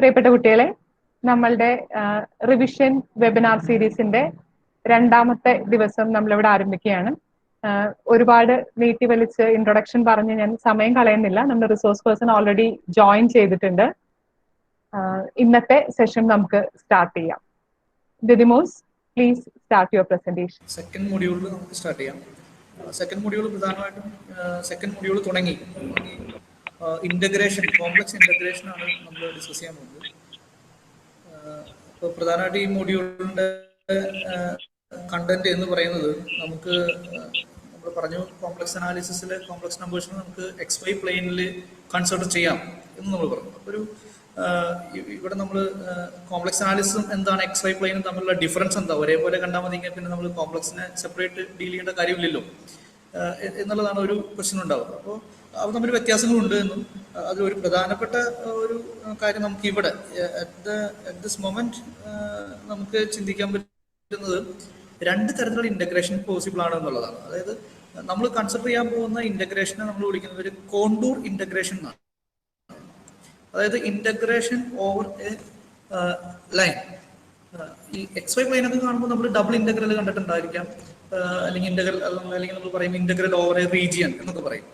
പ്രിയപ്പെട്ട കുട്ടികളെ, നമ്മളുടെ റിവിഷൻ വെബിനാർ സീരീസിന്റെ രണ്ടാമത്തെ ദിവസം നമ്മളിവിടെ ആരംഭിക്കുകയാണ്. ഒരുപാട് നീട്ടി വലിച്ച് ഇൻട്രൊഡക്ഷൻ പറഞ്ഞ് ഞാൻ സമയം കളയുന്നില്ല. നമ്മുടെ റിസോഴ്സ് പേഴ്സൺ ഓൾറെഡി ജോയിൻ ചെയ്തിട്ടുണ്ട്. ഇന്നത്തെ സെഷൻ നമുക്ക് സ്റ്റാർട്ട് ചെയ്യാം. Didymos, please start your presentation. Second മൊഡ്യൂളിൽ നമുക്ക് സ്റ്റാർട്ട് ചെയ്യാം. സെക്കൻഡ് മൊഡ്യൂൾ പ്രധാനമായിട്ടും സെക്കൻഡ് മൊഡ്യൂൾ തുടങ്ങി ഇന്റഗ്രേഷൻ, കോംപ്ലക്സ് ഇൻറ്റഗ്രേഷൻ ആണ് നമ്മൾ ഡിസ്കസ് ചെയ്യാൻ പോകുന്നത്. ഇപ്പോൾ പ്രധാനമായിട്ട് ഈ മൊഡ്യൂളിന്റെ കണ്ടന്റ് എന്ന് പറയുന്നത് നമുക്ക് നമ്മൾ പറഞ്ഞു കോംപ്ലക്സ് അനാലിസിസിൽ കോംപ്ലക്സ് നമ്പേഴ്സിന് നമുക്ക് XY പ്ലെയിനിൽ കൺസിഡർ ചെയ്യാം എന്ന് നമ്മൾ പറഞ്ഞു. അപ്പോൾ ഒരു ഇവിടെ നമ്മൾ കോംപ്ലക്സ് അനാലിസിസും എന്താണ് XY പ്ലെയിനും തമ്മിലുള്ള ഡിഫറൻസ് എന്താ, ഒരേപോലെ കണ്ടാൽ മതി, പിന്നെ നമ്മൾ കോംപ്ലക്സിനെ സെപ്പറേറ്റ് ഡീൽ ചെയ്യേണ്ട കാര്യമില്ലല്ലോ എന്നുള്ളതാണ് ഒരു ക്വസ്റ്റ്യൻ ഉണ്ടാവുക. അപ്പോൾ അത് തമ്മിൽ വ്യത്യാസങ്ങളുണ്ട് എന്നും അതിലൊരു പ്രധാനപ്പെട്ട ഒരു കാര്യം നമുക്ക് ഇവിടെ അറ്റ് ദിസ് മൊമെന്റ് നമുക്ക് ചിന്തിക്കാൻ പറ്റുന്നത് രണ്ട് തരത്തിലുള്ള ഇന്റഗ്രേഷൻ പോസിബിൾ ആണ് എന്നുള്ളതാണ്. അതായത് നമ്മൾ കൺസിഡർ ചെയ്യാൻ പോകുന്ന ഇന്റഗ്രേഷനെ നമ്മൾ വിളിക്കുന്നത് ഒരു കോണ്ടൂർ ഇന്റഗ്രേഷൻ എന്നാണ്. അതായത് ഇന്റഗ്രേഷൻ ഓവർ എ ലൈൻ. ഈ XY പ്ലെയിനൊക്കെ കാണുമ്പോൾ നമ്മൾ ഡബിൾ ഇന്റഗ്രൽ കണ്ടിട്ടുണ്ടായിരിക്കാം, അല്ലെങ്കിൽ അല്ലെങ്കിൽ നമ്മൾ പറയും ഇന്റഗ്രൽ ഓവർ എ റീജിയൻ എന്നൊക്കെ പറയും.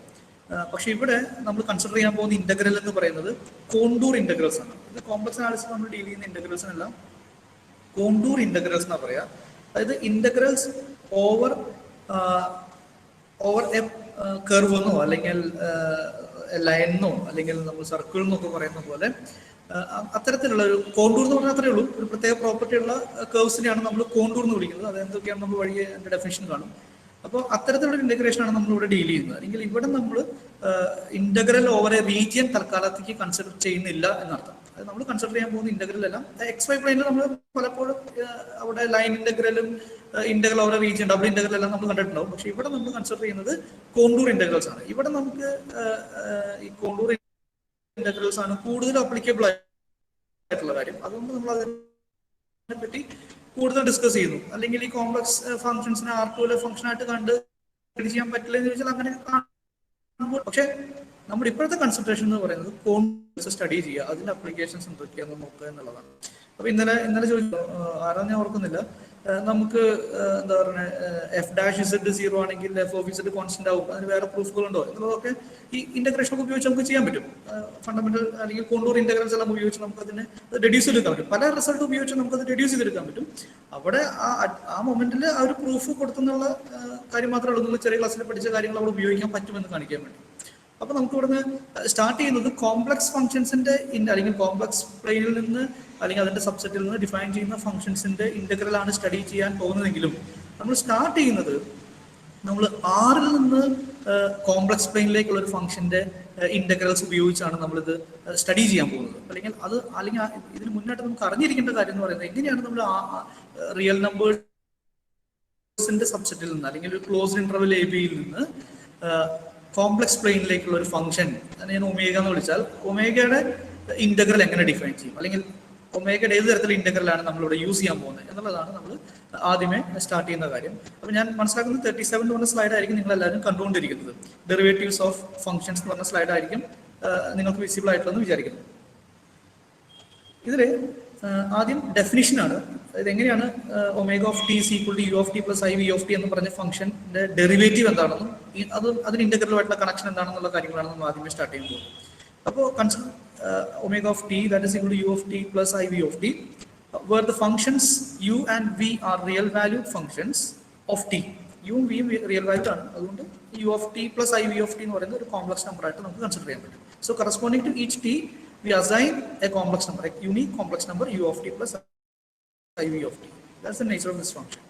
പക്ഷെ ഇവിടെ നമ്മൾ കൺസിഡർ ചെയ്യാൻ പോകുന്ന ഇന്റഗ്രൽ എന്ന് പറയുന്നത് കോണ്ടൂർ ഇന്റഗ്രൽസ് ആണ്. ഇത് കോംപ്ലക്സ് അനാലിസിസ് നമ്മൾ ഡീൽ ചെയ്യുന്ന ഇന്റഗ്രൽസിനെല്ലാം കോണ്ടൂർ ഇന്റഗ്രൽസ് എന്നാ പറയാ. അതായത് ഇന്റഗ്രൽസ് ഓവർ എ കർവ് എന്നോ അല്ലെങ്കിൽ ലൈനോ അല്ലെങ്കിൽ നമ്മൾ സർക്കിൾ എന്നൊക്കെ പറയുന്ന പോലെ അത്തരത്തിലുള്ള ഒരു കോണ്ടൂർ എന്ന് പറഞ്ഞാൽ അത്രേ ഉള്ളൂ. ഒരു പ്രത്യേക പ്രോപ്പർട്ടി ഉള്ള കർവ്സിനെയാണ് നമ്മൾ കോണ്ടൂർ എന്ന് വിളിക്കുന്നത്. അതെന്തൊക്കെയാണ് നമ്മൾ വഴിയെ അതിന്റെ ഡെഫിനിഷൻ കാണും. അപ്പോൾ അത്തരത്തിലുള്ള ഇന്റഗ്രേഷൻ ആണ് നമ്മൾ ഇവിടെ ഡീൽ ചെയ്യുന്നത്. അല്ലെങ്കിൽ ഇവിടെ നമ്മൾ ഇന്റഗ്രൽ ഓവർ എ റീജിയൻ തൽക്കാലത്തേക്ക് കൺസിഡർ ചെയ്യുന്നില്ല എന്നർത്ഥം. അത് നമ്മൾ കൺസിഡർ ചെയ്യാൻ പോകുന്ന ഇന്റഗ്രൽ എല്ലാം XY പ്ലെയിനിൽ നമ്മൾ പലപ്പോഴും അവിടെ ലൈൻ ഇന്റഗ്രലും integral over A region, double integral എല്ലാം നമ്മൾ കണ്ടിട്ടുണ്ടാവും. പക്ഷെ ഇവിടെ നമ്മൾ കൺസിഡർ ചെയ്യുന്നത് കോണ്ടൂർ ഇന്റഗ്രൽസ് ആണ്. ഇവിടെ നമുക്ക് ഈ കോണ്ടൂർ ഇന്റഗ്രൽസ് ആണ് കൂടുതൽ അപ്ലിക്കബിൾ ആയിട്ടുള്ള കാര്യം. അതുകൊണ്ട് നമ്മൾ അതിനെ പറ്റി കൂടുതൽ ഡിസ്കസ് ചെയ്യുന്നു. അല്ലെങ്കിൽ ഈ കോംപ്ലക്സ് ഫംഗ്ഷൻസിനെ R2 ഫംഗ്ഷൻ ആയിട്ട് കണ്ട് ചെയ്യാൻ പറ്റില്ല എന്ന് ചോദിച്ചാൽ അങ്ങനെ കാണുമ്പോൾ, പക്ഷെ നമ്മുടെ ഇപ്പോഴത്തെ കൺസെൻട്രേഷൻ എന്ന് പറയുന്നത് കോംപ്ലക്സ് സ്റ്റഡി ചെയ്യുക, അതിന്റെ അപ്ലിക്കേഷൻസ് എന്തൊക്കെയാണെന്ന് നോക്കുക എന്നുള്ളതാണ്. അപ്പൊ ഇന്നലെ ചോദിച്ചു, ആരാന്ന് ഞാൻ ഓർക്കുന്നില്ല, നമുക്ക് എന്താ പറയുക F'(Z) 0 ആണെങ്കിൽ F(Z) കോൺസ്റ്റന്റ് ആവും, അതിന് വേറെ പ്രൂഫുകളുണ്ടോ എന്നുള്ളതൊക്കെ ഈ ഇന്റഗ്രേഷൻ ഒക്കെ ഉപയോഗിച്ച് നമുക്ക് ചെയ്യാൻ പറ്റും. ഫണ്ടമെന്റൽ അല്ലെങ്കിൽ കോണ്ടൂർ ഇന്റഗ്രൽസ് എല്ലാം ഉപയോഗിച്ച് നമുക്ക് അതിനെ റെഡ്യൂസ് ചെയ്തെടുക്കാൻ പറ്റും. പല റിസൾട്ട് ഉപയോഗിച്ച് നമുക്ക് അത് റെഡ്യൂസ് ചെയ്തെടുക്കാൻ പറ്റും. അവിടെ ആ മൊമെന്റിൽ ആ ഒരു പ്രൂഫ് കൊടുത്തെന്നുള്ള കാര്യം മാത്രമേ ഉള്ളൂ. ചെറിയ ക്ലാസ്സിൽ പഠിച്ച കാര്യങ്ങൾ അവിടെ ഉപയോഗിക്കാൻ പറ്റുമെന്ന് കാണിക്കാൻ വേണ്ടി. അപ്പൊ നമുക്ക് ഇവിടുന്ന് സ്റ്റാർട്ട് ചെയ്യുന്നത് കോംപ്ലക്സ് ഫംഗ്ഷൻസിന്റെ അല്ലെങ്കിൽ കോംപ്ലക്സ് പ്ലെയിനിൽ നിന്ന് അല്ലെങ്കിൽ അതിന്റെ സബ്സെറ്റിൽ നിന്ന് ഡിഫൈൻ ചെയ്യുന്ന ഫംഗ്ഷൻസിന്റെ ഇന്റഗ്രൽ ആണ് സ്റ്റഡി ചെയ്യാൻ പോകുന്നതെങ്കിലും നമ്മൾ സ്റ്റാർട്ട് ചെയ്യുന്നത് നമ്മൾ ആറിൽ നിന്ന് കോംപ്ലക്സ് പ്ലെയിനിലേക്കുള്ള ഒരു ഫംഗ്ഷന്റെ ഇന്റഗ്രൽസ് ഉപയോഗിച്ചാണ് നമ്മളിത് സ്റ്റഡി ചെയ്യാൻ പോകുന്നത്. അല്ലെങ്കിൽ ഇതിന് മുന്നായിട്ട് നമുക്ക് അറിഞ്ഞിരിക്കേണ്ട കാര്യം എന്ന് പറയുന്നത് എങ്ങനെയാണ് നമ്മൾ റിയൽ നമ്പേഴ്സിന്റെ സബ്സെറ്റിൽ നിന്ന് അല്ലെങ്കിൽ ഒരു ക്ലോസ്ഡ് ഇന്റർവൽ AB-യിൽ നിന്ന് കോംപ്ലക്സ് പ്ലെയിനിലേക്കുള്ള ഒരു ഫംഗ്ഷൻ ഞാൻ ഒമേഗ എന്ന് വിളിച്ചാൽ ഒമേഗയുടെ ഇന്റഗ്രൽ എങ്ങനെ ഡിഫൈൻ ചെയ്യും, അല്ലെങ്കിൽ ഒമേഗയുടെ ഏത് തരത്തിലുള്ള ഇന്റഗ്രലാണ് നമ്മളിവിടെ യൂസ് ചെയ്യാൻ പോകുന്നത് എന്നുള്ളതാണ് നമ്മൾ ആദ്യമേ സ്റ്റാർട്ട് ചെയ്യുന്ന കാര്യം. അപ്പൊ ഞാൻ മനസ്സിലാക്കുന്നത് 37 എന്ന് പറഞ്ഞ സ്ലൈഡ് ആയിരിക്കും നിങ്ങൾ എല്ലാവരും കണ്ടുകൊണ്ടിരിക്കുന്നത്. ഡെറിവേറ്റീവ്സ് ഓഫ് ഫംഗ്ഷൻസ് എന്ന് പറഞ്ഞ സ്ലൈഡ് ആയിരിക്കും നിങ്ങൾക്ക് വിസിബിൾ ആയിട്ടുള്ളതെന്ന് വിചാരിക്കുന്നു. ഇതില് ആദ്യം ഡെഫിനിഷൻ ആണ്. അതായത് എങ്ങനെയാണ് omega of t is equal to u of t plus i v of t എന്ന് പറഞ്ഞ ഫംഗ്ഷന്റെ ഡെറിവേറ്റീവ് എന്താണെന്നും അതിന് ഇന്റഗ്രലുമായിട്ടുള്ള കണക്ഷൻ എന്താണെന്നുള്ള കാര്യങ്ങളാണ് നമ്മൾ ആദ്യമേ സ്റ്റാർട്ട് ചെയ്യുമ്പോൾ. അപ്പോൾ consider omega of t that is equal to u of t plus iv of t where the functions u and v are real valued functions of t. u ഉം v ഉം real valued ആണ്. അതുകൊണ്ട് u of t plus iv of t എന്ന് പറയുന്നത് ഒരു complex number ആയിട്ട് നമുക്ക് consider ചെയ്യാൻ പറ്റും. So corresponding to each t we assign a complex number, a unique complex number u of t plus iv of t. That's the nature of this function.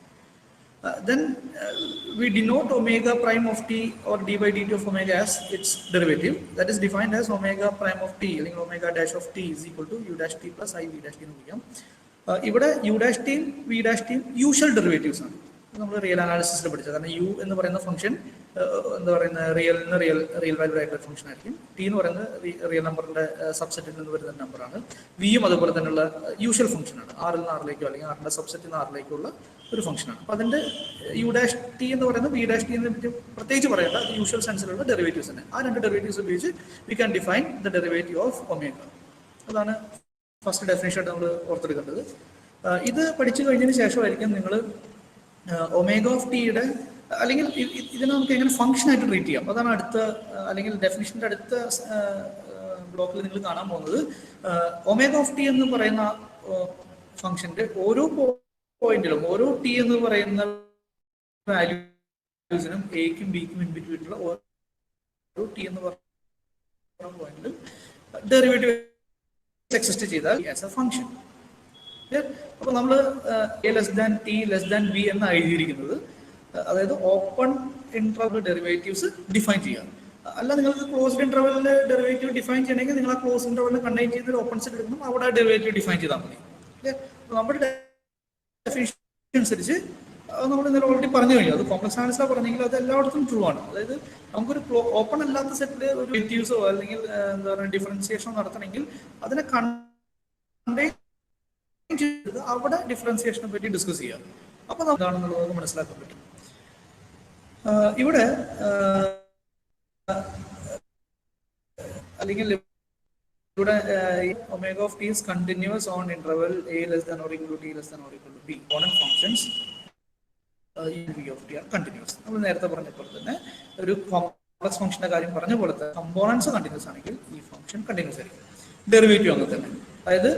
Then we denote omega prime of t or d by dt of omega as its derivative. That is defined as omega prime of t അല്ലെങ്കിൽ omega dash of t is equal to u dash t plus i v dash t എന്ന് വിളിക്കാം. ഇവിടെ u dash t v dash t usual derivatives ആണ്. നമ്മൾ real അനാലിസിസിൽ പഠിച്ചത്. കാരണം U എന്ന് പറയുന്ന ഫംഗ്ഷൻ എന്താ പറയുന്നത് റിയൽ വാല്യൂഡ് ആയിട്ടുള്ള ഫംഗ്ഷൻ ആയിരിക്കും. ടി എന്ന് പറയുന്നത് റിയൽ നമ്പറിന്റെ സബ്സെറ്റിൽ നിന്ന് വരുന്ന നമ്പറാണ്. വിയും അതുപോലെ തന്നെയുള്ള യൂഷ്വൽ ഫംഗ്ഷൻ ആണ്. ആറിൽ നിന്ന് ആറിലേക്കോ അല്ലെങ്കിൽ ആറിന്റെ സബ്സെറ്റിൽ നിന്ന് ആറിലേക്കുള്ള ഒരു ഫംഗ്ഷനാണ്. അപ്പൊ അതിന്റെ യു ഡാഷ് ടി എന്ന് പറയുന്നത് വി ഡാഷ് ടി എന്ന് പറ്റി പ്രത്യേകിച്ച് പറയേണ്ട യൂഷ്വൽ സെൻസിലുള്ള ഡെറിവേറ്റീവ്സ് തന്നെ. ആ രണ്ട് ഡെറിവേറ്റീവ്സ് ഉപയോഗിച്ച് we can define the derivative of omega. അതാണ് ഫസ്റ്റ് ഡെഫിനേഷൻ നമ്മൾ ഓർത്തെടുക്കേണ്ടത്. ഇത് പഠിച്ചു കഴിഞ്ഞതിന് ശേഷമായിരിക്കും നിങ്ങൾ ഒമേഗ ഓഫ് ടിയുടെ അല്ലെങ്കിൽ ഇതിനെ നമുക്ക് എങ്ങനെ ഫംഗ്ഷൻ ആയിട്ട് ട്രീറ്റ് ചെയ്യാം, അതാണ് അടുത്ത അല്ലെങ്കിൽ ഡെഫിനിഷൻ്റെ അടുത്ത ബ്ലോക്കിൽ നിങ്ങൾ കാണാൻ പോകുന്നത്. ഒമേഗ ഓഫ് ടി എന്ന് പറയുന്ന ഫംഗ്ഷന്റെ ഓരോ പോയിന്റിലും ഓരോ ടി എന്ന് പറയുന്ന വാല്യൂസിനും എക്കും ബിക്കും ഇൻ ബിറ്റ്വീനുള്ള ഓരോ ടി എന്ന് പറയുന്ന പോയിന്റിലും ഡെറിവേറ്റീവ് എക്സിസ്റ്റ് ചെയ്താൽ ആസ് എ ഫംഗ്ഷൻ. അപ്പൊ നമ്മൾ A less than T less than B എന്ന് എഴുതിയിരിക്കുന്നത്, അതായത് ഓപ്പൺ ഇന്റർവൽ ഡെറിവേറ്റീവ്സ് ഡിഫൈൻ ചെയ്യാം. അല്ല, നിങ്ങൾക്ക് ക്ലോസ്ഡ് ഇന്റർവെലിന്റെ ഡെറിവേറ്റീവ് ഡിഫൈൻ ചെയ്യണമെങ്കിൽ നിങ്ങൾ ആ ക്ലോസ് ഇന്റർവെലിൽ കണ്ടെയ്ൻ ചെയ്യുന്ന ഒരു ഓപ്പൺ സെറ്റ് എടുക്കണം, അവിടെ ഡെറിവേറ്റീവ് ഡിഫൈൻ ചെയ്താൽ മതി. നമ്മുടെ ഡെഫിനിഷൻ അനുസരിച്ച് നമ്മൾ ഇന്നലെ ഓൾറെഡി പറഞ്ഞു കഴിഞ്ഞു. അത് കോംപ്ലക്സ് അനാലിസിലാണ് പറഞ്ഞെങ്കിൽ അത് എല്ലായിടത്തും ട്രൂ ആണ്. അതായത് നമുക്കൊരു ഓപ്പൺ അല്ലാത്ത സെറ്റിൽ ഒരു ഡെറിവേറ്റീവ്സോ അല്ലെങ്കിൽ എന്താ പറയുക ഡിഫറൻസിയേഷനോ നടത്തണമെങ്കിൽ അതിനെ കണ്ടെയ്ൻ ചെയ്ത് അവിടെ ഡിഫറൻസിയേഷനെ പറ്റി ഡിസ്കസ് ചെയ്യാം. അപ്പൊ എന്താണെന്നുള്ളത് നമുക്ക് മനസ്സിലാക്കാൻ പറ്റും. ഇവിടെ അല്ലെങ്കിൽ ഇവിടെ omega of t is continuous on interval a less than or equal to t less than or equal to b. കോമണന്റ് functions v of t are continuous. നമ്മൾ നേരത്തെ പറഞ്ഞപ്പോൾ തന്നെ ഒരു കോംപ്ലക്സ് ഫംഗ്ഷന്റെ കാര്യം പറഞ്ഞ പോലെ തന്നെ കമ്പോണൻസ് കണ്ടിന്യൂസ് ആണെങ്കിൽ ഈ ഫംഗ്ഷൻ കണ്ടിന്യൂസ് ആയിരിക്കും. ഡെറിവേറ്റീവ് അങ്ങനെ തന്നെ, അതായത്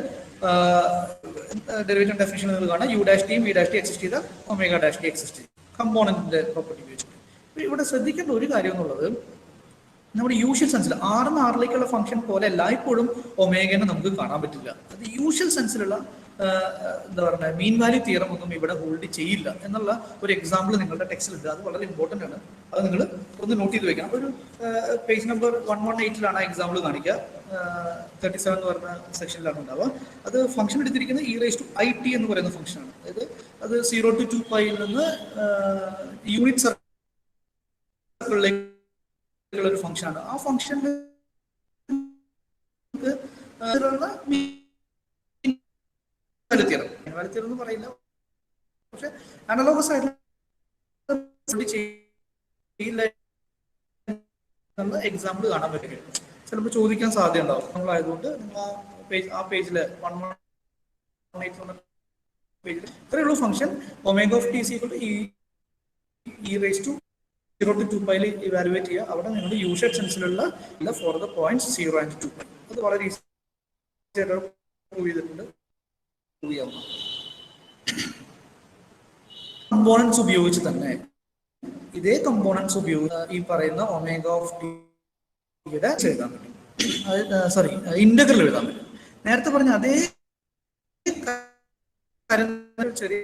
ഡെറിവേറ്റീവ് ഡെഫിനിഷൻ നിങ്ങൾ കാണാം, യു ഡാഷ് ടിയും വി ഡാഷ് ടി എക്സിസ്റ്റ് ചെയ്താൽ ഒമേഗ ഡാഷ് ടി എക്സിസ്റ്റ് ചെയ്യും, കമ്പോണന്റിന്റെ പ്രോപ്പർട്ടി ഉപയോഗിച്ചിട്ട്. ഇവിടെ ശ്രദ്ധിക്കേണ്ട ഒരു കാര്യം എന്നുള്ളത്, നമ്മുടെ യൂഷ്വൽ സെൻസിൽ ആറിന് ആറിലേക്കുള്ള ഫംഗ്ഷൻ പോലെ എല്ലായ്പ്പോഴും ഒമേഗനെ നമുക്ക് കാണാൻ പറ്റില്ല. അത് യൂഷ്വൽ സെൻസിലുള്ള എന്താ പറയുക മീൻ വാല്യൂ തിയറം ഒന്നും ഇവിടെ ഹോൾഡ് ചെയ്യില്ല എന്നുള്ള ഒരു എക്സാമ്പിൾ നിങ്ങളുടെ ടെക്സ്റ്റിലുണ്ട്. അത് വളരെ ഇമ്പോർട്ടൻ്റ് ആണ്, അത് നിങ്ങൾ ഒന്ന് നോട്ട് ചെയ്ത് വെക്കണം. ഒരു പേജ് നമ്പർ 118 എക്സാമ്പിൾ കാണിക്കുക, 37 എന്ന് പറയുന്ന സെക്ഷനിലാണ് ഉണ്ടാവുക. അത് ഫംഗ്ഷൻ എടുത്തിരിക്കുന്നത് e⁻ എന്ന് പറയുന്ന ഫംഗ്ഷനാണ്. അതായത് അത് 0 to 2π നിന്ന് യൂണിറ്റ് സർക്കിളിലേക്ക് ഒരു ഫംഗ്ഷനാണ്. ആ ഫംഗ്ഷൻ എന്ന് പറയില്ല, പക്ഷെ അനലോഗസ് ആയിട്ടുള്ള എക്സാമ്പിൾ കാണാൻ പറ്റും. ചിലപ്പോൾ ചോദിക്കാൻ സാധ്യത ഉണ്ടാവും. നമ്മളായതുകൊണ്ട് നിങ്ങൾ ആ പേജില് 118 പേജിൽ ഇത്രയേ ഉള്ളൂ function omega of t equal to e⁻0 to 2π evaluate ചെയ്യുക. അവിടെ നിങ്ങൾ യൂഷ്വൽ സെൻസിലുള്ള ഫോർ ദ പോയിന്റ്സ് 0 and 2π. അത് വളരെ ഈസി ആയിട്ട് പ്രൂവ് ചെയ്തിട്ടുണ്ട്. കമ്പോണൻസ് ഉപയോഗിച്ച് തന്നെ ഇതേ കമ്പോണൻസ് ഉപയോഗിച്ച് ഈ പറയുന്ന ഒമേഗ ഓഫ് ടിയുടെ എഴുതാൻ പറ്റും, സോറി ഇന്റഗ്രൽ എഴുതാൻ പറ്റും. നേരത്തെ പറഞ്ഞ അതേ ചെറിയ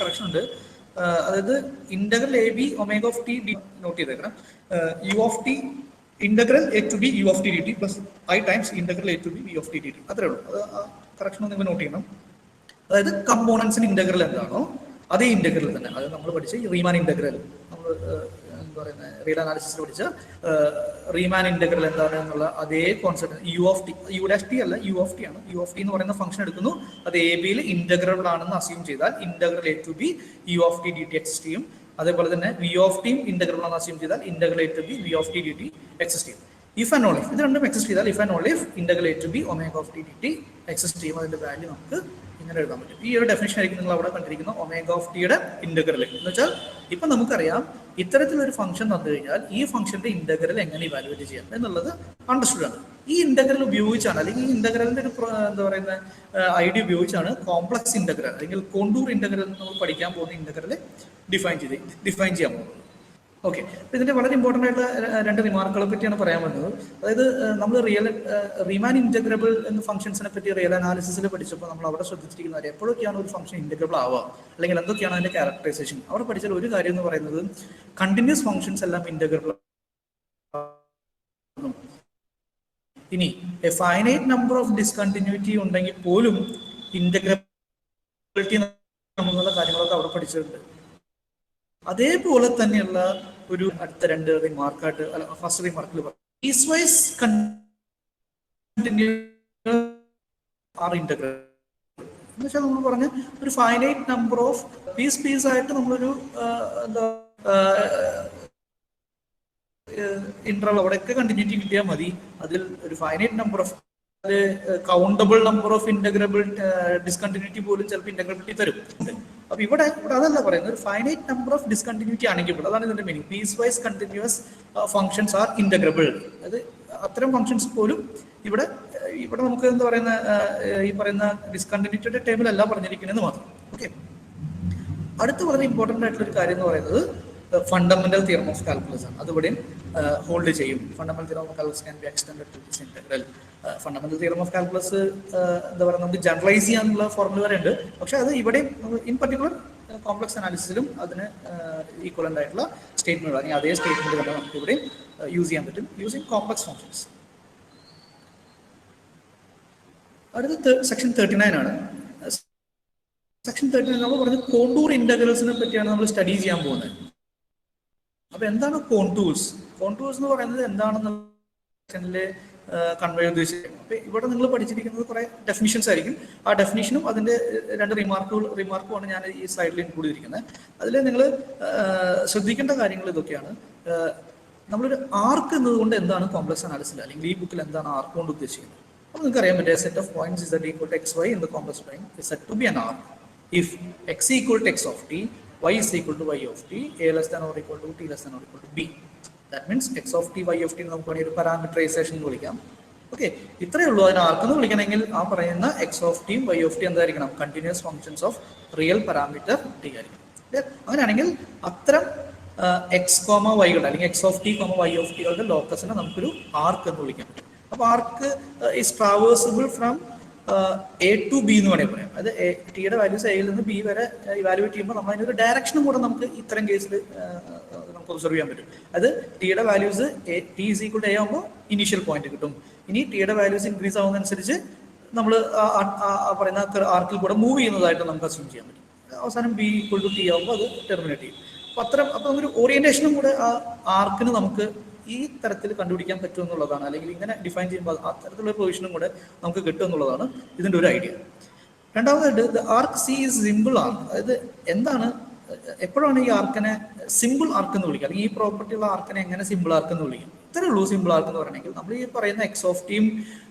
കറക്ഷൻ ഉണ്ട്. അതായത് integral a b omega of t d note ചെയ്തേക്കണം. U of t integral a to b u of t d t plus i times integral a to b v of t d t. അത്രേ ഉള്ളൂ. അത് correction നിങ്ങൾ not ചെയ്യണം. അതായത് കമ്പോണൻസിന് integral എന്താണോ അതേ integral തന്നെ, അതായത് നമ്മൾ പഠിച്ച റീമാൻ ഇന്റഗ്രൽ, നമ്മൾ എന്താ പറയുന്നത് റിയൽ അനാലിസിസിൽ പഠിച്ച റീമാൻ ഇന്റഗ്രൽ എന്താണ് എന്നുള്ള അതേ concept u of t, u dash t അല്ല യു ഓഫ് ടി ആണ്. യു ഓഫ് ടി എന്ന് പറയുന്ന ഫംഗ്ഷൻ എടുക്കുന്നു, അത് എ ബിയിൽ ഇന്റഗ്രബിൾ ആണെന്ന് അസ്യൂം ചെയ്താൽ integral a to b u of t d t exist ചെയ്യും. അതേപോലെ തന്നെ വി ഓഫ് ടിയും ഇന്റഗ്രബിൾ ആണെന്ന് അസ്യൂം ചെയ്താൽ integral a to b v of t d t exist ചെയ്യും. ഇഫ് ആൻഡ് ഓൺലി ഇത് രണ്ടും എക്സിസ്റ്റ് ചെയ്താൽ if and only integral a to b omega of t d t exist ചെയ്യും. അതിന്റെ value നമുക്ക് ഇങ്ങനെ എഴുതാൻ പറ്റും. ഈ ഒരു ഡെഫിനിഷൻ ആയിരിക്കും നിങ്ങൾ അവിടെ കണ്ടിരിക്കുന്ന ഒമേഗ ഓഫ് ടിയുടെ ഇന്റഗ്രൽ. എന്ന് വെച്ചാൽ ഇപ്പൊ നമുക്കറിയാം ഇത്തരത്തിലൊരു ഫംഗ്ഷൻ തന്നു കഴിഞ്ഞാൽ ഈ ഫംഗ്ഷന്റെ ഇന്റഗ്രൽ എങ്ങനെ ഇവാലുവേറ്റ് ചെയ്യാം എന്നുള്ളത് അണ്ടർസ്റ്റുഡ് ആണ്. ഈ ഇന്റഗ്രൽ ഉപയോഗിച്ചാണ്, അല്ലെങ്കിൽ ഈ ഇന്റഗ്രലിന്റെ ഒരു എന്താ പറയുന്ന ഐഡിയ ഉപയോഗിച്ചാണ് കോംപ്ലക്സ് ഇന്റഗ്രൽ അല്ലെങ്കിൽ കോണ്ടൂർ ഇന്റഗ്രൽ നമ്മൾ പഠിക്കാൻ പോകുന്ന ഇന്റഗ്രൽ ഡിഫൈൻ ചെയ്യാൻ പോകുന്നത്. ഓക്കെ, ഇതിന്റെ വളരെ ഇമ്പോർട്ടൻ്റ് ആയിട്ടുള്ള രണ്ട് റിമാർക്കുകളെ പറ്റിയാണ് പറയാൻ വന്നത്. അതായത് നമ്മൾ റീമാൻ ഇന്റഗ്രബിൾ എന്ന ഫംഗ്ഷൻസിനെ പറ്റി റിയൽ അനാലിസിസിൽ പഠിച്ചപ്പോൾ നമ്മൾ അവിടെ ശ്രദ്ധിച്ചിരിക്കുന്ന കാര്യം എപ്പോഴൊക്കെയാണ് ഒരു ഫംഗ്ഷൻ ഇന്റഗ്രബിൾ ആവുക അല്ലെങ്കിൽ എന്തൊക്കെയാണ് അതിന്റെ ക്യാരക്ടറൈസേഷൻ. അവിടെ പഠിച്ചാൽ ഒരു കാര്യം എന്ന് പറയുന്നത് കണ്ടിന്യൂസ് ഫംഗ്ഷൻസ് എല്ലാം ഇന്റഗ്രബിൾ. ഇനി A finite number of discontinuity ഉണ്ടെങ്കിൽ പോലും ഇന്റഗ്രബിലിറ്റി എന്നുള്ള കാര്യങ്ങളൊക്കെ അവിടെ പഠിച്ചിട്ടുണ്ട്. അതേപോലെ തന്നെയുള്ള ഒരു അടുത്ത രണ്ട് റിമാർക്കായിട്ട് ഫസ്റ്റ് റിമാർക്കിൽ പീസ് വൈസ് ആർ ഇന്റഗ്രൽ എന്ന് വെച്ചാൽ നമ്മൾ പറഞ്ഞ ഒരു ഫൈനൈറ്റ് നമ്പർ ഓഫ് പീസ് ആയിട്ട് നമ്മളൊരു എന്താ ഇന്റർവൽ അവിടെയൊക്കെ കണ്ടിന്യൂറ്റി കിട്ടിയാൽ മതി. അതിൽ ഒരു finite number of countable number of integrable discontinuity പോലും ചിലപ്പോൾ ഇന്റഗ്രബിലിറ്റി തരും. അപ്പൊ ഇവിടെ അതല്ല പറയുന്നത്, ഒരു ഫൈനൈറ്റ് നമ്പർ ഓഫ് ഡിസ്കണ്ടിന്യൂറ്റി ആണെങ്കിൽ, അതാണ് ഇതിന്റെ meaning. Piece wise continuous functions are integrable. അത് അത്തരം ഫംഗ്ഷൻസ് പോലും ഇവിടെ നമുക്ക് എന്താ പറയുന്ന ഈ പറയുന്ന ഡിസ്കണ്ടിന്യൂറ്റിയുടെ ടേബിളല്ല പറഞ്ഞിരിക്കുന്നതെന്ന് മാത്രം. ഓക്കെ, അടുത്ത് വളരെ ഇമ്പോർട്ടൻ്റ് ആയിട്ടുള്ള ഒരു കാര്യം എന്ന് പറയുന്നത് ഫണ്ടമെന്റൽ തിയറം ഓഫ് കാൽക്കുലസ് ആണ്. അതിവിടെയും ഹോൾഡ് ചെയ്യും. Fundamental theorem of calculus can be extended to this integral. Fundamental theorem of calculus എന്താ പറയുക, നമുക്ക് ജനറലൈസ് ചെയ്യാനുള്ള ഫോർമുല വരെ ഉണ്ട്. പക്ഷെ അത് ഇവിടെയും ഇൻ പർട്ടിക്കുലർ കോംപ്ലക്സ് അനാലിസിസിലും അതിന് ഈക്വലന്റ് ആയിട്ടുള്ള സ്റ്റേറ്റ്മെന്റ്, അല്ലെങ്കിൽ അതേ സ്റ്റേറ്റ്മെന്റ് തന്നെ നമുക്ക് ഇവിടെയും യൂസ് ചെയ്യാൻ പറ്റും യൂസിങ് കോംപ്ലക്സ് ഫംഗ്ഷൻസ്. അടുത്ത സെക്ഷൻ 39 ആണ്. സെക്ഷൻ 39 നമ്മൾ പറഞ്ഞ കോണ്ടൂർ ഇന്റഗ്രൽസിനെ പറ്റിയാണ് നമ്മൾ സ്റ്റഡി ചെയ്യാൻ പോകുന്നത്. അപ്പൊ എന്താണ് കോണ്ടൂർസ്? കോണ്ടൂർസ് എന്ന് പറയുന്നത് എന്താണെന്ന് സെക്ഷനിൽ കൺവേ ഉദ്ദേശിക്കുന്നത്. അപ്പൊ ഇവിടെ നിങ്ങൾ പഠിച്ചിരിക്കുന്നത് കുറെ ഡെഫിനിഷൻസ് ആയിരിക്കും. ആ ഡെഫിനിഷനും അതിന്റെ രണ്ട് റിമാർക്കുമാണ് ഞാൻ ഈ സ്ലൈഡിൽ ഇൻക്ലൂഡ് ചെയ്തിരിക്കുന്നത്. അതിൽ നിങ്ങൾ ശ്രദ്ധിക്കേണ്ട കാര്യങ്ങൾ ഇതൊക്കെയാണ്. നമ്മളൊരു ആർക്ക് എന്നതുകൊണ്ട് എന്താണ് കോംപ്ലക്സ് അനാലിസിസ്, അല്ലെങ്കിൽ ഈ ബുക്കിൽ എന്താണ് ആർക്ക് കൊണ്ട് ഉദ്ദേശിക്കുന്നത്? അപ്പോൾ നിങ്ങൾക്ക് അറിയാൻ പറ്റും, set of points is that equal to x y in the complex domain is set to be an arc if x equal to x of t, y is equal to y of t, a less than or equal to t less than or equal to b. That means x of t, y of t നമുക്ക് വേണമെങ്കിൽ ഒരു parameterisation എന്ന് വിളിക്കാം. Okay, ഇത്രയേ ഉള്ളൂ. അതിന് ആർക്കെന്ന് വിളിക്കണമെങ്കിൽ ആ പറയുന്ന എക്സ് ഓഫ് ടിയും വൈ ഓഫ് ടി എന്തായിരിക്കണം? Continuous functions of real parameter t ആയിരിക്കും. അങ്ങനെയാണെങ്കിൽ അത്തരം എക്സ് കോമ വൈകളുടെ, അല്ലെങ്കിൽ x of t comma y of ടികളുടെ ലോക്കസിനെ നമുക്കൊരു ആർക്ക് എന്ന് വിളിക്കാൻ പറ്റും. അപ്പൊ arc is traversable from a to b എന്ന് വേണമെങ്കിൽ പറയാം. അത് ടിയുടെ വാല്യൂസ് എയിൽ നിന്ന് ബി വരെ ഇവാലുവേറ്റ് ചെയ്യുമ്പോൾ നമ്മൾ അതിനൊരു ഡയറക്ഷനും കൂടെ നമുക്ക് ഇത്തരം കേസിൽ നമുക്ക് ഒബ്സർവ് ചെയ്യാൻ പറ്റും. അത് ടിയുടെ values t is equal to a ആകുമ്പോൾ ഇനീഷ്യൽ പോയിന്റ് കിട്ടും. ഇനി ടിയുടെ വാല്യൂസ് ഇൻക്രീസ് ആവുന്നതനുസരിച്ച് നമ്മൾ പറയുന്ന ആർക്കിൽ കൂടെ മൂവ് ചെയ്യുന്നതായിട്ട് നമുക്ക് അസ്യൂം ചെയ്യാൻ പറ്റും. അവസാനം ബി ഈക്വൽ ടു ടി ആകുമ്പോൾ അത് ടെർമിനേറ്റ് ചെയ്യും. അപ്പോൾ ഒരു ഓറിയന്റേഷനും കൂടെ ആ ആർക്കിന് നമുക്ക് ഈ തരത്തിൽ കണ്ടുപിടിക്കാൻ പറ്റും എന്നുള്ളതാണ്, അല്ലെങ്കിൽ ഇങ്ങനെ ഡിഫൈൻ ചെയ്യുമ്പോൾ ആ തരത്തിലുള്ള പൊസിഷനും കൂടെ നമുക്ക് കിട്ടും എന്നുള്ളതാണ് ഇതിൻ്റെ ഒരു ഐഡിയ. രണ്ടാമതായിട്ട് ആർക്ക് സി ഈസ് സിമ്പിൾ ആർക്ക്. അതായത് എന്താണ്, എപ്പോഴാണ് ഈ ആർക്കിനെ സിമ്പിൾ ആർക്ക് എന്ന് വിളിക്കുക, അല്ലെങ്കിൽ ഈ പ്രോപ്പർട്ടിയുള്ള ആർക്കിനെ എങ്ങനെ സിമ്പിൾ ആർക്ക് എന്ന് വിളിക്കും? ഇത്രയേ ഉള്ളൂ സിമ്പിൾ ആർക്ക് എന്ന് പറയണമെങ്കിൽ. നമ്മൾ ഈ പറയുന്ന എക്സ് ഓഫ് ടിയും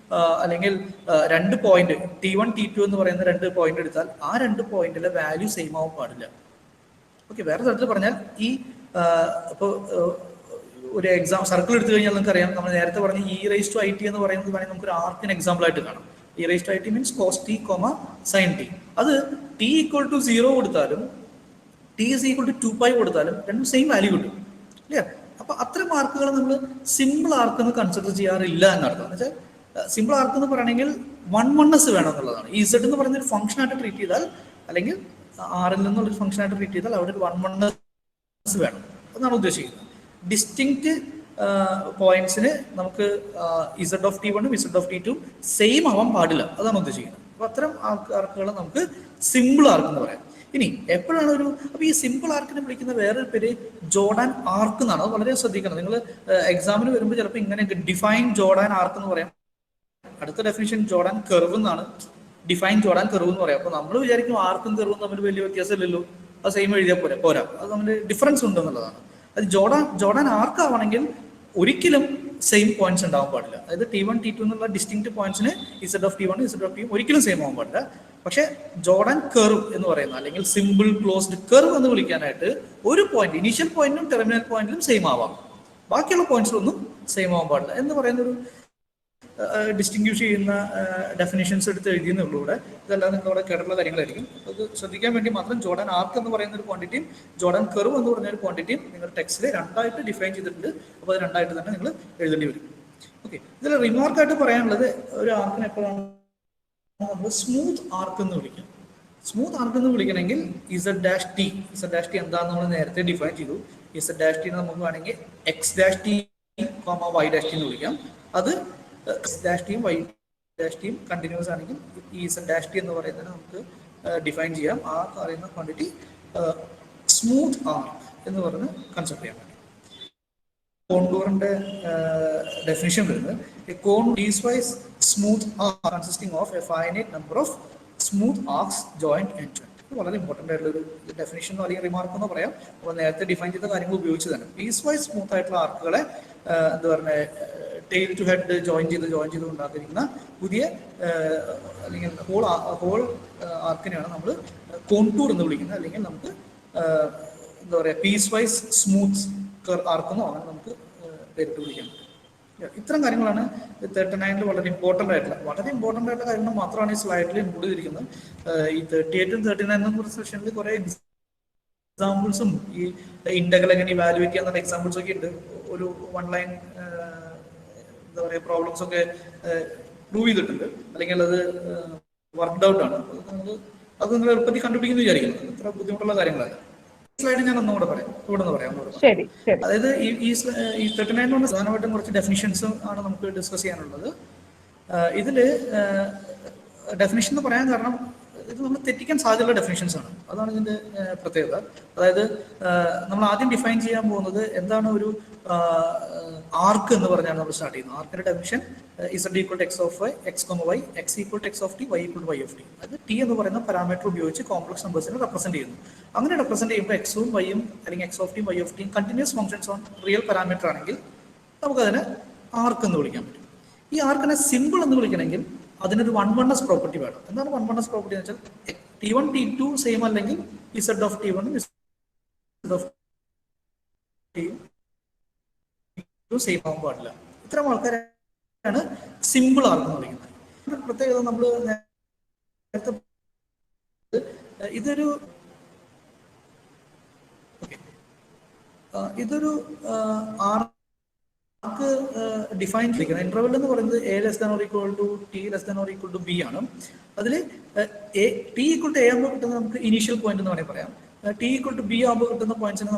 അല്ലെങ്കിൽ രണ്ട് പോയിന്റ് T1 T2 എന്ന് പറയുന്ന രണ്ട് പോയിന്റ് എടുത്താൽ ആ രണ്ട് പോയിന്റിലെ വാല്യൂ സെയിം ആവാൻ പാടില്ല. ഓക്കെ, വേറെ തരത്തിൽ പറഞ്ഞാൽ ഈ ഇപ്പോൾ ഒരു എക്സാം സർക്കിൾ എടുത്തു കഴിഞ്ഞാൽ നിങ്ങൾക്ക് അറിയാം, നമ്മൾ നേരത്തെ പറഞ്ഞ e⁻it എന്ന് പറയുന്നത് വേണമെങ്കിൽ നമുക്ക് ഒരു ആർക്കിന് എക്സാമ്പിൾ ആയിട്ട് കാണാം. e⁻it means cos t, sin t. അത് t ഈക്വൽ ടു 0 കൊടുത്താലും t is equal to 2π കൊടുത്താലും രണ്ടും സെയിം വാല്യൂ കിട്ടും. ക്ലിയർ? അപ്പൊ അത്തരം ആർക്കുകൾ നമ്മൾ സിമ്പിൾ ആർക്ക് എന്ന് കൺസിഡർ ചെയ്യാറില്ല എന്നർത്ഥം. എന്ന് വെച്ചാൽ സിമ്പിൾ ആർക്ക് എന്ന് പറയണമെങ്കിൽ 1 വേണം എന്നുള്ളതാണ്. Z എന്ന് പറയുന്ന ഒരു ഫംഗ്ഷൻ ആയിട്ട് ട്രീറ്റ് ചെയ്താൽ, അല്ലെങ്കിൽ ആറിൽ നിന്നുള്ളൊരു ഫംഗ്ഷൻ ആയിട്ട് ട്രീറ്റ് ചെയ്താൽ അവിടെ ഒരു 1 വേണം എന്നാണ് ഉദ്ദേശിക്കുന്നത്. ഡിസ്റ്റിങ്ക്റ്റ് പോയിന്റ്സിന് നമുക്ക് Z of t1 Z of t2 same ആവാൻ പാടില്ല, അതാണ് ഉദ്ദേശിക്കുന്നത്. അപ്പൊ അത്തരം ആർക്കുകൾ നമുക്ക് സിമ്പിൾ ആർക്ക് എന്ന് പറയാം. ഇനി എപ്പോഴാണ് അപ്പൊ ഈ സിമ്പിൾ ആർക്കിനെ വിളിക്കുന്ന വേറൊരു പേര് ജോർഡാൻ ആർക്ക് എന്നാണ്. അത് വളരെ ശ്രദ്ധിക്കണം. നിങ്ങൾ എക്സാമിന് വരുമ്പോൾ ചിലപ്പോൾ ഇങ്ങനെ ഡിഫൈൻ ജോർഡാൻ ആർക്ക് എന്ന് പറയാം. അടുത്ത ഡെഫിനിഷൻ ജോർഡാൻ കർവ് എന്നാണ്. ഡിഫൈൻ ജോർഡാൻ കർവ് എന്ന് പറയാം. അപ്പൊ നമ്മൾ വിചാരിക്കും ആർക്കും കർവും തമ്മിൽ വലിയ വ്യത്യാസമില്ലല്ലോ, അത് സെയിം എഴുതിയാൽ പോരാ, അത് തമ്മിൽ ഡിഫറൻസ് ഉണ്ടെന്നുള്ളതാണ്. അത് ജോർഡാൻ ആർക്ക് ആവണമെങ്കിൽ ഒരിക്കലും സെയിം പോയിന്റ്സ് ഉണ്ടാവാൻ പാടില്ല. അതായത് T1 T2 എന്നുള്ള ഡിസ്റ്റിങ്ക്റ്റ് പോയിന്റ്സിന് Z of t1 Z of t ഒരിക്കലും സെയിം ആവാൻ പാടില്ല. പക്ഷെ ജോർഡാൻ കർവ് എന്ന് പറയുന്ന, അല്ലെങ്കിൽ സിമ്പിൾ ക്ലോസ്ഡ് കർവ് എന്ന് വിളിക്കാനായിട്ട് ഒരു പോയിന്റ് ഇനീഷ്യൽ പോയിന്റിലും ടെർമിനൽ പോയിന്റിലും സെയിം ആവാം, ബാക്കിയുള്ള പോയിന്റ്സിലൊന്നും സെയിം ആവാൻ പാടില്ല എന്ന് പറയുന്ന ഒരു ഡിസ്റ്റിങ്ക്വിഷ് ചെയ്യുന്ന ഡെഫിനേഷൻസ് എടുത്ത് എഴുതിയെന്നേ ഉള്ളൂ. ഇവിടെ ഇതെല്ലാം നിങ്ങൾ ഇവിടെ കേട്ടിട്ടുള്ള കാര്യങ്ങളായിരിക്കും. അത് ശ്രദ്ധിക്കാൻ വേണ്ടി മാത്രം ജോർഡാൻ ആർക്ക് എന്ന് പറയുന്ന ഒരു ക്വാണ്ടിറ്റിയും ജോർഡാൻ കർവ് എന്ന് പറഞ്ഞ ഒരു ക്വാണ്ടിറ്റിയും നിങ്ങൾ ടെക്സ്റ്റിൽ രണ്ടായിട്ട് ഡിഫൈൻ ചെയ്തിട്ടുണ്ട്. അപ്പോൾ അത് രണ്ടായിട്ട് തന്നെ നിങ്ങൾ എഴുതേണ്ടി വരും. ഓക്കെ, ഇതിൽ റിമാർക്കായിട്ട് പറയാനുള്ളത്, ഒരു ആർക്കിന് എപ്പോഴാണ് നമ്മൾ സ്മൂത്ത് ആർക്ക് എന്ന് വിളിക്കും. സ്മൂത്ത് ആർക്ക് എന്ന് വിളിക്കണമെങ്കിൽ Z'(t) എന്താണെന്ന് നമ്മൾ നേരത്തെ ഡിഫൈൻ ചെയ്തു. Z'(t) നമുക്ക് വേണമെങ്കിൽ X'(t, Y'(t) എന്ന് വിളിക്കാം. അത് X'(t)യും Y'(t)യും കണ്ടിന്യൂസ് ആണെങ്കിൽ ഈ Z'(t) എന്ന് പറയുന്നത് നമുക്ക് ഡിഫൈൻ ചെയ്യാം. ആ പറയുന്ന ക്വാണ്ടിറ്റി സ്മൂത്ത് ആർക്ക് എന്ന് പറഞ്ഞ് കൺസെപ്റ്റ് ചെയ്യാൻ പറ്റും. കോണ്ടൂറിന്റെ ഡെഫിനിഷൻ വരുന്നത് കോൺ piecewise smooth arc consisting of a finite number of smooth arcs joint end to end. വളരെ ഇമ്പോർട്ടൻ്റ് ആയിട്ടുള്ള ഒരു ഡെഫിനിഷൻ അല്ലെങ്കിൽ റിമാർക്ക് എന്ന് പറയാം. അപ്പോൾ നേരത്തെ ഡിഫൈൻ ചെയ്ത കാര്യങ്ങൾ ഉപയോഗിച്ച് തന്നെ പീസ് വൈസ് സ്മൂത്ത് ആയിട്ടുള്ള ആർക്കുകളെ എന്താ പറയുക ടെയിൽ ടു ഹെഡ് ജോയിൻ ചെയ്ത് ഉണ്ടാക്കിയിരിക്കുന്ന പുതിയ അല്ലെങ്കിൽ ഹോൾ ആർക്കിനെയാണ് നമ്മൾ കോണ്ടൂർ എന്ന് വിളിക്കുന്നത്. അല്ലെങ്കിൽ നമുക്ക് എന്താ പറയുക, പീസ് വൈസ് സ്മൂത്ത് ആർക്കെന്നോ അങ്ങനെ നമുക്ക് പേരിട്ട് വിളിക്കാൻ പറ്റും. ഇത്തരം കാര്യങ്ങളാണ് 39 വളരെ ഇമ്പോർട്ടൻ്റ് ആയിട്ടുള്ള കാര്യങ്ങൾ മാത്രമാണ് ഈ സ്ലൈഡിൽ ഇൻക്ലൂഡ് ചെയ്തിരിക്കുന്നത്. ഈ 38 39 സെഷനിൽ കുറേ എക്സാമ്പിൾസും ഈ ഇന്റഗ്രൽ എങ്ങനെ ഇവാലുവേറ്റ് ചെയ്യാന്നുള്ള എക്സാമ്പിൾസ് ഒക്കെ ഉണ്ട്. ഒരു 1 ലൈൻ എന്താ പറയുക പ്രോബ്ലംസ് ഒക്കെ പ്രൂവ് ചെയ്തിട്ടുണ്ട്, അല്ലെങ്കിൽ അത് വർക്ക്ഡ് ഔട്ട് ആണ്. അത് നിങ്ങൾ എളുപ്പത്തിൽ കണ്ടുപിടിക്കുന്നു വിചാരിക്കുന്നത്. അത്ര ബുദ്ധിമുട്ടുള്ള കാര്യങ്ങളല്ല. സ്ലൈഡ് ഞാൻ ഒന്നുകൂടെ പറയാം, അതായത് ഈ 39 കൊണ്ട് പ്രധാനമായിട്ടും കുറച്ച് ഡെഫിനിഷൻസ് ആണ് നമുക്ക് ഡിസ്കസ് ചെയ്യാനുള്ളത്. ഇതിൽ ഡെഫിനിഷൻ എന്ന് പറയാൻ കാരണം ഇത് നമ്മൾ തെറ്റിക്കാൻ സാധ്യതയുള്ള ഡെഫിനിഷൻസ് ആണ്. അതാണ് ഇതിന്റെ പ്രത്യേകത. അതായത് നമ്മൾ ആദ്യം ഡിഫൈൻ ചെയ്യാൻ പോകുന്നത് എന്താണ് ഒരു ആർക്ക് എന്ന് പറഞ്ഞാണ് നമ്മൾ സ്റ്റാർട്ട് ചെയ്യുന്നത്. ആർക്കിന്റെ definition z equal to x of y, x comma y, x equal to x of t, y equal to y of t. അത് ടി എന്ന് പറയുന്ന പാരാമീറ്റർ ഉപയോഗിച്ച് കോംപ്ലക്സ് നമ്പേഴ്സിനെ റെപ്രസെന്റ് ചെയ്യുന്നു. അങ്ങനെ റെപ്രസെന്റ് ചെയ്യുമ്പോൾ എക്സും വൈയും അല്ലെങ്കിൽ എക്സ് ഓഫ് ടിയും വൈ ഓഫ് ടിയും continuous functions on real parameter ആണെങ്കിൽ നമുക്കതിനെ ആർക്ക് എന്ന് വിളിക്കാൻ പറ്റും. ഈ ആർക്കിനെ സിമ്പിൾ എന്ന് വിളിക്കണമെങ്കിൽ അതിനൊരു വൺ വണ്ണസ് പ്രോപ്പർട്ടി വേണം. എന്താണ് വൺ വണ്ണസ് പ്രോപ്പർട്ടി എന്ന് വെച്ചാൽ T1 T2 സെയിം അല്ലെങ്കിൽ z of T1 Z of T2 same ആവാൻ പാടില്ല. ഇത്തരം ആൾക്കാരാണ് സിമ്പിൾ ആർക്ക് എന്ന് വിളിക്കുന്നത്. പ്രത്യേകത നമ്മൾ നേരത്തെ ഇതൊരു ആർക്ക് ഡിഫൈൻ ചെയ്തിരിക്കുന്നത് ഇന്റർവെൽ എന്ന് പറയുന്നത് A less than or equal to T less than or equal to B ആണ്. അതിൽ T ഈക്വൽ ടു A ആകുമ്പോൾ കിട്ടുന്ന നമുക്ക് ഇനീഷ്യൽ പോയിന്റ് എന്ന് വേണമെങ്കിൽ പറയാം. T ഈക്വൽ ടു B ആകുമ്പോൾ കിട്ടുന്ന പോയിന്റിന്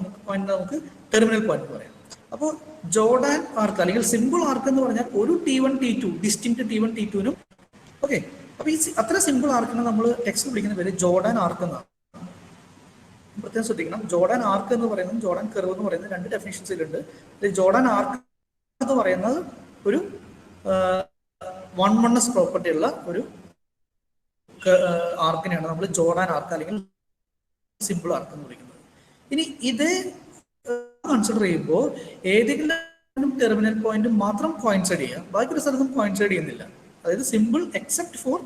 നമുക്ക് ടെർമിനൽ പോയിന്റ് എന്ന് പറയാം. അപ്പോൾ ജോർഡാൻ ആർക്ക് അല്ലെങ്കിൽ സിമ്പിൾ ആർക്ക് എന്ന് പറഞ്ഞാൽ ഒരു T1 T2 distinct T1 T2നും okay. അപ്പൊ ഈ അത്ര സിമ്പിൾ ആർക്കിനെ നമ്മൾ ടെക്സ്റ്റ് വിളിക്കുന്ന പേര് ജോർഡാൻ ആർക്ക് എന്നാണ്. പ്രത്യേകം ശ്രദ്ധിക്കണം, ജോർഡാൻ ആർക്ക് എന്ന് പറയുന്നത് ജോർഡാൻ കർവ് എന്ന് പറയുന്നത് രണ്ട് ഡെഫിനിഷൻസിലുണ്ട്. ജോർഡാൻ ആർക്ക് എന്ന് പറയുന്നത് ഒരു വൺ വണ്ണസ് പ്രോപ്പർട്ടി ഉള്ള ഒരു ആർക്കിനെയാണ് നമ്മൾ ജോർഡാൻ ആർക്ക് അല്ലെങ്കിൽ സിമ്പിൾ ആർക്ക് എന്ന് വിളിക്കുന്നത്. ഇനി ഇതേ കൺസിഡർ ചെയ്യുമ്പോൾ ഏതെങ്കിലും ടെർമിനൽ പോയിന്റ് മാത്രം കോയിൻസൈഡ് ചെയ്യുക, ബാക്കി ഒരു സ്ഥലത്തും കോയിൻസൈഡ് ചെയ്യുന്നില്ല. അതായത് simple except for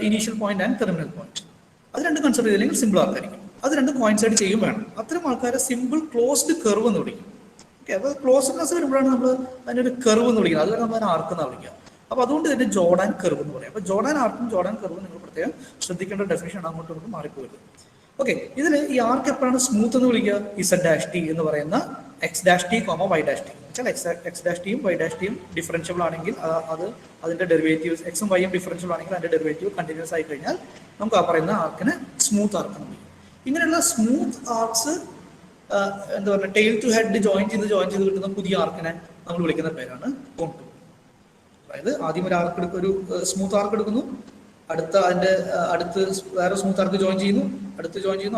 initial point and terminal point. അത് രണ്ട് കൺസിഡർ ചെയ്തില്ലെങ്കിൽ സിമ്പിൾ ആർക്കായിരിക്കും. അത് രണ്ട് കോയിൻസൈഡ് ചെയ്യും വേണം. അത്തരം ആൾക്കാരെ സിമ്പിൾ ക്ലോസ്ഡ് കർവ് എന്ന് വിളിക്കും. അപ്പോൾ ക്ലോസ്ഡ്നെസ് വരുമ്പോഴാണ് നമ്മൾ അതിനൊരു കർവ് എന്ന് വിളിക്കുന്നത്. അതുവരെ നമ്മൾ അതിനെ ആർക്ക് എന്നാണ് വിളിക്കുക. അപ്പോൾ അതുകൊണ്ട് തന്നെ ജോർഡാൻ കർവ് എന്ന് പറയും. അപ്പോൾ ജോർഡാൻ ആർക്കും ജോർഡാൻ കർവും നിങ്ങൾ പ്രത്യേകം ശ്രദ്ധിക്കേണ്ട ഡെഫിനിഷൻ അങ്ങോട്ടും ഇങ്ങോട്ടും മാറിപ്പോയത്. ഓക്കെ, ഇതിൽ ഈ ആർക്ക് എപ്പോഴാണ് സ്മൂത്ത് എന്ന് വിളിക്കുക? ഇസഡ് ഡാഷ് ടി എന്ന് പറയുന്ന x dash t comma y dash t വെച്ചാൽ എക്സ് ഡാഷ് ടിയും വൈ ഡാഷ് ടിയും ഡിഫറൻഷ്യബിൾ ആണെങ്കിൽ അതിന്റെ ഡെറിവേറ്റീവ്സ് എക്സും വൈയും ഡിഫറൻഷ്യബിൾ ആണെങ്കിൽ അതിന്റെ ഡെറിവേറ്റീവ് കണ്ടിന്യൂസ് ആയി കഴിഞ്ഞാൽ നമുക്ക് ആ പറയുന്ന ആർക്കിനെ സ്മൂത്ത് ആർക്ക് എന്ന് വിളിക്കും. ഇങ്ങനെയുള്ള സ്മൂത്ത് ആർക്സ് എന്താ പറയുക, ടെയിൽ ടു ഹെഡ് ജോയിൻ ചെയ്ത് കിട്ടുന്ന പുതിയ ആർക്കിനെ നമ്മൾ വിളിക്കുന്ന പേരാണ് കോണ്ടൂർ. അതായത് ആദ്യം ഒരു ആർക്ക് ഒരു സ്മൂത്ത് ആർക്ക് എടുക്കുന്നു, അടുത്ത് വേറെ സ്മൂത്ത് ആർക്ക് ജോയിൻ ചെയ്യുന്നു,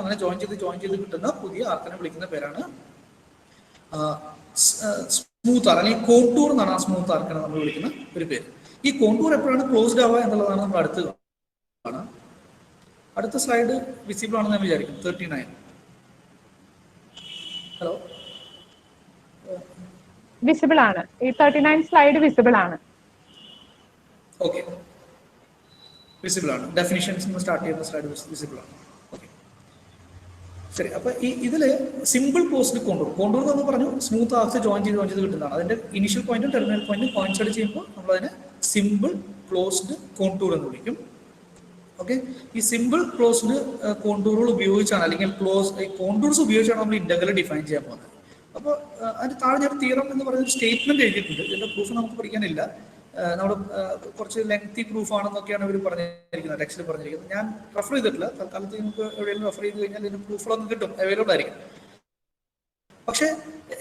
അങ്ങനെ ജോയിൻ ചെയ്ത് കിട്ടുന്ന പുതിയ ആർക്കിനെ വിളിക്കുന്ന പേരാണ് സ്മൂത്ത് ആർക്ക് അല്ലെങ്കിൽ കോണ്ടൂർ എന്നാണ് ആ സ്മൂത്ത് ആർക്കിനെ നമ്മൾ വിളിക്കുന്ന ഒരു പേര്. ഈ കോണ്ടൂർ എപ്പോഴാണ് ക്ലോസ്ഡ് ആവുക എന്നുള്ളതാണ് നമ്മൾ അടുത്ത് കാണാം. അടുത്ത സ്ലൈഡ് വിസിബിൾ ആണെന്ന് ഞാൻ വിചാരിക്കും. 39. ഹലോ, വിസിബിൾ ആണ്. ഈ 39 സ്ലൈഡ് വിസിബിൾ ആണ്. ഓക്കെ, വിസിബിൾ ആണ്. ഡെഫിനിഷൻസ് സ്റ്റാർട്ട് ചെയ്യുന്ന സ്ലൈഡ് വിസിബിൾ ആണ്. ഓക്കെ, ശരി. അപ്പൊ ഇതില് സിമ്പിൾ ക്ലോസ്ഡ് കോണ്ടൂർ എന്ന് പറഞ്ഞു സ്മൂത്ത് ആർക്സ് ജോയിൻ ചെയ്ത് കിട്ടുന്നതാണ്. അതിന്റെ ഇനിഷ്യൽ പോയിന്റും ടെർമിനൽ പോയിന്റും കോയിൻസൈഡ് ചെയ്യുമ്പോൾ നമ്മൾ അതിനെ സിമ്പിൾ ക്ലോസ്ഡ് കോണ്ടൂർ എന്ന് വിളിക്കും. ഓക്കെ, ഈ സിമ്പിൾ ക്ലോസ്ഡ് കോണ്ടൂറുകൾ ഉപയോഗിച്ചാണ് അല്ലെങ്കിൽ കോണ്ടൂർസ് ഉപയോഗിച്ചാണ് നമ്മൾ ഇന്റഗ്രൽ ഡിഫൈൻ ചെയ്യാൻ പോകുന്നത്. അപ്പോൾ അതിന് താഴെ ഞാൻ തിയറം എന്ന് പറയുന്ന സ്റ്റേറ്റ്മെന്റ് എഴുതിയിട്ടുണ്ട്. ഇതിന്റെ പ്രൂഫ് നമുക്ക് പഠിക്കാനില്ല. നമ്മൾ കുറച്ച് ലെങ്തി പ്രൂഫ് ആണെന്നൊക്കെയാണ് ഇവർ പറഞ്ഞിരിക്കുന്നത്, ടെക്സ്റ്റിൽ പറഞ്ഞിരിക്കുന്നത്. ഞാൻ റെഫർ ചെയ്തിട്ടില്ല. തൽക്കാലത്ത് നമുക്ക് എവിടെയെങ്കിലും റെഫർ ചെയ്ത് കഴിഞ്ഞാൽ ഇതിന്റെ പ്രൂഫുകളൊന്നും കിട്ടും, അവൈലബിൾ ആയിരിക്കും. പക്ഷെ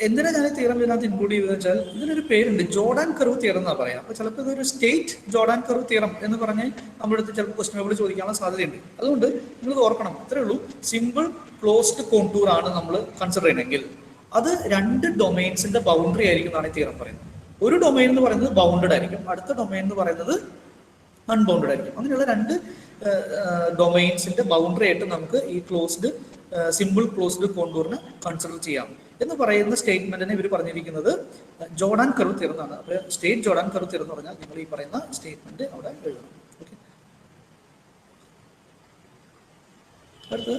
എന്തിനാ ഞാൻ തിയറം ഇതിനകത്ത് ഇൻക്ലൂഡ് ചെയ്തതെന്ന് വെച്ചാൽ ഇതിനൊരു പേരുണ്ട്, ജോർഡാൻ കർവ് തിയറം എന്നാ പറയാം. അപ്പൊ ചിലപ്പോൾ ഇതൊരു സ്റ്റേറ്റ് ജോർഡാൻ കർവ് തിയറം എന്ന് പറഞ്ഞ് നമ്മുടെ അടുത്ത് ചിലപ്പോൾ ക്വസ്റ്റ്യൻ പേപ്പർ ചോദിക്കാനുള്ള സാധ്യതയുണ്ട്. അതുകൊണ്ട് നിങ്ങൾ ഓർക്കണം, ഇത്രേ ഉള്ളൂ. സിമ്പിൾ ക്ലോസ്ഡ് കോണ്ടൂർ ആണ് നമ്മൾ കൺസിഡർ ചെയ്യണമെങ്കിൽ അത് രണ്ട് ഡൊമൈൻസിന്റെ ബൗണ്ടറി ആയിരിക്കും എന്നാണ് തിയറം പറയുന്നത്. ഒരു ഡൊമൈൻ എന്ന് പറയുന്നത് ബൗണ്ടഡ് ആയിരിക്കും, അടുത്ത ഡൊമൈൻ എന്ന് പറയുന്നത് അൺബൗണ്ടഡ് ആയിരിക്കും. അങ്ങനെയുള്ള രണ്ട് ഡൊമൈൻസിന്റെ ബൗണ്ടറി ആയിട്ട് നമുക്ക് ഈ ക്ലോസ്ഡ് സിമ്പിൾ ക്ലോസ്ഡ് കോണ്ടൂറിന് കൺസിഡർ ചെയ്യാം എന്ന് പറയുന്ന സ്റ്റേറ്റ്മെന്റിനെ ഇവർ പറഞ്ഞിരിക്കുന്നത് ജോർഡാൻ കർവ് തിയറം എന്നാണ്. അപ്പോൾ സ്റ്റേറ്റ് ജോർഡാൻ കർവ് തിയറം എന്ന് പറഞ്ഞാൽ നിങ്ങൾ ഈ പറയുന്ന സ്റ്റേറ്റ്മെന്റ് അവിടെ എഴുതണം. ഓക്കെ, അടുത്ത്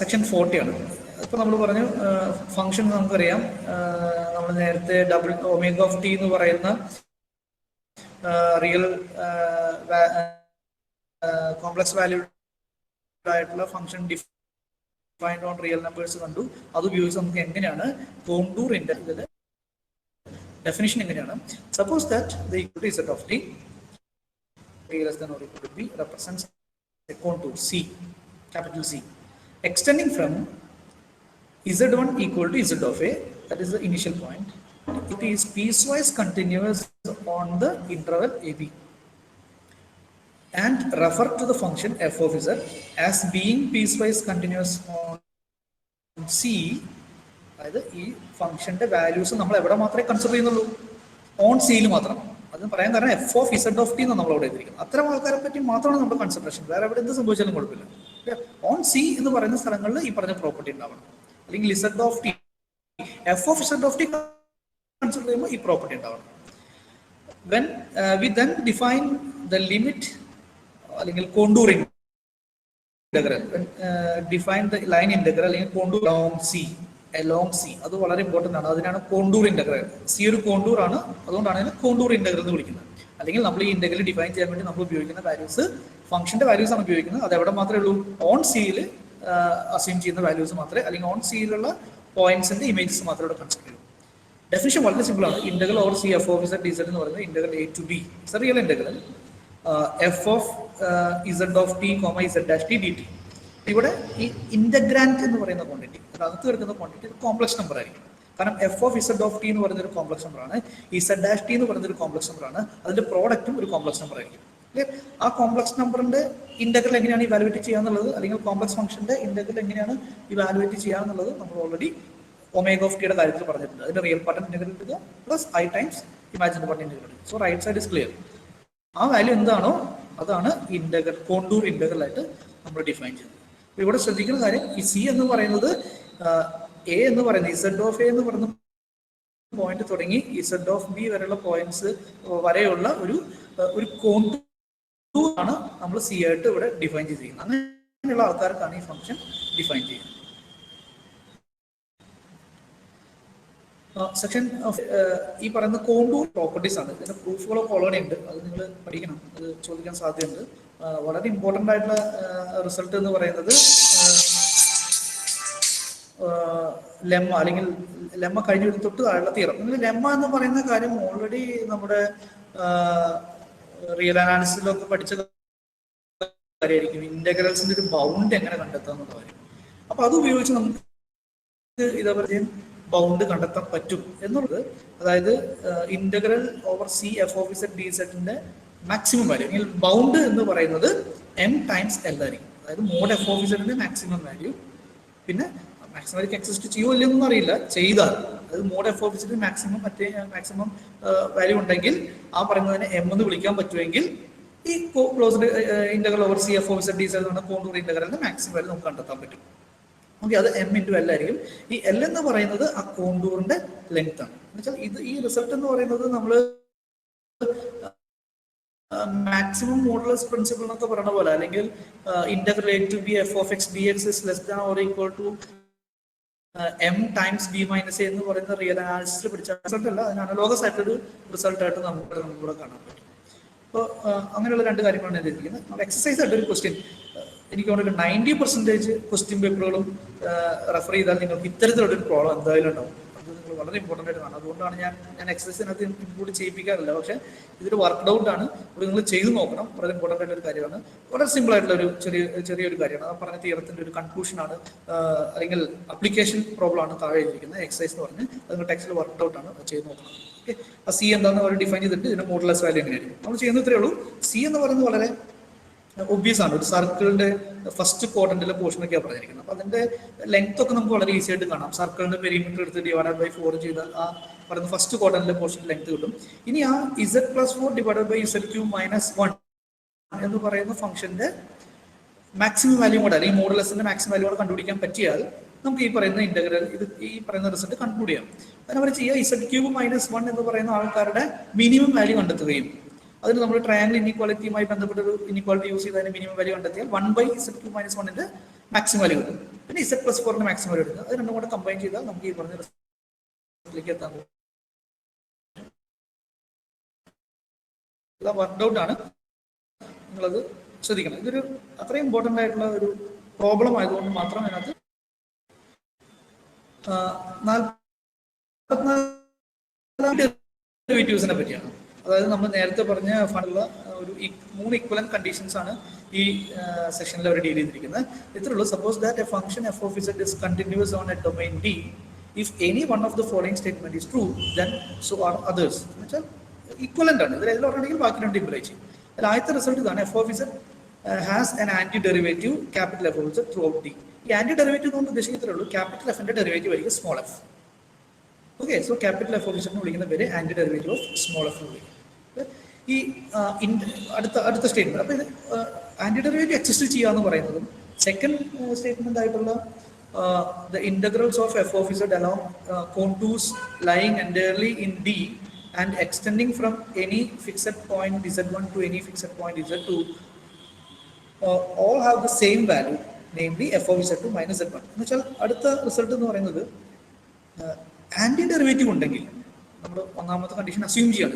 സെക്ഷൻ 40 ആണ്. ഇപ്പോൾ നമ്മൾ പറഞ്ഞു ഫംഗ്ഷൻ നമുക്കറിയാം, നമ്മൾ നേരത്തെ ഡബിൾ ഒമേഗ ഓഫ് ടി എന്ന് പറയുന്ന റിയൽ കോംപ്ലക്സ് വാല്യൂ ആയിട്ടുള്ള function defined on real numbers കണ്ടു. അത് ഉപയോഗിച്ച് നമുക്ക് എങ്ങനെയാണ് കോണ്ടൂർ ഇന്റഗ്രൽ ഡെഫിനിഷൻ എങ്ങനെയാണ്. Suppose that the equal set of t less than or equal to b represents a contour C, capital C, extending from z1 equal to z of a, that is the initial point. It is piecewise continuous on the interval AB and refer to the function f of z as being piecewise continuous on C. അതായത് ഈ ഫംഗ്ഷന്റെ values നമ്മൾ എവിടെ മാത്രമേ consider ചെയ്യുന്നുള്ളൂ? On സിയിൽ മാത്രം. അത് പറയാൻ കാരണം f of z of t എന്ന് നമ്മൾ അവിടെ എഴുതിയിരിക്കുന്നത്. അത്തരം ആൾക്കാരെ പറ്റി മാത്രമാണ് നമ്മുടെ കൺസിഡറേഷൻ. വേറെ എവിടെ എന്ത് സംഭവിച്ചാലും കുഴപ്പമില്ല. ഓൺ സി എന്ന് പറയുന്ന സ്ഥലങ്ങളിൽ ഈ പറഞ്ഞ പ്രോപ്പർട്ടി ഉണ്ടാവണം. അല്ലെങ്കിൽ z of t, f of z of t consider ചെയ്യുമ്പോൾ ഈ പ്രോപ്പർട്ടി ഉണ്ടാവണം. When we then define the limit അല്ലെങ്കിൽ contour integral, define the line integral അല്ലെങ്കിൽ കോണ്ടൂർ അലോങ് സി, അത് വളരെ ഇമ്പോർട്ടൻ്റ് ആണ്. അതിനാണ് കോണ്ടൂർ ഇന്റഗ്രൽ. സി ഒരു കോണ്ടൂർ ആണ്, അതുകൊണ്ടാണ് അതിനെ കോണ്ടൂർ ഇന്റഗ്രൽ എന്ന് വിളിക്കുന്നത്. അല്ലെങ്കിൽ നമ്മൾ ഈ ഇന്റഗ്രൽ ഡിഫൈൻ ചെയ്യാൻ വേണ്ടി നമ്മൾ ഉപയോഗിക്കുന്ന വാല്യൂസ് ഫംഗ്ഷന്റെ വാല്യൂസ് ആണ് ഉപയോഗിക്കുന്നത്. അത് എവിടെ മാത്രമേ ഉള്ളൂ? ഓൺ സിയിൽ അസ്യൂം ചെയ്യുന്ന വാല്യൂസ് മാത്രമേ, അല്ലെങ്കിൽ ഓൺ സിയിലുള്ള പോയിന്റ്സിന്റെ ഇമേജസ് മാത്രമേ ഇവിടെ കൺസിഡർ ചെയ്യൂ. ഡെഫിനിഷൻ വളരെ സിമ്പിൾ ആണ്. Integral over c f of z d z എന്ന് പറയുന്നത് integral a to b is real integral f of z of t comma z dash t d t. ഇവിടെ ഈ integrand എന്ന് പറയുന്ന ക്വാണ്ടിറ്റി, അകത്ത് കിടക്കുന്ന ക്വാണ്ടിറ്റി കോംപ്ലക്സ് നമ്പർ ആയിരിക്കും. കാരണം f of z of t എന്ന് പറയുന്ന ഒരു കോംപ്ലക്സ് നമ്പർ ആണ്, ഇസഡ് ഡാഷ് ടി എന്ന് പറയുന്ന ഒരു കോംപ്ലക്സ് നമ്പർ ആണ്, അതിന്റെ പ്രോഡക്റ്റും ഒരു കോംപ്ലക്സ് നമ്പർ ആയിരിക്കും. ആ കോംപ്ലക്സ് നമ്പറിന്റെ ഇന്റഗ്രൽ എങ്ങനെയാണ് ഇവാലുവേറ്റ് ചെയ്യാന്നുള്ളത്, അല്ലെങ്കിൽ കോംപ്ലക്സ് ഫംഗ്ഷന്റെ ഇന്റഗ്രൽ എങ്ങനെയാണ് ഇവാലുവേറ്റ് ചെയ്യാന്നുള്ളത് നമ്മൾ ഓൾറെഡി ഒമേഗ ഓഫ് ടിയുടെ കാര്യത്തിൽ പറഞ്ഞിട്ടുണ്ട്. അതിന്റെ റിയൽ പാർട്ട് ഇന്റഗ്രൽ എടുക്കുക plus i times imagine part integral. So right side is clear. ആ വാല്യൂ എന്താണോ അതാണ് ഇന്റഗ്രൽ, കോണ്ടൂർ ഇന്റഗ്രൽ ആയിട്ട് നമ്മൾ ഡിഫൈൻ ചെയ്യുന്നത്. ഇവിടെ ശ്രദ്ധിക്കുന്ന കാര്യം, ഈ സി എന്ന് പറയുന്നത് എ എന്ന് പറയുന്നത് ഇസഡ് ഓഫ് എ എന്ന് പറയുന്ന പോയിന്റ് തുടങ്ങി ഇസഡ് ഓഫ് ബി വരെയുള്ള പോയിന്റ്സ് വരെയുള്ള ഒരു കോണ്ടൂർ ആണ് നമ്മൾ സി ആയിട്ട് ഇവിടെ ഡിഫൈൻ ചെയ്തിരിക്കുന്നത്. അങ്ങനെയുള്ള ആൾക്കാർക്കാണ് ഈ ഫംഗ്ഷൻ ഡിഫൈൻ ചെയ്യുന്നത്. സെക്ഷൻ ഓഫ് ഈ പറയുന്ന കോണ്ടൂർ പ്രോപ്പർട്ടീസ് ആണ്. ഇതിന്റെ പ്രൂഫുകളൊക്കെ ഓൾറെഡി ഉണ്ട്, അത് നിങ്ങൾ പഠിക്കണം, അത് ചോദിക്കാൻ സാധ്യതയുണ്ട്. വളരെ ഇമ്പോർട്ടൻ്റ് ആയിട്ടുള്ള റിസൾട്ട് എന്ന് പറയുന്നത് ലെമ്മ, അല്ലെങ്കിൽ ലെമ്മ കഴിഞ്ഞ തൊട്ട് താഴെയുള്ള തിയറം. നിങ്ങൾ ലെമ്മ എന്ന് പറയുന്ന കാര്യം ഓൾറെഡി നമ്മുടെ റിയൽ അനാലിസിസിലൊക്കെ പഠിച്ച കാര്യമായിരിക്കും. ഇന്റഗ്രൽസിന്റെ ഒരു ബൗണ്ട് എങ്ങനെ കണ്ടെത്താം എന്നുള്ള കാര്യം. അപ്പൊ അത് ഉപയോഗിച്ച് നമുക്ക് ഇതേപോലെ ബൗണ്ട് കണ്ടെത്താൻ പറ്റും എന്നുള്ളത്. അതായത് integral over c f of z d സെറ്റിന്റെ മാക്സിമം വാല്യൂ, അല്ലെങ്കിൽ ബൗണ്ട് എന്ന് പറയുന്നത് എം ടൈംസ് എൽ ആയിരിക്കും. അതായത് മോഡ് എഫ് ഓഫ് ഇസഡിന്റെ മാക്സിമം വാല്യൂ, പിന്നെ മാക്സിമം വാല്യൂ എക്സിസ്റ്റ് ചെയ്യുമോ ഇല്ലെന്നൊന്നും അറിയില്ല, ചെയ്താൽ അതായത് മോഡ് എഫ് ഓഫ് ഇസഡിന്റെ മാക്സിമം വാല്യൂ ഉണ്ടെങ്കിൽ ആ പറയുന്നതിനെ എം എന്ന് വിളിക്കാൻ പറ്റുമെങ്കിൽ ഈ closed integral over c f of z d z എന്ന കോണ്ടൂർ ഇന്റഗ്രലിന്റെ മാക്സിമം വാല്യൂ നമുക്ക് കണ്ടെത്താൻ പറ്റും. ഓക്കെ, അത് എം ഇൻറ്റു എൽ ആയിരിക്കും. ഈ എൽ എന്ന് പറയുന്നത് ആ കോണ്ടൂറിന്റെ ലെങ്ത് ആണ്. എന്നുവെച്ചാൽ ഈ റിസൾട്ട് എന്ന് പറയുന്നത് നമ്മൾ മാക്സിമം മോഡുലസ് പ്രിൻസിപ്പിൾ എന്നൊക്കെ പറയുന്ന പോലെ, അല്ലെങ്കിൽ integral a to b f of x d x is less than or equal to m times b minus a എന്ന് പറയുന്ന റിയൽ അനാലിസിസ് പിടിച്ച റിസൾട്ട് അല്ല, അതിന് അനലോഗസ് ആയിട്ടൊരു റിസൾട്ട് ആയിട്ട് നമുക്കിവിടെ കാണാൻ പറ്റും. അപ്പോൾ അങ്ങനെയുള്ള രണ്ട് കാര്യങ്ങളാണ് എഴുതിയിരിക്കുന്നത്. എക്സസൈസ് ആയിട്ട് ഒരു ക്വസ്റ്റ്യൻ, എനിക്ക് തോന്നുന്നു 90% ക്വസ്റ്റ്യൻ പേപ്പറുകളും റെഫർ ചെയ്താൽ നിങ്ങൾക്ക് ഇത്തരത്തിലുള്ളൊരു പ്രോബ്ലം എന്തായാലും ഉണ്ടാവും. അത് നിങ്ങൾ വളരെ ഇമ്പോർട്ടൻ്റ് ആയിട്ട് കാണും. അതുകൊണ്ടാണ് ഞാൻ എക്സസൈസിനകത്ത് ഇൻക്ലൂഡ് ചെയ്യിപ്പിക്കാറില്ല. പക്ഷേ ഇതൊരു വർക്ക് ഔട്ട് ആണ്, ഇത് നിങ്ങൾ ചെയ്ത് നോക്കണം. വളരെ ഇമ്പോർട്ടൻ്റ് ആയിട്ടൊരു കാര്യമാണ്. വളരെ സിമ്പിൾ ആയിട്ടുള്ള ഒരു ചെറിയൊരു കാര്യമാണ്. ആ പറഞ്ഞ തിയറത്തിൻ്റെ ഒരു കൺക്ലൂഷനാണ്, അല്ലെങ്കിൽ അപ്ലിക്കേഷൻ പ്രോബ്ലം ആണ് താഴെ എഴുതിയിരിക്കുന്നത്. എക്സസൈസ് എന്ന് പറഞ്ഞ് അത് നിങ്ങൾ ടെക്സ്റ്റിൽ വർക്ക് ഔട്ട് ആണ്, ചെയ്ത് നോക്കണം. ഓക്കെ, ആ സി എന്താണെന്ന് അവർ ഡിഫൈൻ ചെയ്തിട്ട് ഇതിന്റെ മോഡുലസ് വാല്യൂ എങ്ങനെയായിരിക്കും നമ്മൾ ചെയ്യുന്നത്. ഇത്രയേ ഉള്ളൂ. സി എന്ന് പറയുന്നത് വളരെ ഒബ്വിയസ് ആണ്. ഒരു സർക്കിളിന്റെ ഫസ്റ്റ് ക്വാഡ്രന്റിലെ പോർഷൻ ഒക്കെയാണ് പറഞ്ഞിരിക്കുന്നത്. അപ്പൊ അതിന്റെ ലെങ്ത് ഒക്കെ നമുക്ക് വളരെ ഈസി ആയിട്ട് കാണാം. സർക്കിളിന്റെ പെരിമീറ്റർ എടുത്ത് ഡിവൈഡഡ് ബൈ 4 ചെയ്താൽ ആ പറയുന്ന ഫസ്റ്റ് ക്വാഡ്രന്റിലെ പോർഷൻ ലെങ്ത് കിട്ടും. ഇനി ആ Z+4 ഡിവൈഡഡ് ബൈ Z³ - 1 എന്ന് പറയുന്ന ഫംഗ്ഷന്റെ മാക്സിമം വാല്യൂ കൂടെ അല്ലെങ്കിൽ മോഡുലസിന്റെ മാക്സിമം വാല്യൂ കൂടെ കണ്ടുപിടിക്കാൻ പറ്റിയാൽ നമുക്ക് ഈ പറയുന്ന ഇന്റഗ്രൽ ഈ പറയുന്ന റിസൾട്ട് കൺക്ലൂഡ് ചെയ്യാം. അതിനവർ ചെയ്യുക Z³ - 1 എന്ന് പറയുന്ന ആൾക്കാരുടെ മിനിമം വാല്യൂ കണ്ടെത്തുകയും അതിന് നമ്മൾ ട്രയാങ്കിൾ ഇനീക്വാലിറ്റിയുമായി ബന്ധപ്പെട്ട ഒരു ഇനീക്വാലിറ്റി യൂസ് ചെയ്ത് അതിന് മിനിമം വാല്യൂ കണ്ടെത്തിയാൽ 1/Z³ - 1ന്റെ മാക്സിമം വാല്യൂ കിട്ടും. പിന്നെ Z+4ന്റെ മാക്സിമം വാല്യൂ എടുക്കുക. അത് രണ്ടും കൂടെ കമ്പൈൻ ചെയ്താൽ നമുക്ക് ഈ പറഞ്ഞ റിസൾട്ടിലേക്ക് എത്താൻ പോകും. വർക്ക്ഡ് ഔട്ട് ആണ്, നിങ്ങളത് ശ്രദ്ധിക്കണം. ഇതൊരു അത്രയും ഇമ്പോർട്ടൻ്റ് ആയിട്ടുള്ള ഒരു പ്രോബ്ലം ആയതുകൊണ്ട് മാത്രം അതിനകത്ത് 44 ഡെറിവേറ്റീവ്സിനെ പറ്റിയാണ്. അതായത് നമ്മൾ നേരത്തെ പറഞ്ഞ ഫണ്ടുള്ള ഒരു 3 ഇക്വലന്റ് കണ്ടീഷൻസ് ആണ് ഈ സെക്ഷനിൽ അവർ ഡീൽ ചെയ്തിരിക്കുന്നത്. ഇത്രയുള്ളൂ. Suppose that a function f of z is continuous on a domain D if any one of the following statement is true then so are others. എന്ന് വെച്ചാൽ ഇക്വലന്റ് ആണ്. ഇതിൽ ഏതിലോട്ടാണെങ്കിൽ ബാക്കി രണ്ട് ഇംപ്ലൈ ചെയ്യും. അതിൽ ആദ്യത്തെ റിസൾട്ട് ഇതാണ്, f of z has an anti derivative capital F of z throughout D. ഈ ആന്റി ഡെറിവേറ്റീവ് കൊണ്ട് ഉദ്ദേശിക്കത്തേ ഉള്ളൂ ക്യാപിറ്റൽ എഫിന്റെ ഡെറിവേറ്റീവ് ആയിരിക്കും small f. Okay, so capital f of എന്ന് വിളിക്കുന്ന പേര് anti derivative of small f എന്ന് വിളിക്കും. ഈ അടുത്ത സ്റ്റേറ്റ്മെന്റ്, അപ്പൊ ഇത് ആന്റി ഡെറിവേറ്റീവ് എക്സിസ്റ്റ് ചെയ്യുക എന്ന് പറയുന്നതും സെക്കൻഡ് സ്റ്റേറ്റ്മെന്റ് ആയിട്ടുള്ള the integrals of f of z along contours lying entirely in D and extending from any fixed point z1 to any fixed point z2 all have the same value, namely f of z2 minus z1. എന്ന് വെച്ചാൽ അടുത്ത result എന്ന് പറയുന്നത് anti derivative ഉണ്ടെങ്കിൽ നമ്മൾ ഒന്നാമത്തെ condition assume ചെയ്യാണ്.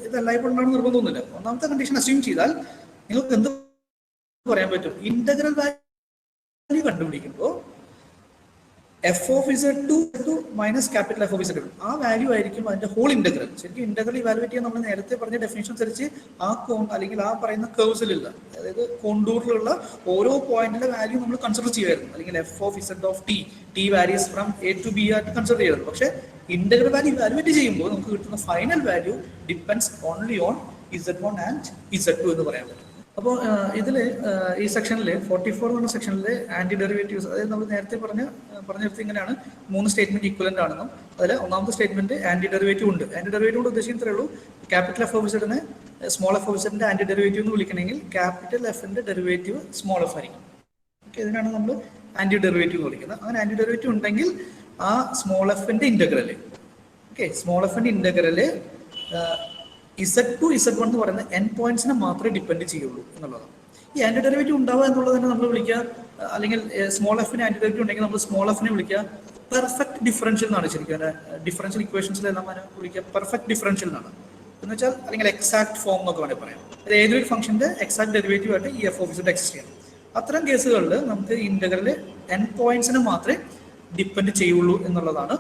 ഇത് എല്ലായ്പ്പോഴും ഉണ്ടാകുന്ന നിർബന്ധമൊന്നുമില്ല. ഒന്നാമത്തെ കണ്ടീഷൻ അസ്യൂം ചെയ്താൽ നിങ്ങൾക്ക് എന്ത് പറയാൻ പറ്റും? ഇന്റഗ്രൽ വാല്യൂ കണ്ടുപിടിക്കുമ്പോൾ f of z2 minus capital f of z2 ആ വാല്യൂ ആയിരിക്കും അതിന്റെ ഹോൾ ഇന്റഗ്രൽ. ശരിക്കും ഇന്റഗ്രൽ ഇവാലുവേറ്റ് ചെയ്യാൻ നമ്മൾ നേരത്തെ പറഞ്ഞ ഡെഫിനേഷൻ അനുസരിച്ച് ആ അല്ലെങ്കിൽ ആ പറയുന്ന കർവ്സിലുള്ള, അതായത് കോണ്ടൂറിലുള്ള ഓരോ പോയിന്റിലെ വാല്യൂ നമ്മൾ കൺസിഡർ ചെയ്യുമായിരുന്നു. അല്ലെങ്കിൽ f of z of t varies from a to b ആയിട്ട് കൺസിഡർ ചെയ്യുമായിരുന്നു. പക്ഷേ ഇന്റഗ്രൽ വാല്യൂ ഇവാലുവേറ്റ് ചെയ്യുമ്പോൾ നമുക്ക് കിട്ടുന്ന final value depends only on z1 and z2 എന്ന് പറയാൻ പറ്റും. അപ്പോൾ ഇതിൽ ഈ സെക്ഷനിൽ 44 എന്ന സെക്ഷനിൽ ആന്റി ഡെറിവേറ്റീവ്സ്, അതായത് നമ്മൾ നേരത്തെ പറഞ്ഞെടുത്ത് ഇങ്ങനെയാണ് 3 സ്റ്റേറ്റ്മെന്റ് ഈക്വലന്റ് ആണെന്നും അതിൽ ഒന്നാമത്തെ സ്റ്റേറ്റ്മെന്റ് ആന്റി ഡെറിവേറ്റീവ് ഉണ്ട്. ആന്റി ഡെറിവേറ്റീവ് കൊണ്ട് ഉദ്ദേശിക്കുന്നതേ ഉള്ളൂ ക്യാപിറ്റൽ എഫ് ഓഫ് സെഡിനെ സ്മോൾ എഫ് ഓഫ് സെഡിന്റെ ആന്റി ഡെറിവേറ്റീവ് എന്ന് വിളിക്കണമെങ്കിൽ ക്യാപിറ്റൽ എഫിന്റെ ഡെറിവേറ്റീവ് സ്മോൾ എഫ് ആയിരിക്കും. ഓക്കെ, ഇതിനാണ് നമ്മൾ ആന്റി ഡെറിവേറ്റീവ് എന്ന് വിളിക്കുന്നത്. അങ്ങനെ ആന്റി ഡെറിവേറ്റീവ് ഉണ്ടെങ്കിൽ ആ സ്മോൾ എഫിന്റെ ഇന്റഗ്രല്, ഓക്കെ, സ്മോൾ എഫിന്റെ ഇന്റഗ്രല് z2 z1 എന്ന് പറയുന്ന n പോയിന്റ്സിനെ മാത്രമേ ഡിപ്പെൻഡ് ചെയ്യുള്ളൂ എന്നുള്ളതാണ്. ഈ ആന്റി ഡെറിവേറ്റീവ് ഉണ്ടാവുക എന്നുള്ളത് തന്നെ നമ്മൾ വിളിക്കുക, അല്ലെങ്കിൽ സ്മോൾ എഫിന് ആന്റി ഡെറിവേറ്റീവ് ഉണ്ടെങ്കിൽ നമ്മൾ സ്മോൾ എഫിനെ വിളിക്കുക പെർഫെക്റ്റ് ഡിഫറൻഷ്യൽ എന്നാണ്. ശരിക്കും ഡിഫറൻഷ്യൽ ഇക്വേഷൻസിലെല്ലാം വിളിക്കുക പെർഫെക്റ്റ് ഡിഫറൻഷ്യൽ എന്നാണ്. എന്ന് വെച്ചാൽ അല്ലെങ്കിൽ എക്സാക്ട് ഫോം എന്നൊക്കെ വേണമെങ്കിൽ പറയാം. അത് ഏതൊരു ഫംഗ്ഷന്റെ എക്സാക്ട് ഡെറിവേറ്റീവ് ആയിട്ട് ഈ എഫ് ഓഫ് z എക്സിസ്റ്റ് ചെയ്യണം. അത്തരം കേസുകളിൽ നമുക്ക് ഇന്റഗ്രലിൽ n പോയിന്റ്സിനെ മാത്രമേ ഡിപ്പെൻഡ് ചെയ്യുള്ളൂ എന്നുള്ളതാണ്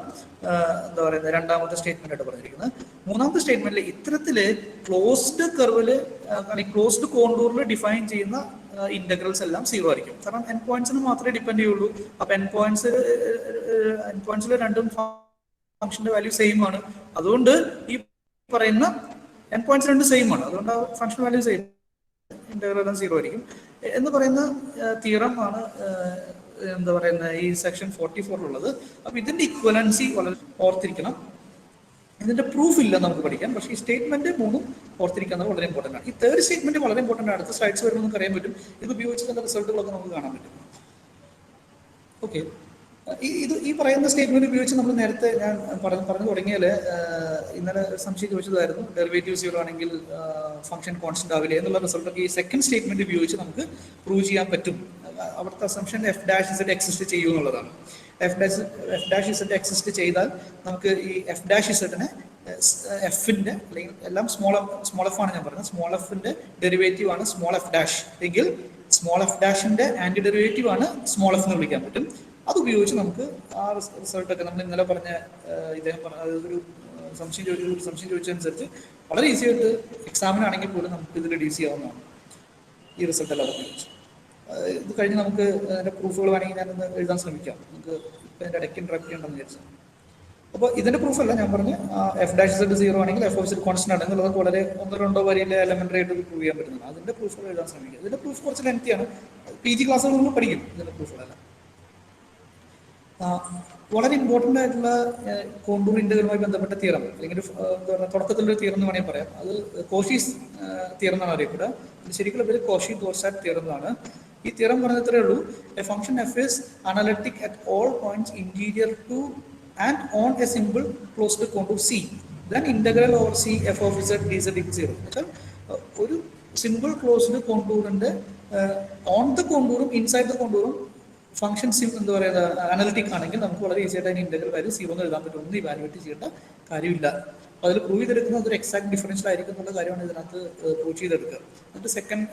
എന്താ പറയുന്നത് രണ്ടാമത്തെ സ്റ്റേറ്റ്മെന്റ് ആയിട്ട് പറഞ്ഞിരിക്കുന്നത്. മൂന്നാമത്തെ സ്റ്റേറ്റ്മെന്റിൽ ഇത്തരത്തില് ക്ലോസ്ഡ് കർവില് അല്ലെങ്കിൽ ക്ലോസ്ഡ് കോണ്ടൂറിൽ ഡിഫൈൻ ചെയ്യുന്ന ഇന്റഗ്രൽസ് എല്ലാം 0 ആയിരിക്കും. കാരണം n പോയിന്റ്സിന് മാത്രമേ ഡിപ്പെൻഡ് ചെയ്യുള്ളൂ. അപ്പൊ n പോയിന്റ്സിൽ രണ്ടും ഫംഗ്ഷന്റെ വാല്യൂ സെയിം ആണ്. അതുകൊണ്ട് ഈ പറയുന്ന n പോയിന്റ്സ് രണ്ടും സെയിം ആണ്. അതുകൊണ്ട് ഫംഗ്ഷൻ വാല്യൂ സെയിം, ഇന്റഗ്രൽ എല്ലാം 0 ആയിരിക്കും എന്ന് പറയുന്ന തിയറം ആണ് എന്താ പറയുന്ന ഈ സെക്ഷൻ 44 അപ്പൊ ഇതിന്റെ ഇക്വലൻസി വളരെ ഓർത്തിരിക്കണം. ഇതിന്റെ പ്രൂഫ് ഇല്ല നമുക്ക് പഠിക്കാം, പക്ഷേ ഈ സ്റ്റേറ്റ്മെന്റ് 3 ഓർത്തിരിക്കുന്നത് വളരെ ഇമ്പോർട്ടന്റ് ആണ്. ഈ തേർഡ് സ്റ്റേറ്റ്മെന്റ് വളരെ ഇമ്പോർട്ടന്റ് ആണ്. അടുത്ത സ്ലൈഡ്സ് വരുമ്പോൾ നമുക്ക് അറിയാൻ പറ്റും. ഇത് ഉപയോഗിച്ച് നല്ല റിസൾട്ടുകളൊക്കെ നമുക്ക് കാണാൻ പറ്റും. ഓക്കെ, ഈ പറയുന്ന സ്റ്റേറ്റ്മെന്റ് ഉപയോഗിച്ച് നമ്മൾ നേരത്തെ ഞാൻ പറഞ്ഞു തുടങ്ങിയാൽ ഇന്നലെ സംശയം ചോദിച്ചതായിരുന്നു, ഡെറിവേറ്റീവ് 0 ആണെങ്കിൽ ഫംഗ്ഷൻ കോൺസ്റ്റന്റ് ആവില്ല എന്നുള്ള റിസൾട്ടൊക്കെ ഈ സെക്കൻഡ് സ്റ്റേറ്റ്മെന്റ് ഉപയോഗിച്ച് നമുക്ക് പ്രൂവ് ചെയ്യാൻ പറ്റും. അവിടുത്തെ അസംഷൻ f' z എക്സിസ്റ്റ് ചെയ്യും എന്നുള്ളതാണ്. f' z എക്സിസ്റ്റ് ചെയ്താൽ നമുക്ക് ഈ f' zനെ എഫിന്റെ അല്ലെങ്കിൽ എല്ലാം സ്മോൾ എഫ് ആണ് ഞാൻ പറഞ്ഞത്, സ്മോൾ എഫിന്റെ ഡെറിവേറ്റീവ് ആണ് സ്മോൾ f' എങ്കിൽ സ്മോൾ f' ആന്റി ഡെറിവേറ്റീവ് ആണ് സ്മോൾ എഫ് എന്ന് വിളിക്കാൻ പറ്റും. അത് ഉപയോഗിച്ച് നമുക്ക് ആ റിസൾട്ടൊക്കെ നമ്മൾ ഇന്നലെ പറഞ്ഞ ഇദ്ദേഹം പറഞ്ഞ ഒരു സംശയം ചോദിച്ചതനുസരിച്ച് വളരെ ഈസി ആയിട്ട് എക്സാമിനാണെങ്കിൽ പോലും നമുക്ക് ഇത് റെഡ്യൂസ് ചെയ്യാവുന്നതാണ് ഈ റിസൾട്ട് എല്ലാം ഉപയോഗിച്ച്. ഇത് കഴിഞ്ഞ് നമുക്ക് അതിന്റെ പ്രൂഫുകൾ വേണമെങ്കിൽ ഞാനൊന്ന് എഴുതാൻ ശ്രമിക്കാം. നമുക്ക് ഇപ്പം എൻ്റെ ഇടയ്ക്ക് ഇൻട്രാക്ട് ചെയ്യണമെന്ന് വിചാരിച്ചു. അപ്പോൾ ഇതിന്റെ പ്രൂഫ് അല്ല ഞാൻ പറഞ്ഞ് f' z 0 ആണെങ്കിൽ f of z കോൺസ്റ്റന്റ് ആണ് എന്നുള്ളത് വളരെ 1-2 വരിയിലെ എലമെന്ററി ആയിട്ട് പ്രൂവ് ചെയ്യാൻ പറ്റുന്നത്. അതിന്റെ പ്രൂഫുകൾ എഴുതാൻ ശ്രമിക്കുക. ഇതിന്റെ പ്രൂഫ് കുറച്ച് ലെങ്തിയാണ്, PG ക്ലാസ്സുകളിൽ പഠിക്കും ഇതിന്റെ പ്രൂഫുകളെല്ലാം. വളരെ ഇമ്പോർട്ടൻ്റ് ആയിട്ടുള്ള കോണ്ടൂർ ഇന്റഗ്രലുമായി ബന്ധപ്പെട്ട തിയറം, അല്ലെങ്കിൽ തുടക്കത്തിലൊരു തിയറം എന്ന് വേണമെങ്കിൽ പറയാം. അത് കോഷീസ് തിയറം എന്നാണ് അറിയപ്പെടുക. ശരിക്കുള്ള പേര് കോഷി ദോർസാറ്റ് തിയറം എന്നാണ്. ഈ തിയറം പറഞ്ഞത്രേ ഉള്ളൂ, a function f is analytic at all points interior to and on a simple closed contour c, then integral over c f of z d z equal 0. എന്നുവെച്ചാൽ ഒരു simple closed കോണ്ടൂറിന്റെ on the കോണ്ടൂറും inside the കോണ്ടൂറും function എന്താ പറയുക analytic ആണെങ്കിൽ നമുക്ക് വളരെ ഈസി ആയിട്ട് അതിന് ഇന്റഗ്രൽ വാല്യൂ 0 എന്ന് എഴുതാൻ പറ്റും. ഒന്നും ഇവാലുവേറ്റ് ചെയ്യേണ്ട കാര്യമില്ല. അപ്പോൾ അതിൽ പ്രൂവ് ചെയ്തെടുക്കുന്നത് ഒരു എക്സാക്ട് ഡിഫറൻഷ്യൽ ആയിരിക്കും എന്നുള്ള കാര്യമാണ് ഇതിനകത്ത് പ്രൂവ് ചെയ്തെടുക്കുക. എന്നിട്ട് സെക്കൻഡ്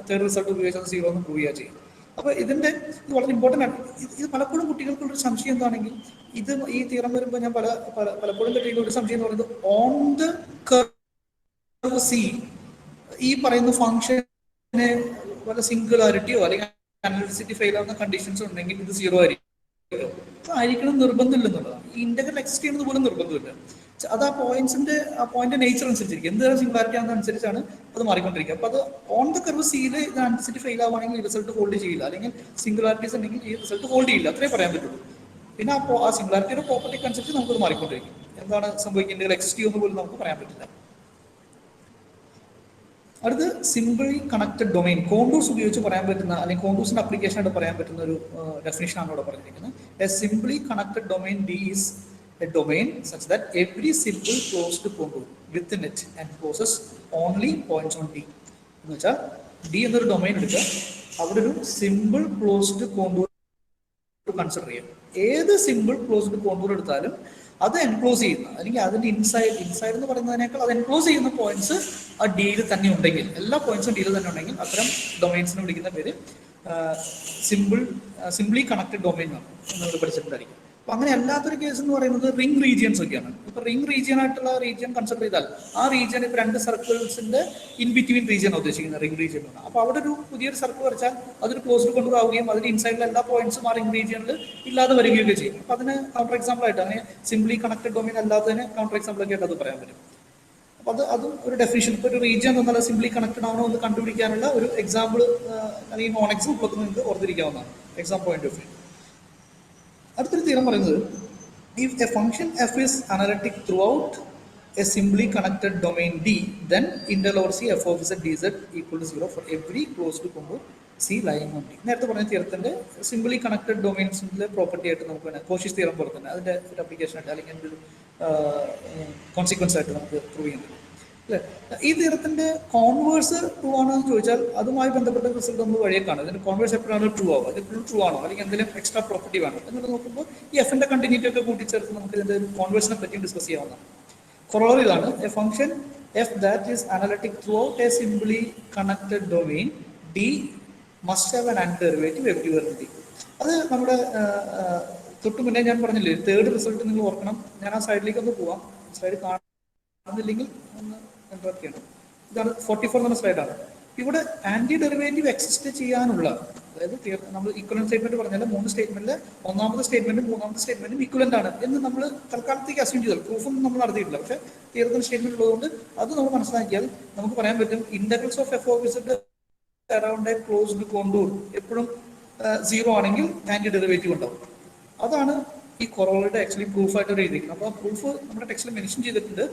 തേർഡ് റിസൾട്ട് ഉപയോഗിച്ചത് 0 എന്ന് പ്രൂവ് ചെയ്യുക ചെയ്യും. അപ്പോൾ ഇത് വളരെ ഇമ്പോർട്ടൻ്റ് ആണ്. ഇത് പലപ്പോഴും കുട്ടികൾക്കുള്ളൊരു സംശയം എന്താണെങ്കിൽ, ഈ തിയറം വരുമ്പോൾ ഞാൻ പലപ്പോഴും കിട്ടിയ ഒരു സംശയം എന്ന് പറയുന്നത്, ഓൺ ദ കർവ് സി ഈ പറയുന്ന ഫംഗ്ഷന് വല്ല സിംഗുലാരിറ്റിയോ അല്ലെങ്കിൽ അനലിസിറ്റി ഫെയിൽ ആവുന്ന കണ്ടീഷൻസ് ഉണ്ടെങ്കിൽ ഇത് 0 ആയിരിക്കും. ആയിരിക്കണം നിർബന്ധമില്ലെന്നുള്ളതാണ്. ഈ ഇന്റഗ്രൽ എക്സിസ്റ്റ് ചെയ്യുന്നത് പോലും നിർബന്ധമില്ല. അത് ആ പോയിന്റ് നേച്ചർ അനുസരിച്ചിരിക്കും. എന്ത് തരം സിംഗുലാരിറ്റി ആണെന്നനുസരിച്ചാണ് അത് മാറിക്കൊണ്ടിരിക്കുക. അപ്പോൾ അത് ഓൺ ദ കർവ് സിയിൽ ഇത് അനലിസിറ്റി ഫെയിൽ ആവുകയാണെങ്കിൽ ഈ റിസൾട്ട് ഹോൾഡ് ചെയ്യില്ല, അല്ലെങ്കിൽ സിംഗുലാരിറ്റീസ് ഉണ്ടെങ്കിൽ ഈ റിസൾട്ട് ഹോൾഡ് ചെയ്യില്ല. അത്രേ പറയാൻ പറ്റുള്ളൂ. പിന്നെ ആ സിംഗുലാരിറ്റിയുടെ പ്രോപ്പർട്ടിക്ക് അനുസരിച്ച് നമുക്കത് മാറിക്കൊണ്ടിരിക്കും. എന്താണ് സംഭവിക്കുന്നത് എക്സിസ്റ്റ് ചെയ്യുമെന്ന് പോലും നമുക്ക് പറയാൻ പറ്റില്ല. അടുത്ത് സിംപിളി കണക്റ്റഡ് ഡൊമൈൻ, കോണ്ടൂർസ് ഉപയോഗിച്ച് പറയാൻ പറ്റുന്ന അല്ലെങ്കിൽ കോണ്ടൂർസിന്റെ അപ്ലിക്കേഷൻ ആയിട്ട് പറയാൻ പറ്റുന്ന ഒരു ഡെഫിനിഷൻ ആണ് ഇവിടെ പറഞ്ഞിരിക്കുന്നത്. A simply connected domain D is A domain such that every simple closed contour within it encloses only points on D. എന്ന് വെച്ചാൽ ഡി എന്നൊരു ഡൊമൈൻ എടുക്കുക, അവിടെ ഒരു സിമ്പിൾ ക്ലോസ്ഡ് കോണ്ടൂർ കൺസിഡർ ചെയ്യാം. ഏത് സിമ്പിൾ ക്ലോസ്ഡ് കോണ്ടൂർ എടുത്താലും അത് എൻക്ലോസ് ചെയ്യുന്ന അല്ലെങ്കിൽ അതിന്റെ ഇൻസൈഡ് എന്ന് പറയുന്നതിനേക്കാൾ അത് എൻക്ലോസ് ചെയ്യുന്ന പോയിന്റ്സ് ആ ഡീല് തന്നെ ഉണ്ടെങ്കിൽ, എല്ലാ പോയിന്റ്സും ഡീല് തന്നെ ഉണ്ടെങ്കിൽ അത്തരം ഡൊമൈൻസിനെ വിളിക്കുന്ന പേര് സിംപ്ലി കണക്റ്റഡ് ഡൊമൈൻ ആണ് നമ്മൾ പഠിച്ചിട്ടുണ്ടായിരിക്കും. അപ്പൊ അങ്ങനെ അല്ലാത്തൊരു കേസ് എന്ന് പറയുന്നത് റിംഗ് റീജിയൻസ് ഒക്കെയാണ്. ഇപ്പൊ റിംഗ് റീജിയൻ ആയിട്ടുള്ള റീജിയൻ കൺസിഡർ ചെയ്താൽ ആ റീജിയൻ ഇപ്പൊ 2 സർക്കിൾസിന്റെ ഇൻ ബിറ്റ്വീൻ റീജിയൻ ഉദ്ദേശിക്കുന്നത് റിംഗ് റീജിയൻ ആണ്. അപ്പൊ അവിടെ ഒരു പുതിയൊരു സർക്കിൾ വരച്ചാൽ അതൊരു ക്ലോസ്ഡ് കൊണ്ടുപോവുകയും അതിന് ഇൻസൈഡിലെ എല്ലാ പോയിന്റ്സും ആ റിംഗ് റീജിയനിൽ ഇല്ലാതെ വരികയൊക്കെ ചെയ്യും. അപ്പൊ അതിന് കൗണ്ടർ എക്സാമ്പിൾ ആയിട്ട് അങ്ങനെ സിംപ്ലി കണക്റ്റഡ് ഡൊമൈൻ അല്ലാത്തതിന് കൗണ്ടർ എക്സാമ്പിൾ ഒക്കെ ആയിട്ട് അത് പറയാൻ പറ്റും. അപ്പൊ അതും ഒരു ഡെഫിനിഷൻ. ഇപ്പൊ ഒരു റീജിയൻ എന്നാൽ സിംപ്ലി കണക്റ്റഡ് ആണോ എന്ന് കണ്ടുപിടിക്കാനുള്ള ഒരു എക്സാമ്പിൾ അല്ലെങ്കിൽ നോൺ എക്സാമ്പിൾ ഒക്കെ നിങ്ങൾക്ക് ഓർത്തിരിക്കാവുന്നതാണ് എക്സാം പോയിന്റ് ഓഫ് വ്യൂ. അടുത്തൊരു തീരം പറയുന്നത്, if a function f is analytic throughout a simply connected domain D, then integral over C f of z dz equal to 0 for every closed contour C lying on D. നേരത്തെ പറഞ്ഞ തിയറത്തിന്റെ simply connected ഡൊമൈൻസിന്റെ property ആയിട്ട് നമുക്ക് കോഷിസ് theorem പോലെ തന്നെ അതിന്റെ ഒരു application ആയിട്ട് അല്ലെങ്കിൽ ഒരു കോൺസിക്വൻസ് ആയിട്ട് നമുക്ക് പ്രൂവ് ചെയ്യാൻ പറ്റും. ഈ തിയറത്തിന്റെ കോൺവേഴ്സ് ട്രൂ ആണോ എന്ന് ചോദിച്ചാൽ അതുമായി ബന്ധപ്പെട്ട റിസൾട്ട് നമ്മൾ വഴിയെ കാണും. ഇതിന്റെ കോൺവേഴ്സ് എപ്പോഴാണ് ട്രൂ ആവും, അത് എപ്പോഴും ട്രൂ ആണോ അല്ലെങ്കിൽ എന്തെങ്കിലും എക്സ്ട്രാ പ്രോപ്പർട്ടി വേണം എന്നിട്ട് നോക്കുമ്പോൾ ഈ എഫിന്റെ കണ്ടിന്യൂറ്റി ഒക്കെ കൂട്ടിച്ചേർത്ത് നമുക്ക് ഇതിന്റെ കോൺവേഴ്സിനെ പറ്റി ഡിസ്കസ് ചെയ്യാവുന്നതാണ്. കൊറോളറി ഇതാണ്, A function F that is analytic through out A simply connected domain D must have an derivative everywhere in D. അത് നമ്മുടെ തൊട്ട് മുന്നേ ഞാൻ പറഞ്ഞില്ലേ, തേർഡ് റിസൾട്ട് നിങ്ങൾ ഓർക്കണം. ഞാൻ ആ സൈഡിലേക്ക് ഒന്ന് പോവാം, സൈഡ് കാണുന്നില്ലെങ്കിൽ ഒന്ന് ഇന്ററപ്റ്റ് ചെയ്യണം. ഇതാണ് 44 എന്ന സ്ലൈഡാണ്. ഇവിടെ ആന്റി ഡെറിവേറ്റീവ് എക്സിസ്റ്റ് ചെയ്യാനുള്ള, അതായത് നമ്മൾ ഈക്വലന്റ് സ്റ്റേറ്റ്മെന്റ് പറഞ്ഞാൽ 3 സ്റ്റേറ്റ്മെന്റിൽ ഒന്നാമത്തെ സ്റ്റേറ്റ്മെന്റും മൂന്നാമത്തെ സ്റ്റേറ്റ്മെന്റും ഈക്വലന്റ് ആണ് എന്ന് നമ്മൾ തൽക്കാലത്തേക്ക് അസ്യൂം ചെയ്താൽ, പ്രൂഫൊന്നും നമ്മൾ നടത്തിയിട്ടില്ല, പക്ഷേ തിയറത്തിന് സ്റ്റേറ്റ്മെന്റ് ഉള്ളതുകൊണ്ട് അത് നമ്മൾ മനസ്സിലാക്കിയാൽ നമുക്ക് പറയാൻ പറ്റും integrals of f of Z around A closed contour എപ്പോഴും 0 ആണെങ്കിൽ ആന്റി ഡെറിവേറ്റീവ് ഉണ്ടാവും. അതാണ് ഈ കൊറോളയുടെ ആക്ച്വലി പ്രൂഫായിട്ട് എഴുതിയിരിക്കുന്നത്. അപ്പോൾ ആ പ്രൂഫ് നമ്മുടെ ടെക്സ്റ്റിൽ മെൻഷൻ ചെയ്തിട്ടുണ്ട്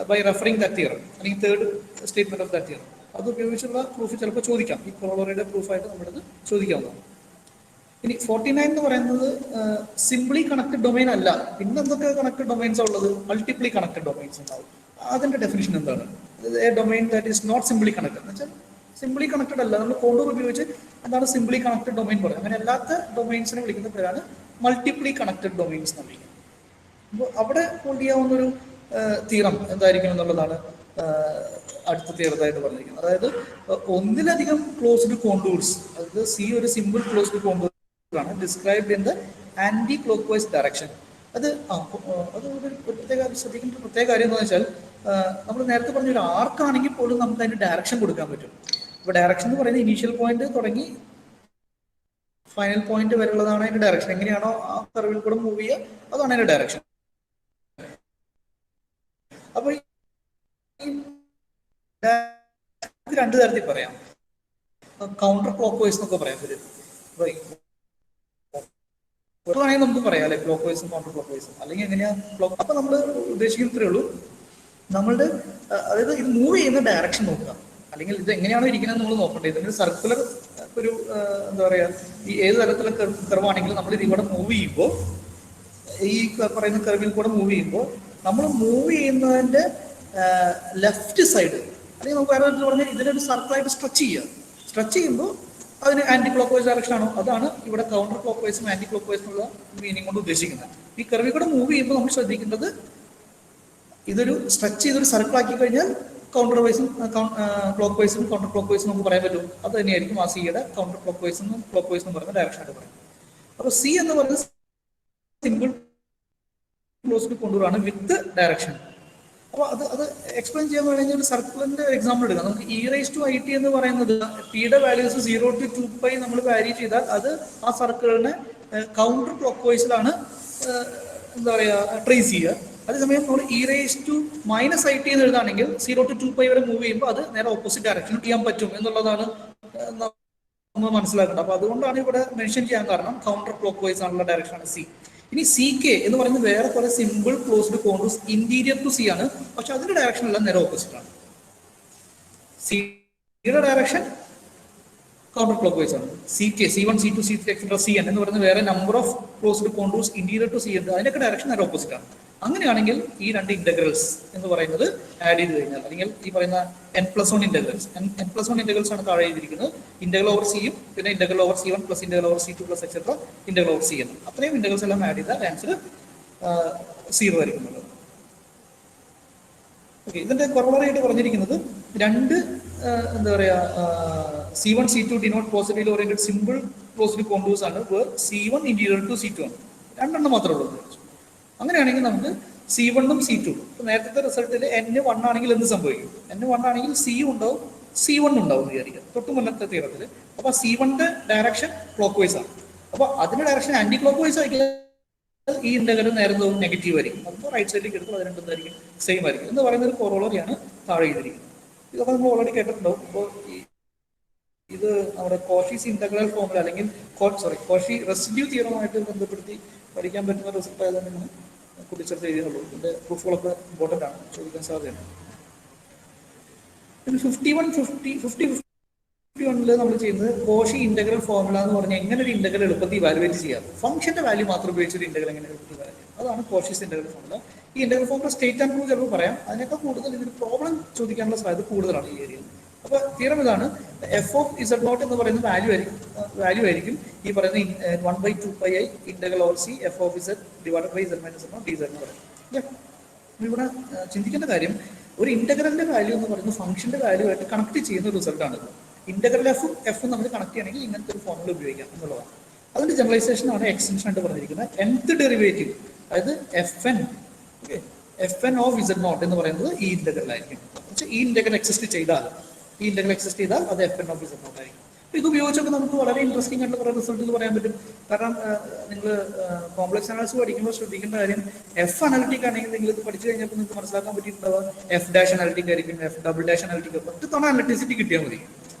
ബൈ റെഫറിംഗ് ദാറ്റ് തിയറം അല്ലെങ്കിൽ third statement of that theorem. അത് ഉപയോഗിച്ചുള്ള പ്രൂഫ് ചിലപ്പോൾ ചോദിക്കാം, ഈ കൊറോളയുടെ പ്രൂഫായിട്ട് നമ്മളത് ചോദിക്കാവുന്നതാണ്. ഇനി 49 എന്ന് പറയുന്നത് സിംപ്ലി കണക്റ്റഡ് ഡൊമൈൻ അല്ല. പിന്നെ എന്തൊക്കെ കണക്റ്റഡ് ഡൊമൈൻസ് ഉള്ളത്? മൾട്ടിപ്ലി കണക്റ്റഡ് ഡൊമൈൻസ് ഉണ്ടാവും. അതിന്റെ ഡെഫിനിഷൻ എന്താണ്? A domain that is not simply connected എന്ന് വെച്ചാൽ സിംപ്ലി കണക്റ്റഡ് അല്ല. നമ്മൾ കോണ്ടൂർ ഉപയോഗിച്ച് എന്താണ് സിംപ്ലി കണക്റ്റഡ് ഡൊമൈൻ പറയും. അങ്ങനെ അല്ലാത്ത ഡൊമൈൻസിനെ വിളിക്കുന്ന പേരാണ് മൾട്ടിപ്ലി കണക്റ്റഡ് ഡൊമൈൻസ് എന്ന് വിളിക്കുന്നത്. അപ്പോൾ അവിടെ ഹോൾഡ് ചെയ്യാവുന്നൊരു തീറം എന്തായിരിക്കും എന്നുള്ളതാണ് അടുത്ത തീറത്തായിട്ട് പറഞ്ഞിരിക്കുന്നത്. അതായത് ഒന്നിലധികം ക്ലോസ്ഡ് കോണ്ടൂർസ്, അതായത് സി ഒരു സിമ്പിൾ ക്ലോസ്ഡ് കോണ്ടൂർ ആണ് described in the anti clock wise direction. അത് ഒരു പ്രത്യേക ശ്രദ്ധിക്കേണ്ട ഒരു പ്രത്യേക കാര്യം എന്താണെന്ന് വെച്ചാൽ, നമ്മൾ നേരത്തെ പറഞ്ഞ ഒരു ആർക്കാണെങ്കിൽ പോലും നമുക്ക് അതിന്റെ ഡയറക്ഷൻ കൊടുക്കാൻ പറ്റും. ഇപ്പോൾ ഡയറക്ഷൻ എന്ന് പറയുന്നത് ഇനീഷ്യൽ പോയിന്റ് തുടങ്ങി ഫൈനൽ പോയിന്റ് വരെയുള്ളതാണ് അതിന്റെ ഡയറക്ഷൻ. എങ്ങനെയാണോ ആ കർവിൽ കൂടെ മൂവ് ചെയ്യുക അതാണ് അതിന്റെ ഡയറക്ഷൻ. അപ്പൊ രണ്ട് തരത്തിൽ പറയാം. കൗണ്ടർ ക്ലോക്ക് വൈസ് എന്നൊക്കെ പറയാൻ പറ്റും. വേണമെങ്കിൽ നമുക്ക് പറയാം അല്ലെ, ക്ലോക്ക് വൈസും കൗണ്ടർ ക്ലോക്ക് വൈസും, അല്ലെങ്കിൽ എങ്ങനെയാ ക്ലോക്ക്. അപ്പൊ നമ്മൾ ഉദ്ദേശിക്കുന്നത്രേ ഉള്ളൂ, നമ്മളുടെ അതായത് ഇത് മൂവ് ചെയ്യുന്ന ഡയറക്ഷൻ നോക്കുക, അല്ലെങ്കിൽ ഇത് എങ്ങനെയാണോ ഇരിക്കുന്നത് നമ്മൾ നോക്കണ്ടേ. ഇതിന്റെ സർക്കുലർ ഒരു എന്താ പറയുക, ഈ ഏത് തരത്തിലുള്ള കർവാണെങ്കിലും നമ്മൾ ഇതിവിടെ മൂവ് ചെയ്യുമ്പോൾ, ഈ പറയുന്ന കർവിൽ കൂടെ മൂവ് ചെയ്യുമ്പോൾ നമ്മൾ മൂവ് ചെയ്യുന്നതിന്റെ ലെഫ്റ്റ് സൈഡ്, അല്ലെങ്കിൽ നമുക്ക് വേറെ പറഞ്ഞാൽ ഇതിനൊരു സർക്കിളായിട്ട് സ്ട്രെച്ച് ചെയ്യുക. സ്ട്രെച്ച് ചെയ്യുമ്പോൾ അതിന് ആന്റി ക്ലോക്ക് വൈസ് ഡയറക്ഷൻ ആണോ, അതാണ് ഇവിടെ കൗണ്ടർ ക്ലോക്ക് വൈസും ആന്റി ക്ലോക്ക് വൈസും ഉള്ള മീനിങ് കൊണ്ട് ഉദ്ദേശിക്കുന്നത്. ഈ കർവിൽ കൂടെ മൂവ് ചെയ്യുമ്പോൾ നമ്മൾ ശ്രദ്ധിക്കേണ്ടത്, ഇതൊരു സ്ട്രെച്ച് ചെയ്തൊരു സർക്കിൾ ആക്കി കഴിഞ്ഞാൽ കൗണ്ടർ വൈസും ക്ലോക്ക് വൈസും കൗണ്ടർ ക്ലോക്ക് വൈസും നമുക്ക് പറയാൻ പറ്റും. അത് തന്നെയായിരിക്കും ആ സിയുടെ കൗണ്ടർ ക്ലോക്ക് വൈസും ക്ലോക്ക് വൈസും പറയുന്ന ഡയറക്ഷൻ ആയിട്ട് പറയും. അപ്പോൾ സി എന്ന് പറയുന്നത് സിമ്പിൾ ക്ലോസ്ഡ് കോണ്ടൂറാണ് വിത്ത് ഡയറക്ഷൻ. അപ്പോൾ അത് എക്സ്പ്ലെയിൻ ചെയ്യാൻ വേണമെങ്കിൽ ഒരു സർക്കിളിന്റെ എക്സാമ്പിൾ എടുക്കാം. നമുക്ക് e⁻ എന്ന് പറയുന്നത് പിയുടെ വാല്യൂസ് 0 to 2π നമ്മൾ വാരി ചെയ്താൽ അത് ആ സർക്കിളിനെ കൗണ്ടർ ക്ലോക്ക് വൈസിലാണ് എന്താ പറയുക ട്രേസ് ചെയ്യുക. അതേസമയം നമ്മൾ e⁻ എന്ന് എഴുതാണെങ്കിൽ 0 to 2π വരെ മൂവ് ചെയ്യുമ്പോൾ അത് നേരെ ഓപ്പോസിറ്റ് ഡയറക്ഷനിൽ ചെയ്യാൻ പറ്റും എന്നുള്ളതാണ് നമ്മൾ മനസ്സിലാക്കേണ്ടത്. അപ്പൊ അതുകൊണ്ടാണ് ഇവിടെ മെൻഷൻ ചെയ്യാൻ കാരണം കൗണ്ടർ ക്ലോക്ക് വൈസ് ആണുള്ള ഡയറക്ഷനാണ് സി. ഇനി CK എന്ന് പറയുന്നത് വേറെ കുറെ simple closed contours interior to c ആണ്, പക്ഷെ അതിന്റെ ഡയറക്ഷൻ എല്ലാം നേരെ ഓപ്പോസിറ്റ് ആണ്. സിയുടെ ഡയറക്ഷൻ കൗണ്ടർ ക്ലോക്ക് വൈസ് ആണ്. CK, C1, C2, C3, etc. CN എന്ന് പറയുന്ന വേറെ number of closed contours interior to c ഉണ്ട്, അതിനൊക്കെ ഡയറക്ഷൻ നേരെ ഓപ്പോസിറ്റ് ആണ്. അങ്ങനെയാണെങ്കിൽ ഈ രണ്ട് ഇന്റഗ്രൽസ് എന്ന് പറയുന്നത് ആഡ് ചെയ്ത് കഴിഞ്ഞാൽ, അല്ലെങ്കിൽ ഈ പറയുന്ന n+1 ഇന്റഗ്രൽസ്, n+1 ഇന്റഗ്രൽസ് ആണ് താഴെ എഴുതിയിരിക്കുന്നത്. ഇന്റഗ്രൽ ഓവർ സിയും പിന്നെ integral over C1 plus integral over C2 plus etcetera integral over CN, അത്രയും ഇന്റഗ്രൽസ് എല്ലാം ആഡ് ചെയ്താൽ ആൻസർ 0 ആയിരിക്കുന്നത്. ഓക്കെ, ഇതിന്റെ കൊറോളറി ആയിട്ട് പറഞ്ഞിരിക്കുന്നത് രണ്ട് എന്താ പറയാ C1, C2 denote positive oriented simple closed contours ആണ്. C1 ഇന്റീരിയർ ടു C2 ആണ്. രണ്ടെണ്ണം മാത്രമേ ഉള്ളൂ. അങ്ങനെയാണെങ്കിൽ നമുക്ക് C1 ഉം C2, നേരത്തെ റിസൾട്ടിൽ N1 ആണെങ്കിൽ എന്ത് സംഭവിക്കും? N1 ആണെങ്കിൽ C ഉണ്ടാവും, C1 ഉണ്ടാവും എന്ന് വിചാരിക്കുക, തൊട്ട് മുന്നത്തെ തീരത്തിൽ. അപ്പൊ C1ന്റെ ഡയറക്ഷൻ ക്ലോക്ക് വൈസ് ആണ്. അപ്പൊ അതിന്റെ ഡയറക്ഷൻ ആന്റി ക്ലോക്ക് വൈസ് ആയിരിക്കും. ഈ ഇന്റഗ്രൽ നേരെ നെഗറ്റീവ് ആയിരിക്കും. അപ്പോൾ റൈറ്റ് സൈഡിലേക്ക് എടുക്കുമ്പോൾ അത് രണ്ടും സെയിം ആയിരിക്കും എന്ന് പറയുന്ന ഒരു കൊറോളറിയാണ് താഴെ ചെയ്തിരിക്കുന്നത്. ഇതൊക്കെ നമ്മൾ ഓൾറെഡി കേട്ടിട്ടുണ്ടാവും. അപ്പോൾ ഇത് നമ്മുടെ കോഷീസ് ഇന്റഗ്രൽ ഫോർമുല അല്ലെങ്കിൽ കോഷി റെസിഡ്യൂ തിയറമായിട്ട് ബന്ധപ്പെടുത്തി പഠിക്കാൻ പറ്റുന്ന റിസൾട്ട് ആയതുകൊണ്ടാണ് കൂട്ടിച്ചേർത്ത് എഴുതിയുള്ളൂ. ഇതിന്റെ പ്രൂഫുകളൊക്കെ ഇമ്പോർട്ടൻ്റ് ആണ്, ചോദിക്കാൻ സാധ്യതയാണ്. 51 നമ്മൾ ചെയ്യുന്നത് കോഷി ഇന്റഗ്രൽ ഫോർമുല എന്ന് പറഞ്ഞാൽ എങ്ങനെ ഒരു ഇന്റഗ്രൽ എളുപ്പത്തിൽ ഇവാലുവേറ്റ് ചെയ്യാം, ഫംഗ്ഷന്റെ വാല്യൂ മാത്രം ഉപയോഗിച്ചൊരു ഇന്റഗ്രൽ എങ്ങനെ എളുപ്പത്തിൽ ഇവാലുവേറ്റ് ചെയ്യാം, അതാണ് കോഷീസ് ഇന്റഗ്രൽ ഫോർമുല. ഈ integral formula state and proof ചിലപ്പോൾ പറയാം, അതിനേക്കാൾ കൂടുതൽ ഇതിന് പ്രോബ്ലം ചോദിക്കാനുള്ള സാധ്യത കൂടുതലാണ് ഈ ഏരിയയിൽ. അപ്പൊ തീരം ഇതാണ്, f(z0) എന്ന് പറയുന്ന വാല്യൂ ആയിരിക്കും ഈ പറയുന്ന 1/2πi integral over c f(z) divided by z minus dz എന്ന് പറയും. ഇവിടെ ചിന്തിക്കേണ്ട കാര്യം, ഒരു ഇന്റഗ്രലിന്റെ വാല്യൂ എന്ന് പറയുന്നത് ഫംഗ്ഷന്റെ വാല്യൂ ആയിട്ട് കണക്ട് ചെയ്യുന്ന റിസൾട്ട് ആണ്. ഇന്റഗ്രൽ എഫും നമ്മൾ കണക്ട് ചെയ്യണമെങ്കിൽ ഇങ്ങനത്തെ ഒരു ഫോർമുല ഉപയോഗിക്കാം എന്നുള്ളതാണ്. അതിന്റെ ജനറലൈസേഷൻ ആണ് എക്സ്റ്റൻഷൻ ആയിട്ട് പറഞ്ഞിരിക്കുന്നത്. nth ഡെറിവേറ്റീവ്, അതായത് fn ഓഫ് z0 എന്ന് പറയുന്നത് ഈ ഇന്റഗ്രൽ ആയിരിക്കും. ഈ ഇന്റഗ്രൽ എക്സിസ്റ്റ് ചെയ്താൽ അത് fn ഓഫ് z0 ആയിരിക്കും. ഇത് ഉപയോഗിച്ചൊക്കെ നമുക്ക് വളരെ ഇൻട്രസ്റ്റിംഗ് ആയിട്ടുള്ള കുറെ റിസൾട്ടുകൾ പറയാൻ പറ്റും. കാരണം നിങ്ങൾ കോംപ്ലക്സ് അനാലിസിസ് പഠിക്കുമ്പോൾ ശ്രദ്ധിക്കേണ്ട കാര്യം, എഫ് അനാലിറ്റിക് ആണെങ്കിൽ നിങ്ങൾ ഇത് പഠിച്ചു കഴിഞ്ഞപ്പോൾ നിങ്ങൾക്ക് മനസ്സിലാക്കാൻ പറ്റിയിട്ടുണ്ടാവുക f' അനാലിറ്റിക് ആയിരിക്കും, f" അനാലിറ്റിക്. ഒറ്റ തവണ അനലിറ്റിസിറ്റി കിട്ടിയാൽ മതി.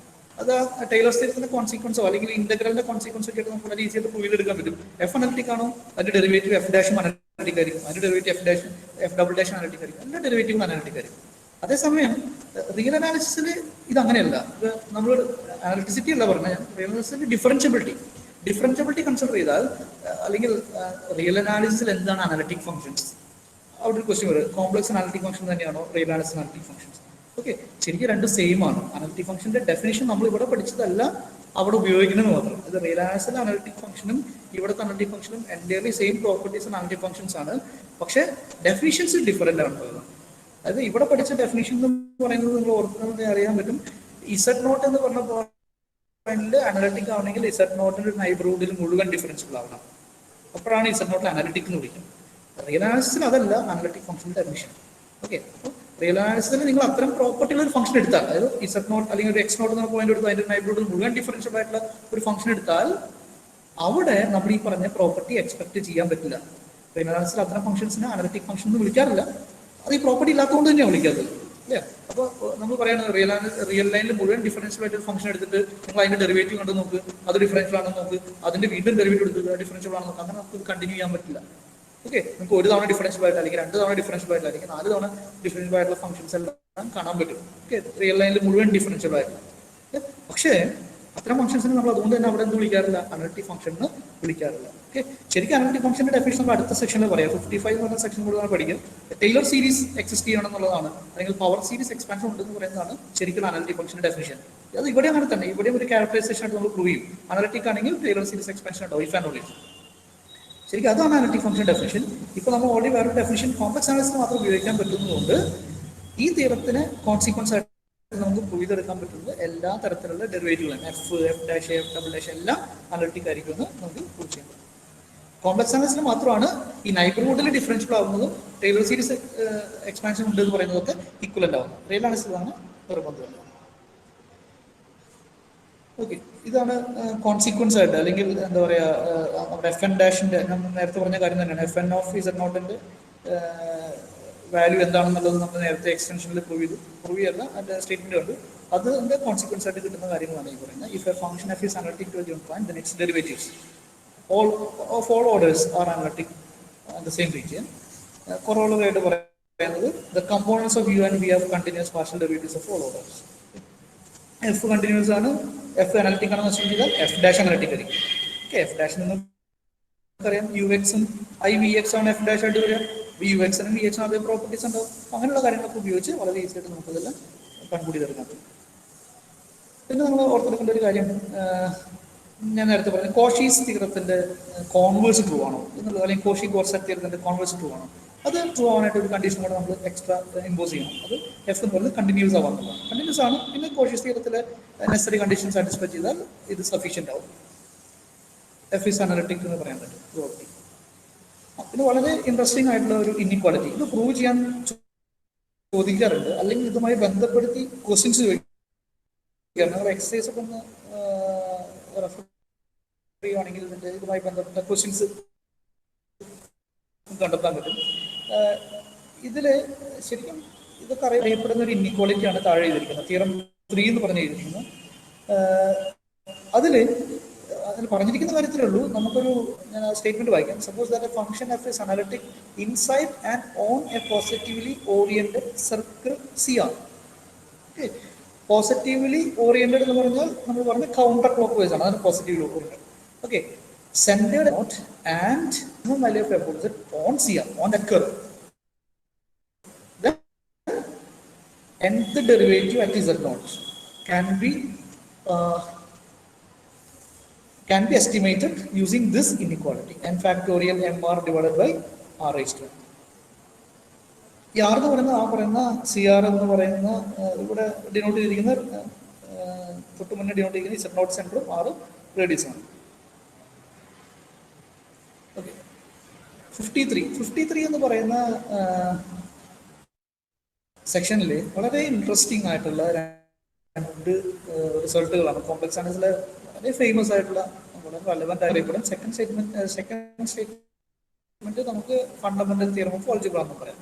അത് ടൈലർ സീരീസിന്റെ കോൺസിക്വൻസോ അല്ലെങ്കിൽ ഇന്റഗ്രലിന്റെ കോൺസിക്വൻസോ ഒക്കെ നമുക്ക് വളരെ ഈസി ആയിട്ട് പ്രൂവ് ചെയ്തെടുക്കാൻ പറ്റും. എഫ് അനലിറ്റിക് ആണോ, അതിന്റെ ഡെറിവേറ്റീവ് f' അനലിറ്റിക് ആയിരിക്കും, അതിന്റെ ഡെറിവേറ്റീവ് f" അനലിറ്റിക് ആയിരിക്കും, എല്ലാ ഡെറിവേറ്റീവും അനലിറ്റിക് ആയിരിക്കും. അതേസമയം റിയൽ അനാലിസിസിൽ ഇത് അങ്ങനെയല്ല. ഇത് നമ്മൾ അനലിറ്റിസിറ്റി അല്ല പറഞ്ഞാൽ, റിയൽ അനാലിസിസിന്റെ ഡിഫറൻഷ്യബിലിറ്റി കൺസിഡർ ചെയ്താൽ, അല്ലെങ്കിൽ റിയൽ അനാലിസിസിൽ എന്താണ് അനലിറ്റിക് ഫംഗ്ഷൻസ്, അവിടെ ഒരു ക്വസ്റ്റ്യൻ വരും, കോംപ്ലക്സ് അനലിറ്റിക് ഫംഗ്ഷൻ തന്നെയാണോ real analysis analytic functions? Okay, ശരിക്കും രണ്ടും സെയിം ആണ്. അനലിറ്റിക് ഫംഗ്ഷന്റെ ഡെഫിനേഷൻ നമ്മൾ ഇവിടെ പഠിച്ചതല്ല, അവിടെ ഉപയോഗിക്കുന്നത് മാത്രം. ഇത് റിയൽ അനാലിസിസിലെ അനലിറ്റിക് ഫംഗ്ഷനും ഇവിടുത്തെ അനലിറ്റിക് ഫംഗ്ഷനും entirely same properties analytic functions ആണ്, പക്ഷേ ഡെഫിനിഷൻസ് ഡിഫറെന്റ് ആണ്. അതായത് ഇവിടെ പഠിച്ച ഡെഫിനിഷൻ എന്ന് പറയുന്നത് നിങ്ങൾ ഓർക്കുന്നത് അറിയാൻ പറ്റും. Z0 എന്ന് പറഞ്ഞ പോയിന്റിൽ അനലിറ്റിക് ആവണമെങ്കിൽ Z0ന്റെ നൈബർഹുഡിൽ മുഴുവൻ ഡിഫറൻസുകൾ ആവണം, അപ്പോഴാണ് Z0 അനലിറ്റിക് എന്ന് വിളിക്കുന്നത്. റിയൽ അനാലിസിസിൽ അതല്ല അനലിറ്റിക് ഫംഗ്ഷന്റെ ഡെഫിനിഷൻ. ഓക്കെ, റിയൽ അനാലിസിസിൽ നിങ്ങൾ അത്തരം പ്രോപ്പർട്ടിയുള്ള ഒരു ഫംഗ്ഷൻ എടുത്താൽ, അതായത് Z0 അല്ലെങ്കിൽ ഒരു X0 എന്ന പോയിന്റ് എടുത്ത് അതിന്റെ നൈബർഹുഡിൽ മുഴുവൻ ഡിഫറൻഷ്യൽ ആയിട്ടുള്ള ഒരു ഫംഗ്ഷൻ എടുത്താൽ അവിടെ നമ്മൾ ഈ പറഞ്ഞ പ്രോപ്പർട്ടി എക്സ്പെക്ട് ചെയ്യാൻ പറ്റില്ല. റിയൽ അനാലിസിസിൽ അത്തരം ഫംഗ്ഷൻസിനെ അനലിറ്റിക് ഫംഗ്ഷൻ എന്ന് വിളിക്കാറില്ല. അത് ഈ പ്രോപ്പർട്ടി ഇല്ലാത്തതുകൊണ്ട് തന്നെയാണ് വിളിക്കാത്തത്, അല്ലേ? അപ്പോൾ നമ്മൾ പറയുന്നത് റിയൽ ലൈനിൽ മുഴുവൻ ഡിഫറൻഷ്യൽ ആയിട്ട് ഫംഗ്ഷൻ എടുത്തിട്ട് നിങ്ങൾ അതിന്റെ ഡെറിവേറ്റീവ് കണ്ട് നോക്ക്, അത് ഡിഫറൻഷ്യൽ ആണെന്ന് നോക്ക്, അതിന്റെ വീണ്ടും ഡെറിവേറ്റീവ് എടുത്ത് ഡിഫറൻഷ്യൽ ആണെന്ന് നോക്ക്, അങ്ങനെ നമുക്ക് കണ്ടിന്യൂ ചെയ്യാൻ പറ്റില്ല. ഓക്കെ, നമുക്ക് ഒരു തവണ ഡിഫറൻഷ്യൽ ആയിട്ട്, അല്ലെങ്കിൽ 2 തവണ ഡിഫറൻഷ്യൽ ആയിട്ട്, അല്ലെങ്കിൽ 4 തവണ ഡിഫറൻഷ്യൽ ആയിട്ടുള്ള ഫംഗ്ഷൻസ് എല്ലാം കാണാൻ പറ്റും. ഓക്കെ, റിയൽ ലൈനിൽ മുഴുവൻ ഡിഫറൻഷ്യൽ ആയിട്ട്. പക്ഷേ അത്തരം ഫംഗ്ഷൻസിന് നമ്മൾ അതുകൊണ്ട് തന്നെ അവിടെ എന്ത് വിളിക്കാറില്ല, അനലിറ്റിക് ഫംഗ്ഷൻ എന്ന് വിളിക്കാറില്ല. ഓക്കെ, ശരിക്കും അനലിറ്റിക് ഫംഗ്ഷന്റെ ഡെഫിനിഷൻ നമ്മൾ അടുത്ത സെക്ഷനിൽ പറയാം. 55 എന്ന് പറഞ്ഞ സെക്ഷൻ കൂടുതൽ പഠിക്കും. ടൈലർ സീരീസ് എക്സിസ്റ്റ് ചെയ്യണം എന്നുള്ളതാണ്, അല്ലെങ്കിൽ പവർ സീരീസ് എക്സ്പാൻഷൻ ഉണ്ടെന്ന് പറയുന്നതാണ് ശരിക്കും അനലിറ്റിക് ഫംഗ്ഷന്റെ ഡെഫിനിഷൻ. അത് ഇവിടെ അങ്ങനെ തന്നെ, ഇവിടെ ഒരു ക്യാരക്ടറൈസേഷൻ ആയിട്ട് നമ്മൾ പ്രൂവ് ചെയ്യും. അനലിറ്റിക് ആണെങ്കിൽ ടൈലർ സീരീസ് എക്സ്പാൻഷൻ ഉണ്ടാവും, ഇഫ് ആൻഡ് ഓൺലി. ശരിക്കും അതാണ് അനലിറ്റിക് ഫംഗ്ഷൻ ഡെഫിനിഷൻ. ഇപ്പോൾ നമ്മൾ ഓൾറെഡി വേറൊരു ഡെഫിനിഷൻ കോംപ്ലക്സ് അനാലിസിസ് മാത്രം ഉപയോഗിക്കാൻ പറ്റുന്നതുകൊണ്ട് ഈ തിയറത്തിന് കോൺസിക്വൻസ് ആയിട്ട് നമുക്ക് പ്രൂവ് ചെയ്തെടുക്കാൻ പറ്റുന്നത് എല്ലാ തരത്തിലുള്ള ഡെറിവേറ്റീവുകളും F, F dash, F double dash എല്ലാം അനലിറ്റിക് ആയിരിക്കും എന്ന് നമുക്ക് പ്രൂവ് ചെയ്യാൻ പറ്റും. കോംപ്ലക്സ് അനാലിസിന് മാത്രമാണ് ഈ നൈബർഹുഡിൽ ഡിഫറൻഷ്യബിൾ ആവുന്നതും ടൈലർ സീരീസ് എക്സ്പാൻഷൻ ഉണ്ട് എന്ന് പറയുന്നതൊക്കെ ഈക്വലന്റ് ആവുന്നത്. റിയൽ അനാലിസിലാണ് നിർബന്ധമല്ല. ഓക്കെ, ഇതാണ് കോൺസിക്വൻസ് ആയിട്ട്, അല്ലെങ്കിൽ എന്താ പറയുക, നമ്മുടെ എഫ് എൻ ഡാഷിന്റെ നമ്മൾ നേരത്തെ പറഞ്ഞ കാര്യം തന്നെയാണ്. എഫ് എൻ ഓഫ് ഇസഡ് നോട്ടിന്റെ വാല്യൂ എന്താണെന്നുള്ളത് നമ്മൾ നേരത്തെ എക്സ്റ്റൻഷനിൽ പ്രൂവ് ചെയ്യല്ല, അതിന്റെ സ്റ്റേറ്റ്മെന്റ് ഉണ്ട്. അതിന്റെ കോൺസിക്വൻസ് ആയിട്ട് കിട്ടുന്ന കാര്യങ്ങളാണ് ഈ പറയുന്നത്. If a function f is analytic to a given point, then its derivatives all orders are analytic in the same region. Corollary ആയിട്ട് പറയുന്നത് the components of u and v have continuous partial derivatives of all orders. f continuous ആണ്, f analytic ആണെന്ന് വെച്ചാൽ f dash analytic ആയിരിക്കും. Okay, f dash നമുക്കറിയാം ux ഉം i vx ആണ് f dash ആയിട്ട് വരിക, vux നും vx നും അതേ പ്രോപ്പർട്ടീസ് ഉണ്ടാവും. അങ്ങനെയുള്ള കാര്യങ്ങളൊക്കെ ഉപയോഗിച്ച് വളരെ ഈസി ആയിട്ട് നമുക്കതെല്ലാം കൺക്ലൂഡ് ചെയ്തെടുക്കാൻ പറ്റും. പിന്നെ നമ്മൾ ഓർത്തെടുക്കേണ്ട ഒരു കാര്യം, ഞാൻ നേരത്തെ പറഞ്ഞു കോഷീസ് തിയറത്തിന്റെ കോൺവേഴ്സ് ട്രൂ ആണോ എന്നുള്ളത്, അല്ലെങ്കിൽ കോഷി ഗോർസെറ്റ് തിയറത്തിന്റെ കോൺവേഴ്സ് ട്രൂ ആണോ, അത് ട്രൂ ആവാനായിട്ട് ഒരു കണ്ടീഷൻ കൂടെ നമ്മൾ എക്സ്ട്രാ ഇമ്പോസ് ചെയ്യണം. അത് എഫ് എന്ന് പറയുന്നത് കണ്ടിന്യൂസ് ആവാന്നുള്ളതാണ്. കണ്ടിന്യൂസ് ആണ്, പിന്നെ കോഷീസ് തിയറത്തിലെ നെസസറി കണ്ടീഷൻ സാറ്റിസ്ഫൈ ചെയ്താൽ ഇത് സഫീഷ്യന്റ് ആവും. എഫ് ഈസ് അനലിറ്റിക് എന്ന് പറയാൻ പറ്റും പ്രോപ്പർട്ടി. പിന്നെ വളരെ ഇൻട്രസ്റ്റിംഗ് ആയിട്ടുള്ള ഒരു ഇൻഇക്വാളിറ്റി, ഇത് പ്രൂവ് ചെയ്യാൻ ചോദിക്കാറുണ്ട്, അല്ലെങ്കിൽ ഇതുമായി ബന്ധപ്പെടുത്തി ക്വസ്റ്റ്യൻസ് ചോദിക്കാറുണ്ട്. എക്സസൈസ് ഒക്കെ ഒന്ന് റെഫർ ചെയ്യുകയാണെങ്കിൽ ഇതിന്റെ ഇതുമായി ബന്ധപ്പെട്ട ക്വസ്റ്റ്യൻസ് കണ്ടെത്താൻ പറ്റും. ഇതില് ശരിക്കും ഇതൊക്കെ അറിയപ്പെടുന്ന ഒരു ഇൻഇക്വാളിറ്റിയാണ് താഴെ ചെയ്തിരിക്കുന്നത്, തിയറം 3 എന്ന് പറഞ്ഞു ചെയ്തിരിക്കുന്നത്. അതിൽ പറഞ്ഞിരിക്കുന്ന കാര്യത്തിലേ ഉള്ളൂ. നമുക്കൊരു ഞാൻ സ്റ്റേറ്റ്മെന്റ് വായിക്കാം. Suppose that a function f is analytic inside and on a positively oriented circle CR. Okay, positively oriented എന്ന് പറഞ്ഞാൽ നമ്മൾ പറഞ്ഞ കൗണ്ടർ ക്ലോക്ക് വൈസ് ആണ്, അതാണ് positively oriented. Okay, centred naught and value of opposite on CR on the curve. Nth derivative at z naught can be estimated using this inequality, n factorial mr divided by r raised to n. ഈ R എന്ന് പറയുന്ന ആ പറയുന്ന CR എന്ന് പറയുന്ന ഇവിടെ denote ചെയ്തിരിക്കുന്ന തൊട്ട് മുന്നേ ഡിനോട്ട് ചെയ്തിരിക്കുന്ന z naught സെന്ററും r റേഡിയസ് ആണ്. ഓക്കെ, 53 എന്ന് പറയുന്ന സെക്ഷനിൽ വളരെ ഇൻട്രസ്റ്റിംഗ് ആയിട്ടുള്ള രണ്ട് റിസൾട്ടുകളാണ്. കോംപ്ലക്സ് അനാലിസിലെ വളരെ ഫേമസ് ആയിട്ടുള്ള വളരെ റെലവന്റ് ആയിട്ടുള്ള സെക്കൻഡ് സ്റ്റേറ്റ്മെന്റ് നമുക്ക് ഫണ്ടമെന്റൽ തിയറം ഓഫ് ആൾജിബ്ര എന്ന് പറയാം.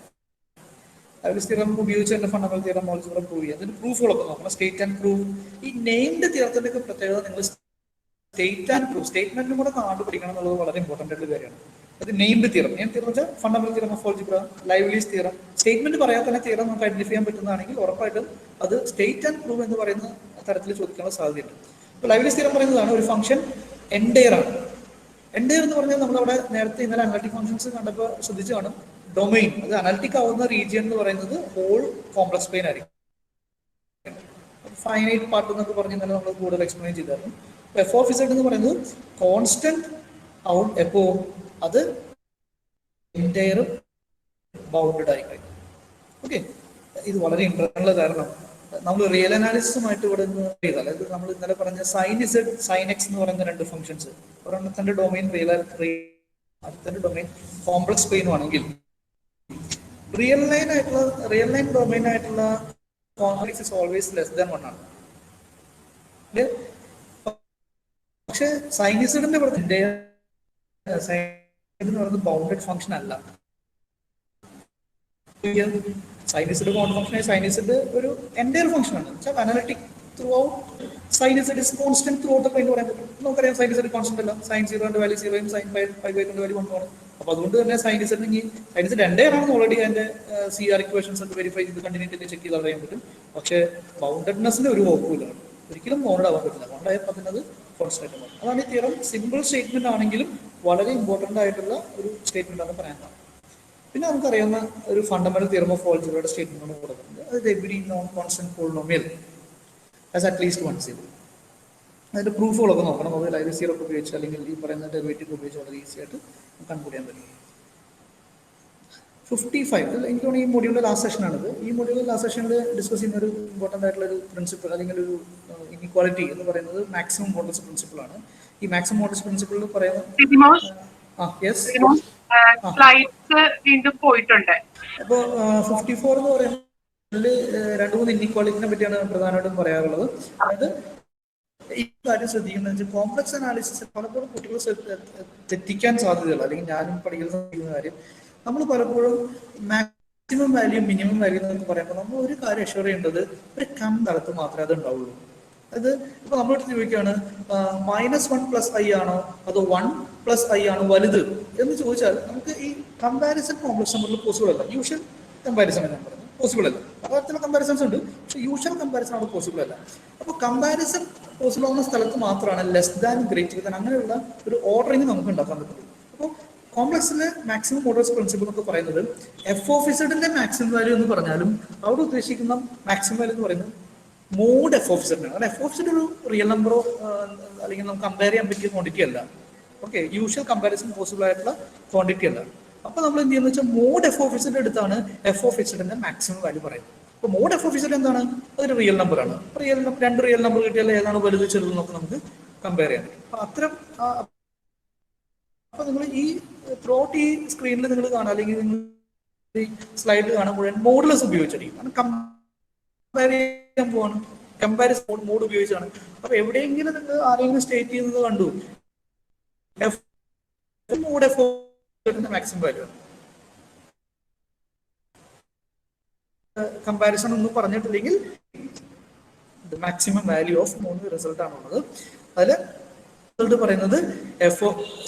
ലൈവ്ലിസ് തിയറം ഉപയോഗിച്ച് തന്നെ ഫണ്ടമെന്റൽ തിയറം ആൾജിബ്ര പ്രൂവ് ചെയ്യാം. അതിന്റെ പ്രൂഫുകളൊക്കെ നോക്കണം. സ്റ്റേറ്റ് ആൻഡ് പ്രൂഫ്, ഈ നെയിംഡ് തിയറത്തിന്റെ ഒക്കെ പ്രത്യേകത നിങ്ങൾ സ്റ്റേറ്റ് ആൻഡ് പ്രൂഫ് സ്റ്റേറ്റ്മെന്റും കൂടെ കണ്ടുപിടിക്കണം എന്നുള്ളത് വളരെ ഇമ്പോർട്ടന്റ് ആയിട്ടുള്ള കാര്യമാണ്. അത് നെയിംഡ് തിയറം, നെയിം തിയറം വെച്ചാൽ fundamental theorem of algebra, Liouville's theorem. Statement പറയാതെ തന്നെ തിയറം നമുക്ക് ഐഡന്റിഫൈ ചെയ്യാൻ പറ്റുന്നതാണെങ്കിൽ ഉറപ്പായിട്ടും അത് സ്റ്റേറ്റ് ആൻഡ് പ്രൂവ് എന്ന് പറയുന്ന തരത്തിൽ ചോദിക്കാനുള്ള സാധ്യതയുണ്ട്. ഇപ്പോൾ ലൈവ്ലിസ് തിയറം പറയുന്നതാണ് ഒരു ഫംഗ്ഷൻ എൻഡെയർ ആണ്. എൻഡെയർ എന്ന് പറഞ്ഞാൽ നമ്മളവിടെ നേരത്തെ ഇന്നലെ അനലിറ്റിക് ഫംഗ്ഷൻസ് കണ്ടപ്പോൾ ശ്രദ്ധിച്ചു കാണും. ഡൊമൈൻ, അത് അനലിറ്റിക് ആവുന്ന റീജിയൻ എന്ന് പറയുന്നത് ഹോൾ കോംപ്ലക്സ് പ്ലെയിൻ ആയിരിക്കും. ഫൈനൈറ്റ് പാർട്ട് എന്നൊക്കെ പറഞ്ഞ് ഇന്നലെ നമ്മൾ കൂടുതൽ എക്സ്പ്ലെയിൻ ചെയ്തായിരുന്നു. എഫ് ഓഫ് ഇസഡ് എന്ന് പറയുന്നത് കോൺസ്റ്റന്റ് ഔട്ട് എപ്പോ അത് എൻഡെയർ ബൗണ്ടഡ് ആയി കഴിഞ്ഞു. ഓക്കെ, ഇത് വളരെ ഇമ്പോർട്ടൻ്റ്. കാരണം നമ്മൾ റിയൽ അനാലിസിസുമായിട്ട് ഇവിടെ ചെയ്താൽ, അതായത് നമ്മൾ ഇന്നലെ പറഞ്ഞ സൈൻ ഇസഡ് സൈൻ എക്സ് എന്ന് പറയുന്ന രണ്ട് ഫംഗ്ഷൻസ്, ഒരെണ്ണത്തിന്റെ ഡൊമൈൻ അടുത്തിന്റെ ഡൊമൈൻ കോംപ്ലക്സ് പ്ലെയിനും ആണെങ്കിൽ റിയൽ ലൈൻ ഡൊമൈൻ ആയിട്ടുള്ള complex is always less than 1 ആണ്. പക്ഷെ സൈൻ ഇസഡിന്റെ എന്ന് പറയുന്നത് ബൗണ്ടഡ് ഫംഗ്ഷൻ അല്ല. സൈനിസിഡ് ബൗണ്ട് ഫംഗ്ഷൻ, സൈനിസിഡ് ഒരു എൻഡയർ ഫംഗ്ഷൻ ആണ്. Analytic throughout sine z is constant throughout എന്ന് പറയാൻ പറ്റും. നമുക്കറിയാം സൈനിസിഡ് കോൺസ്റ്റന്റ് അല്ല, സൈൻ 0 വാല്യൂ 0 സൈൻ 5 വാല്യൂ 1 ആണ്. അപ്പൊ അതുകൊണ്ട് തന്നെ സൈനിസിഡ് എൻഡയർ ആണെന്ന് ഓൾറെഡി അതിന്റെ CR ഇക്വേഷൻസ് ഒക്കെ വെരിഫൈ ചെയ്ത് കണ്ടിന്യൂറ്റി ചെക്ക് ചെയ്ത് അറിയാൻ പറ്റും. പക്ഷെ ബൗണ്ടഡ്നെസ്സിന് ഒരു വകുപ്പില്ല. ഒരിക്കലും ബൗണ്ടഡ് ആവാൻ പറ്റില്ല. ബൗണ്ടഡ് ആയാൽ പറ്റുന്നത് കോൺസ്റ്റന്റ് ആണ്. അതാണ് ഈ തിയറം. സിമ്പിൾ സ്റ്റേറ്റ്മെന്റ് ആണെങ്കിലും വളരെ ഇമ്പോർട്ടന്റ് ആയിട്ടുള്ള ഒരു സ്റ്റേറ്റ്മെന്റ് ആണ് പറയാൻ. പിന്നെ നമുക്കറിയാവുന്ന ഒരു ഫണ്ടമെന്റൽ തിയറം ഓഫ് ആൾജിബ്രയുടെ സ്റ്റേറ്റ്മെന്റ് ആണ് കൊടുക്കുന്നത്. അത് every non constant polynomial has at least one zero. അതിന്റെ പ്രൂഫുകളൊക്കെ നോക്കണം. അത് ലൈവ് സീറോ ഒക്കെ ഉപയോഗിച്ച് അല്ലെങ്കിൽ ഈ പറയുന്ന ഡെറിവേറ്റീവ് ഉപയോഗിച്ച് വളരെ ഈസി ആയിട്ട് കണ്ടുപിടിക്കാൻ പറ്റും. 55 എനിക്ക് തോന്നുന്നു ഈ മൊഡ്യൂളിന്റെ ലാസ്റ്റ് സെഷനാണിത്. ഈ മൊഡ്യൂളിന്റെ ലാസ്റ്റ് സെഷനിൽ ഡിസ്കസ് ചെയ്യുന്ന ഒരു ഇമ്പോർട്ടൻ്റ് ആയിട്ടുള്ള ഒരു പ്രിൻസിപ്പിൾ അല്ലെങ്കിൽ ഒരു ഇൻഇക്വാലിറ്റി എന്ന് പറയുന്നത് മാക്സിമം മോഡൽസ് പ്രിൻസിപ്പിൾ ആണ്. ഈ മാക്സിമം മോഡൽസ് പ്രിൻസിപ്പിൾ പറയുന്നത് വീണ്ടും പോയിട്ടുണ്ട്. അപ്പോൾ 54 എന്ന് പറയുന്നത് രണ്ട് മൂന്ന് ഇൻഇക്വാലിറ്റിനെ പറ്റിയാണ് പ്രധാനമായിട്ടും പറയാറുള്ളത്. അതായത് ഈ കാര്യം ശ്രദ്ധിക്കുന്നത് കോംപ്ലക്സ് അനാലിസിസ് പലപ്പോഴും കുട്ടികൾ തെറ്റിക്കാൻ സാധ്യതയുള്ളൂ. അല്ലെങ്കിൽ ഞാനും പഠിക്കുന്ന കാര്യം, നമ്മൾ പലപ്പോഴും മാക്സിമം വാല്യൂ മിനിമം വാല്യൂ എന്ന് പറയുമ്പോൾ നമ്മൾ ഒരു കാര്യം അഷ്യൂർ ചെയ്യേണ്ടത് ഒരു സ്ഥലത്ത് മാത്രമേ അത് ഉണ്ടാവുള്ളൂ. അത് ഇപ്പൊ നമ്മളോട് ചോദിക്കുകയാണ് -1 + i ആണോ അതോ 1 + i ആണോ വലുത് എന്ന് ചോദിച്ചാൽ നമുക്ക് ഈ കമ്പാരിസൺ കോംപ്ലക്സ് നമ്പറിൽ പോസിബിൾ അല്ല. യൂഷ്വൽ കമ്പാരിസൺ ഞാൻ പറഞ്ഞു പോസിബിൾ അല്ല. പലതരത്തിലുള്ള കമ്പാരിസൺസ് ഉണ്ട്, പക്ഷേ യൂഷ്വൽ കമ്പാരിസൺ ആണ് പോസിബിൾ അല്ല. അപ്പോൾ കമ്പാരിസൺ പോസിബിൾ ആവുന്ന സ്ഥലത്ത് മാത്രമാണ് ലെസ് ദാൻ ഗ്രേറ്റർ ദാൻ അങ്ങനെയുള്ള ഒരു ഓർഡറിങ് നമുക്ക് ഉണ്ടാക്കാൻ പറ്റുള്ളൂ. അപ്പോൾ കോംപ്ലക്സിലെ മാക്സിമം മോഡൽസ് പ്രിൻസിപ്പിൾ എന്നൊക്കെ പറയുന്നത് എഫ് ഓഫ് ഇസഡിന്റെ മാക്സിമം വാല്യൂ എന്ന് പറഞ്ഞാലും അവിടെ ഉദ്ദേശിക്കുന്ന മാക്സിമം വാല്യൂ എന്ന് പറയുന്നത് മോഡ് എഫ് ഓഫ് ഇസഡിനാണ്. കാരണം എഫ് ഓഫ് ഇസഡ് ഒരു റിയൽ നമ്പറോ അല്ലെങ്കിൽ നമുക്ക് കമ്പയർ ചെയ്യാൻ പറ്റിയ ക്വാണ്ടിറ്റി അല്ല. ഓക്കെ, യൂഷ്വൽ കമ്പാരിസൺ പോസിബിൾ ആയിട്ടുള്ള ക്വാണ്ടിറ്റി അല്ല. അപ്പൊ നമ്മൾ എന്ത് ചെയ്യുന്നത് വെച്ചാൽ മോഡ് എഫ് ഓഫ് ഇസഡ് എടുത്താണ് എഫ് ഓഫ് ഇസഡിന്റെ മാക്സിമം വാല്യൂ പറയുന്നത്. അപ്പോൾ മോഡ് എഫ് ഓഫ് ഇസഡ് എന്താണ്? അതൊരു റിയൽ നമ്പർ ആണ്. രണ്ട് റിയൽ നമ്പർ കിട്ടിയാൽ ഏതാണ് വലുത് ചെറുത് നമുക്ക് കമ്പയർ ചെയ്യാൻ പറ്റും. അപ്പൊ അത്തരം അപ്പൊ നിങ്ങൾ ഈ ത്രോട്ട് ഈ സ്ക്രീനിൽ നിങ്ങൾ കാണാം അല്ലെങ്കിൽ നിങ്ങൾ ഈ സ്ലൈഡിൽ കാണുമ്പോൾ മോഡുലസ് ഉപയോഗിച്ചിരിക്കും. കാരണം കമ്പയർ ചെയ്യാൻ പോവാണ്, കമ്പാരിസൺ മോഡ് ഉപയോഗിച്ചാണ്. അപ്പൊ എവിടെയെങ്കിലും നിങ്ങൾ ആരെങ്കിലും സ്റ്റേറ്റ് ചെയ്യുന്നത് കണ്ടു mod f maximum value comparison ഒന്നും പറഞ്ഞിട്ടില്ലെങ്കിൽ മാക്സിമം വാല്യൂ ഓഫ് 3 റിസൾട്ട് ആണുള്ളത്. അതിൽ റിസൾട്ട് പറയുന്നത്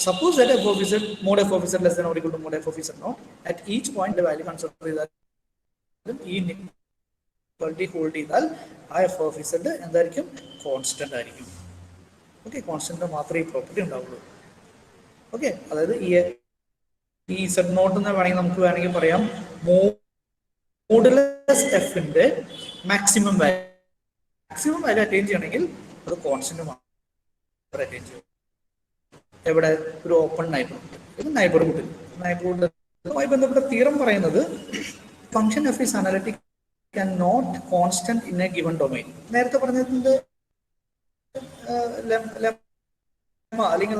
suppose that f of z mod f of z less than or equal to mod f of z naught at each point value consider ചെയ്താൽ ഈ equality hold ചെയ്താൽ ആ f of z എന്തായിരിക്കും? Constant ആയിരിക്കും. Okay, constant മാത്രമേ ഈ property ഉണ്ടാവുള്ളൂ. Okay, അതായത് ഈ ഇസഡ് നോട്ട് എന്ന് വേണമെങ്കിൽ പറയാം മോഡുലസ് എഫിന്റെ മാക്സിമം വാല്യൂ അറ്റൈൻ ചെയ്യണമെങ്കിൽ അത് കോൺസ്റ്റന്റ് മാത്രം അറ്റൈൻ ചെയ്യും. എവിടെ? ഒരു ഓപ്പൺ നൈബർഹുഡുമായി ബന്ധപ്പെട്ട തിയറം പറയുന്നത് function f is analytic can not constant in a given domain. നേരത്തെ പറഞ്ഞതിന്റെ അല്ലെങ്കിൽ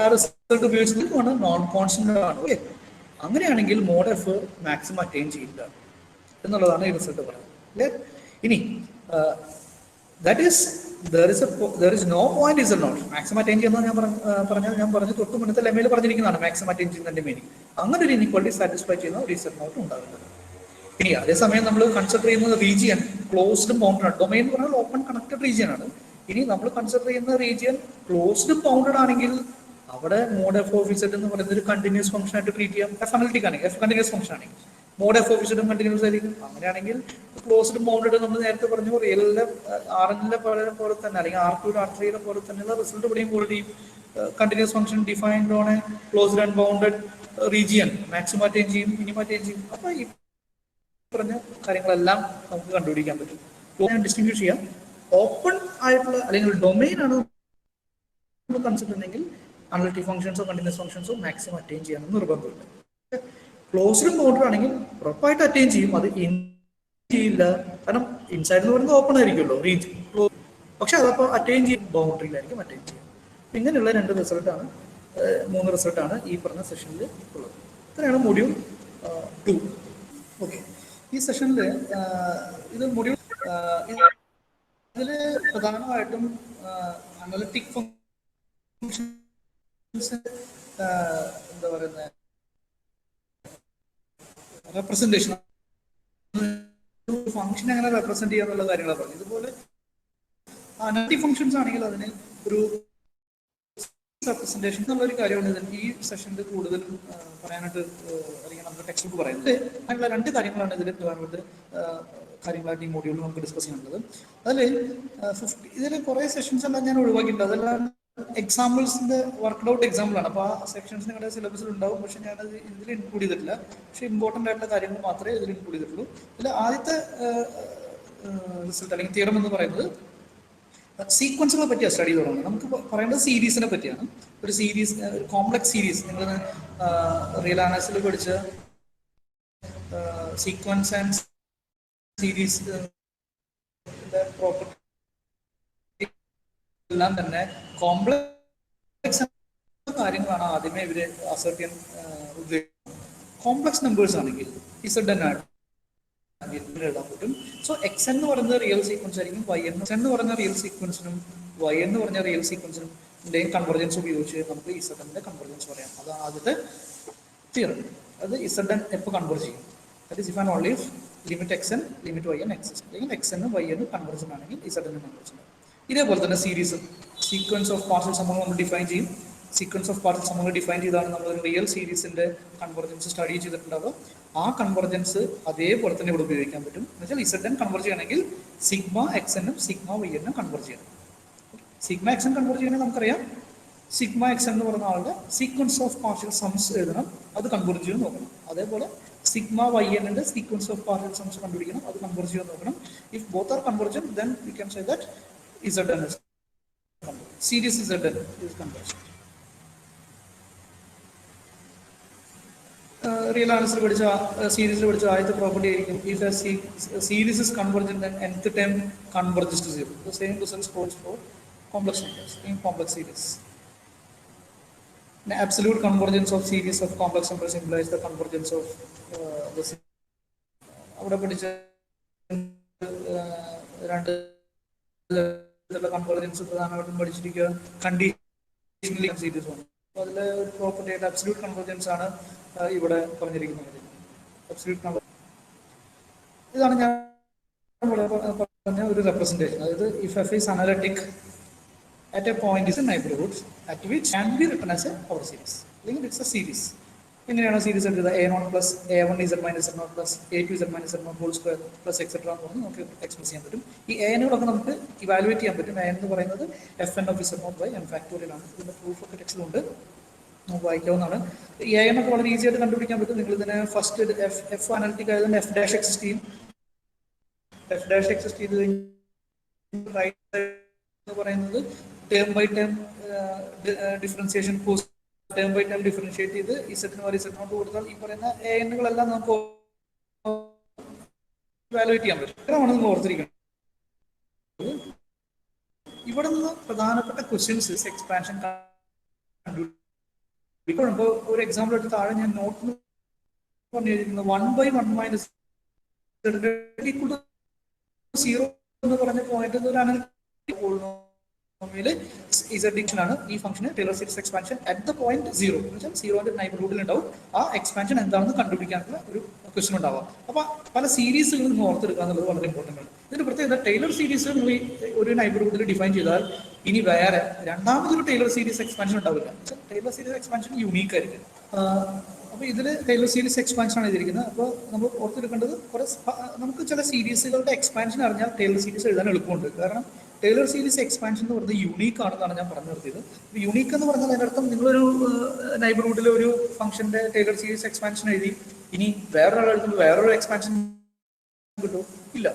ആ റിസൾട്ട് ഉപയോഗിച്ചത് നോൺ കോൺസ്റ്റന്റ് ആണ്. ഓക്കെ, അങ്ങനെയാണെങ്കിൽ മോഡ് എഫ് മാക്സിമം അറ്റൈൻ ചെയ്യില്ല എന്നുള്ളതാണ് ഈ റിസൾട്ട് പറയുന്നത്. ഇനി there is no point is not maximum attain ചെയ്യുന്നത് ഞാൻ പറഞ്ഞു തൊട്ട് മുന്നത്തെ ലെമയിൽ പറഞ്ഞിരിക്കുന്നതാണ് മാക്സിമം അറ്റൈൻ ചെയ്യുന്നതിന്റെ മീനിങ്. അങ്ങനെ ഒരു ഇൻഇക്വാലിറ്റി സാറ്റിസ്ഫൈ ചെയ്യുന്ന ഒരു ഇസഡ് നോട്ട് ഉണ്ടാകുന്നത്. ഇനി അതേസമയം നമ്മൾ കൺസിഡർ ചെയ്യുന്നത് റീജിയൻ ക്ലോസ്ഡ് ബൗണ്ടഡ് ആണ്. ഡൊമൈൻ എന്ന് പറഞ്ഞാൽ ഓപ്പൺ കണക്റ്റഡ് റീജിയൻ ആണ്. ഇനി നമ്മൾ കൺസിഡർ ചെയ്യുന്ന റീജിയൻ ക്ലോസ്ഡ് ബൗണ്ടഡ് ആണെങ്കിൽ അവിടെ മോഡ് എഫ് ഓഫ് ഇസഡ് എന്ന് പറയുന്നത് ഒരു കണ്ടിന്യൂസ് ഫംഗ്ഷൻ ആയിട്ട് ട്രീറ്റ് ചെയ്യാം. എഫ് അനലിറ്റിക് ആണെങ്കിൽ എഫ് കണ്ടിന്യൂസ് ഫംഗ്ഷൻ ആണെങ്കിൽ മോഡ് എഫ് ഓഫ് ഇസഡും കണ്ടിന്യൂസ് ആയിരിക്കും. അങ്ങനെയാണെങ്കിൽ ക്ലോസ്ഡ് ബൗണ്ടഡ് നമ്മൾ നേരത്തെ പറഞ്ഞു റിയലിലെ ആറിലെ പോലെ തന്നെ അല്ലെങ്കിൽ R2 R3 പോലെ തന്നെയുള്ള റിസൾട്ട് ഇവിടെയും ഹോൾഡ് ചെയ്യും. Continuous function defined on A closed and bounded region maximum attain ചെയ്യും, മിനിമം അറ്റൈൻ ചെയ്യും. അപ്പൊ ഈ പറഞ്ഞ കാര്യങ്ങളെല്ലാം നമുക്ക് കണ്ടുപിടിക്കാൻ പറ്റും. ഡിസ്റ്റിങ്വിഷ് ചെയ്യാം. ഓപ്പൺ ആയിട്ടുള്ള അല്ലെങ്കിൽ ഡൊമൈൻ ആണ് കൺസിഡർ ഉണ്ടെങ്കിൽ അനലിറ്റിക് ഫംഗ്ഷൻസോ കണ്ടിന്യൂസ് ഫംഗ്ഷൻസോ മാക്സിമം അറ്റൈൻ ചെയ്യാമെന്ന് നിർബന്ധമില്ല. ക്ലോസ്ഡ് ബൗണ്ടഡ് ആണെങ്കിൽ ഉറപ്പായിട്ട് അറ്റൈൻ ചെയ്യും. അത് ചെയ്യില്ല, കാരണം ഇൻസൈഡ് എന്ന് പറയുന്നത് ഓപ്പൺ ആയിരിക്കുമല്ലോ റീജിയൻ. പക്ഷെ അതപ്പോൾ അറ്റൈൻ ചെയ്യും, ബൗണ്ടറിയിലായിരിക്കും അറ്റൈൻ ചെയ്യും. ഇങ്ങനെയുള്ള 3 റിസൾട്ടാണ് ഈ പറഞ്ഞ സെഷനിൽ ഉള്ളത്. ഇത്രയാണ് മൊഡ്യൂൾ 2. ഓക്കെ, ഈ സെഷനിൽ ഇത് മൊഡ്യൂൾ ഇതിൽ പ്രധാനമായിട്ടും അനലിറ്റിക് ഫംഗ്ഷൻസ് എന്താ പറയുന്നത് റെപ്രസെന്റേഷൻ ഫംഗ്ഷൻ എങ്ങനെ റെപ്രസെന്റ് ചെയ്യാന്നുള്ള കാര്യങ്ങളാണ് പറഞ്ഞത്. ഇതുപോലെ അനലിറ്റിക് ഫംഗ്ഷൻസ് ആണെങ്കിൽ അതിന് ഒരു റെപ്രസെന്റേഷൻ എന്നുള്ളൊരു കാര്യമാണ് ഈ സെഷനിൽ കൂടുതലും പറയാനായിട്ട് അല്ലെങ്കിൽ നമ്മുടെ ടെക്സ്റ്റ് ബുക്ക് പറയുന്നത്. അതിനുള്ള 2 കാര്യങ്ങളാണ് ഇതിൽ പ്രധാനമായിട്ട് കാര്യങ്ങളായിട്ട് ഈ മോഡ്യൂളിൽ നമുക്ക് ഡിസ്കസ് ചെയ്യാനുള്ളത്. അതിൽ ഇതിൽ കുറേ സെഷൻസ് എല്ലാം ഞാൻ ഒഴിവാക്കിയിട്ടുണ്ട്. അതെല്ലാം എക്സാമ്പിൾസിന്റെ വർക്ക്ഡ് ഔട്ട് എക്സാമ്പിളാണ്. അപ്പോൾ ആ സെക്ഷൻസ് നിങ്ങളുടെ സിലബസിൽ ഉണ്ടാവും, പക്ഷെ ഞാനത് ഇതിൽ ഇൻക്ലൂഡ് ചെയ്തിട്ടില്ല. പക്ഷെ ഇമ്പോർട്ടൻ്റ് ആയിട്ടുള്ള കാര്യങ്ങൾ മാത്രമേ ഇതിൽ ഇൻക്ലൂഡ് ചെയ്തിട്ടുള്ളൂ. ഇതിൽ ആദ്യത്തെ റിസൾട്ട് അല്ലെങ്കിൽ തിയറം എന്ന് പറയുന്നത് സീക്വൻസുകളെ പറ്റിയാണ് സ്റ്റഡി തുടങ്ങുന്നത്. നമുക്ക് പറയേണ്ടത് സീരീസിനെ പറ്റിയാണ്. ഒരു സീരീസ്, ഒരു കോംപ്ലക്സ് സീരീസ്, നിങ്ങൾ റിയൽ അനാലിസിസിൽ പഠിച്ച സീക്വൻസ് ആൻഡ് സീരീസ് പ്രോപ്പർട്ടി എല്ലാം തന്നെ കോംപ്ലക്സ് കാര്യങ്ങളാണ് ആദ്യമേ ഇവര് അസർട്ട് ചെയ്യാൻ ഉദ്ദേശിക്കുന്നത്. കോംപ്ലക്സ് നമ്പേഴ്സ് ആണെങ്കിൽ ഇസഡ് ആണ് എഴുതാൻ പറ്റും. സോ എക്സ് എന്ന് പറയുന്നത് റിയൽ സീക്വൻസ് ആയിരിക്കും, വൈ എന്ന് പറഞ്ഞ റിയൽ സീക്വൻസിനും വൈ എന്ന് പറഞ്ഞ റിയൽ സീക്വൻസിനും കൺവെർജൻസ് ഉപയോഗിച്ച് നമുക്ക് ഇസഡിന്റെ കൺവെർജൻസ് പറയാം. അത് ആദ്യത്തെ തിയറം. അത് ഇസഡ് എപ്പോൾ കൺവെർജ് ചെയ്യും? That is if and only limit x n limit y n exist, അല്ലെങ്കിൽ എക്സ് എന്നും വൈ എന്നും കൺവെർജൻ ആണെങ്കിൽ ഇസഡിന്റെ കൺവെർജൻ. ഇതേപോലെ തന്നെ സീരീസ് സീക്വൻസ് ഓഫ് പാർഷ്യൽ സമ്മങ്ങൾ നമ്മൾ ഡിഫൈൻ ചെയ്യും. സീക്വൻസ് ഓഫ് പാർഷ്യൽ സമ്മങ്ങൾ ഡിഫൈൻ ചെയ്താണ് നമ്മൾ ഒരു റിയൽ സീരീസിന്റെ കൺവെർജൻസ് സ്റ്റഡി ചെയ്തിട്ടുണ്ടാവുക. ആ കൺവെർജൻസ് അതേപോലെ തന്നെ ഇവിടെ ഉപയോഗിക്കാൻ പറ്റും. എന്നുവെച്ചാൽ ഇസഡ് എൻ കൺവെർജ് ചെയ്യണമെങ്കിൽ സിഗ്മ എക്സ് എന്നും സിഗ്മ വൈ എന്നും കൺവെർജ് ചെയ്യണം. സിഗ്മ എക്സ് എൻ കൺവെർജ് ചെയ്യണമെങ്കിൽ നമുക്കറിയാം സിഗ്മ എക്സ് എന്ന് പറയുന്ന ആളുടെ സീക്വൻസ് ഓഫ് പാർഷ്യൽ സംസ് എഴുതണം, അത് കൺവെർജ് ചെയ്യാൻ നോക്കണം. അതേപോലെ സിഗ്മ വൈ എന്നിന്റെ സീക്വൻസ് ഓഫ് പാർഷ്യൽ സംസ് കണ്ടുപിടിക്കണം, അത് കൺവെർജ് ചെയ്യാൻ നോക്കണം. If both are convergent then we can say that Zn is converged. Series Zn is converged. Real answer പഠിച്ച സീരീസിൽ പഠിച്ച ആദ്യത്തെ പ്രോപ്പർട്ടി ആയിരിക്കും if a series is convergent then nth term converges to zero. The same results holds for complex numbers in complex series. The absolute convergence of series of complex numbers implies the convergence of the series. അവിടെ പഠിച്ച രണ്ട് convergence പ്രധാനമായിട്ടും പഠിച്ചിരിക്കുക conditionally series ആണ്. അപ്പോൾ അതിലെ ഒരു property ആയിട്ട് absolute convergence ആണ് ഇവിടെ പറഞ്ഞിരിക്കുന്നത്. അബ്സല്യൂട്ട് കൺവെർജൻസ് ഇതാണ് ഞാൻ പറഞ്ഞ ഒരു റെപ്രസെന്റേഷൻ. അതായത് if f is analytic at a point is a neighbourhood at which can be written as a power series, അല്ലെങ്കിൽ ഇറ്റ്സ് എ സീരീസ്. എങ്ങനെയാണ് സീരീസ് എടുത്തത്? A0 plus A1 Z minus Z0 plus A2 Z minus Z0 whole square plus etcetera എന്ന് പറഞ്ഞ് നമുക്ക് express ചെയ്യാൻ പറ്റും. ഈ ANകളൊക്കെ നമുക്ക് ഇവാലുവേറ്റ് ചെയ്യാൻ പറ്റും. AN എന്ന് പറയുന്നത് FN of Z0 by M factorial ആണ്. ഇതിന്റെ പ്രൂഫ് ഒക്കെ ടെക്സ്റ്റിലുണ്ട്, നമുക്ക് വായിക്കാവുന്നതാണ്. ഈ AN ഒക്കെ വളരെ ഈസി ആയിട്ട് കണ്ടുപിടിക്കാൻ പറ്റും. നിങ്ങൾ ഇതിനെ ഫസ്റ്റ് എഫ് അനലിറ്റിക് ആയതുകൊണ്ട് F ഡാഷ് എക്സിസ്റ്റ് ചെയ്യും. F ഡാഷ് എക്സിസ്റ്റ് ചെയ്ത് കഴിഞ്ഞാൽ റൈറ്റ് എന്ന് പറയുന്നത് ടേം ബൈ ടേം ഡിഫറൻസിയേഷൻ കോസ്റ്റ് ടേം ബൈ ടേം ഡിഫറൻഷിയേറ്റ് ചെയ്ത് ഇസെറ്റിന് ഒരു ഇസെറ്റിനോട്ട് കൊടുത്താൽ ഈ പറയുന്ന ANകളെല്ലാം നമുക്ക് വാലുവേറ്റ് ചെയ്യാൻ പറ്റും. ഇത്രയാണ് നിങ്ങൾ ഓർത്തിരിക്കുന്നത്. ഇവിടെ നിന്ന് പ്രധാനപ്പെട്ട ക്വസ്റ്റ്യൻസ് എക്സ്പാൻഷൻ ഇപ്പോൾ ഒരു എക്സാമ്പിൾ എടുത്ത് താഴെ ഞാൻ നോട്ട് പറഞ്ഞിരിക്കുന്നത് 1/1 മൈനസ് 0 എന്ന് പറഞ്ഞ പോയിന്റ് ഒരു ആണ്. ഈ ഫംഗ്ഷന് Taylor series expansion at the point 0 എന്ന് വെച്ചാൽ 0ന്റെ നൈബർഹുഡിൽ ഉണ്ടാവും. ആ എക്സ്പാൻഷൻ എന്താണെന്ന് കണ്ടുപിടിക്കാനുള്ള ഒരു ക്വസ്റ്റൻ ഉണ്ടാവാം. അപ്പൊ പല സീരീസുകൾ നിങ്ങൾ ഓർത്തെടുക്കുക എന്നുള്ളത് വളരെ ഇമ്പോർട്ടൻ്റ് ആണ്. ഇതിന്റെ പ്രത്യേകത ടൈലർ സീരീസ് നിങ്ങൾ ഒരു നൈബർഹുഡിൽ ഡിഫൈൻ ചെയ്താൽ ഇനി വേറെ രണ്ടാമതൊരു ടൈലർ സീരീസ് എക്സ്പാൻഷൻ ഉണ്ടാവില്ല. ടൈലർ സീരീസ് എക്സ്പാൻഷൻ യൂണീക്ക് ആയിരിക്കും. അപ്പോൾ ഇതിൽ ടൈലർ സീരീസ് എക്സ്പാൻഷൻ ആണ് ചെയ്തിരിക്കുന്നത്. അപ്പോൾ നമ്മൾ ഓർത്തെടുക്കേണ്ടത് കുറെ നമുക്ക് ചില സീരീസുകളുടെ എക്സ്പാൻഷൻ അറിഞ്ഞാൽ ടൈലർ സീരീസ് എഴുതാൻ എളുപ്പമുണ്ട്. കാരണം ടൈലർ സീരീസ് എക്സ്പാൻഷൻ എന്ന് പറയുന്നത് യൂണീക്ക് ആണെന്നാണ് ഞാൻ പറഞ്ഞു നിർത്തിയത്. യൂണീക്ക് എന്ന് പറഞ്ഞാൽ അതിനർത്ഥം നിങ്ങളൊരു നൈബർഹുഡിൽ ഒരു ഫംഗ്ഷന്റെ ടൈലർ സീരീസ് എക്സ്പാൻഷൻ എഴുതി ഇനി വേറൊരാൾ എഴുതുമ്പോൾ വേറൊരു എക്സ്പാൻഷൻ കിട്ടും? ഇല്ല,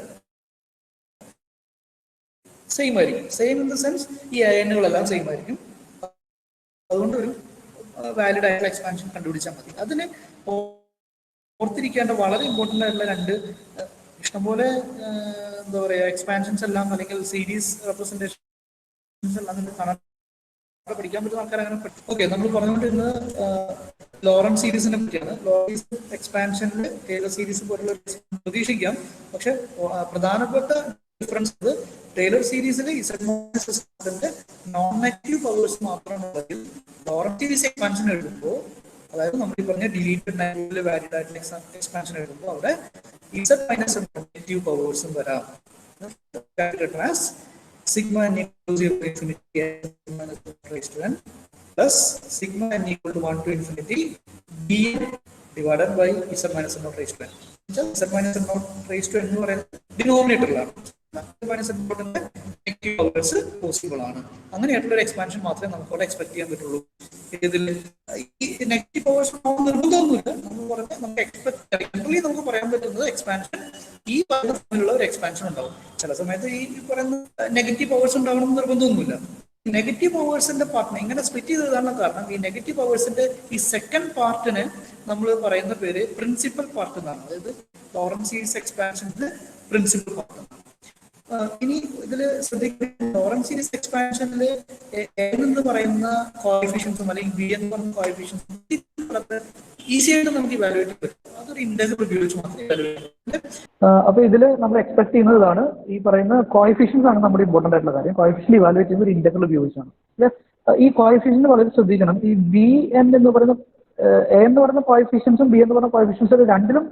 സെയിം ആയിരിക്കും. സെയിം ഇൻ ദ സെൻസ് ഈ ANകളെല്ലാം സെയിം ആയിരിക്കും. അതുകൊണ്ട് ഒരു വാലിഡ് ആയിട്ടുള്ള എക്സ്പാൻഷൻ കണ്ടുപിടിച്ചാൽ മതി. അതിന് ഓർത്തിരിക്കേണ്ട വളരെ ഇമ്പോർട്ടൻ്റ് ആയിട്ടുള്ള രണ്ട് ഇഷ്ടംപോലെ എന്താ പറയുക എക്സ്പാൻഷൻസ് എല്ലാം അല്ലെങ്കിൽ സീരീസ് റെപ്രസെന്റേഷൻസ് എല്ലാം നിങ്ങൾ കാണാൻ പഠിക്കാൻ പറ്റുന്ന ആൾക്കാർ അങ്ങനെ. ഓക്കെ, നമ്മൾ പറഞ്ഞുകൊണ്ടിരുന്നത് ലോറന്റ് സീരീസിനെ പറ്റിയാണ്. ലോറന്റ് എക്സ്പാൻഷനിൽ ടൈലർ സീരീസ് പോലുള്ള പ്രതീക്ഷിക്കാം. പക്ഷെ പ്രധാനപ്പെട്ട ഡിഫറൻസ് ടൈലർ സീരീസിൽ ഇസഡിന്റെ നോൺ നെഗറ്റീവ് പവേഴ്സ് മാത്രമാണെങ്കിൽ ലോറന്റ് സീരീസ് എക്സ്പാൻഷൻ എഴുതുമ്പോൾ, അതായത് നമ്മൾ ഈ പറഞ്ഞ ഡിലീറ്റഡ് നൈബർഹുഡിൽ വാലിഡ് ആയിട്ടുള്ള എക്സ്പാൻഷൻ എഴുതുമ്പോൾ അവിടെ ഇസഡ് മൈനസ് നെഗറ്റീവ് പവേഴ്സും വരാം. sigma n equal to 0 to infinity n minus 1 raised to n plus sigma n equal to 1 to infinity bn divided by z minus 1 raised to n. z minus n naught raise to എന്ന് പറയുന്നത് ഡിനോമിനേറ്ററിലാണ്. Minus n നോട്ടിന്റെ negative powers possible ആണ്. അങ്ങനെയായിട്ടുള്ള ഒരു expansion മാത്രമേ നമുക്ക് അവിടെ എക്സ്പെക്ട് ചെയ്യാൻ പറ്റുള്ളൂ. ഇതിൽ ഈ നെഗറ്റീവ് പവേഴ്സ് നിർബന്ധമൊന്നുമില്ല. നമ്മൾ പറഞ്ഞാൽ നമുക്ക് ജനറലി നമുക്ക് പറയാൻ പറ്റുന്നത് എക്സ്പാൻഷൻ ഈ പറയുന്ന ഫോമിലുള്ള ഒരു എക്സ്പാൻഷൻ ഉണ്ടാവും. ചില സമയത്ത് ഈ പറയുന്ന നെഗറ്റീവ് പവേഴ്സ് ഉണ്ടാവണം എന്ന് നിർബന്ധമൊന്നുമില്ല. നെഗറ്റീവ് പവേഴ്സിന്റെ പാർട്ടിനെ ഇങ്ങനെ സ്പ്ലിറ്റ് ചെയ്തതാണ് കാരണം ഈ നെഗറ്റീവ് പവേഴ്സിന്റെ ഈ സെക്കൻഡ് പാർട്ടിന് നമ്മൾ പറയുന്ന പേര് പ്രിൻസിപ്പൽ പാർട്ട് എന്നാണ്. അതായത് ലോറന്റ് സീരീസ് എക്സ്പാൻഷന്റെ പ്രിൻസിപ്പൽ പാർട്ട്. ഇനി ഇതില് ശ്രദ്ധിക്കുന്ന ലോറന്റ് സീരീസ് എക്സ്പാൻഷനിൽ എന്ന് പറയുന്ന കോഎഫിഷ്യൻസും അല്ലെങ്കിൽ ബി എന്ന് പറയുന്ന കോഎഫിഷ്യൻസും ഈസി ആയിട്ട് നമുക്ക് ഇവാലുവേറ്റ് ചെയ്യാൻ പറ്റും. അതൊരു ഇന്റഗ്രൽ ഉപയോഗിച്ച് മാത്രമേ ഇവാലുവേറ്റ് ചെയ്യാം. അപ്പൊ ഇതിൽ നമ്മൾ എക്സ്പെക്ട് ചെയ്യുന്നതാണ് ഈ പറയുന്ന കോഎഫിഷ്യൻസ് ആണ് നമ്മുടെ ഇമ്പോർട്ടന്റ് ആയിട്ടുള്ള കാര്യം. കോഎഫിഷ്യന്റ് ഇവാലുവേറ്റ് ചെയ്യുന്ന ഒരു ഇന്റഗ്രൽ ഉപയോഗിച്ചാണ്. ഈ കോഎഫിഷ്യന്റ് വളരെ ശ്രദ്ധിക്കണം. ഈ ബി എൻ എന്ന് പറയുന്ന എ എന്ന് പറയുന്ന കോഎഫിഷ്യൻസും ബി എന്ന് പറയുന്ന കോഎഫിഷ്യൻസും രണ്ടിലും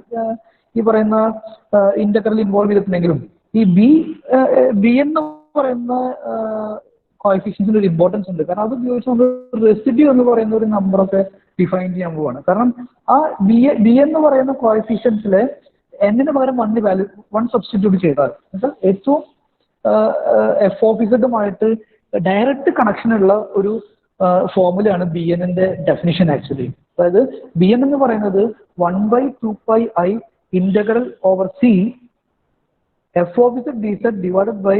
ഈ പറയുന്ന ഇന്റഗ്രൽ ഇൻവോൾവ് ചെയ്തിട്ടുണ്ടെങ്കിലും ഈ ബി എന്ന് പറയുന്ന കോഎഫിഷ്യൻസിന് ഒരു ഇമ്പോർട്ടൻസ് ഉണ്ട്. കാരണം അത് ഉപയോഗിച്ച് നമ്മൾ റെസിഡ്യൂ എന്ന് പറയുന്ന ഒരു നമ്പറൊക്കെ ഡിഫൈൻ ചെയ്യാൻ പോവാണ്. കാരണം ആ ബി എന്ന് പറയുന്ന കോഎഫിഷ്യൻസിലെ എന്നിന് പകരം വൺ സബ്സ്റ്റിറ്റ്യൂട്ട് ചെയ്താൽ ഏറ്റവും എഫ് ഓഫ് ഇസഡുമായിട്ട് ഡയറക്റ്റ് കണക്ഷൻ ഉള്ള ഒരു ഫോമുലയാണ് ബി എന്നിന്റെ ഡെഫിനിഷൻ ആക്ച്വലി. അതായത് ബി എൻ എന്ന് പറയുന്നത് 1/2πi integral over c f of z d z divided by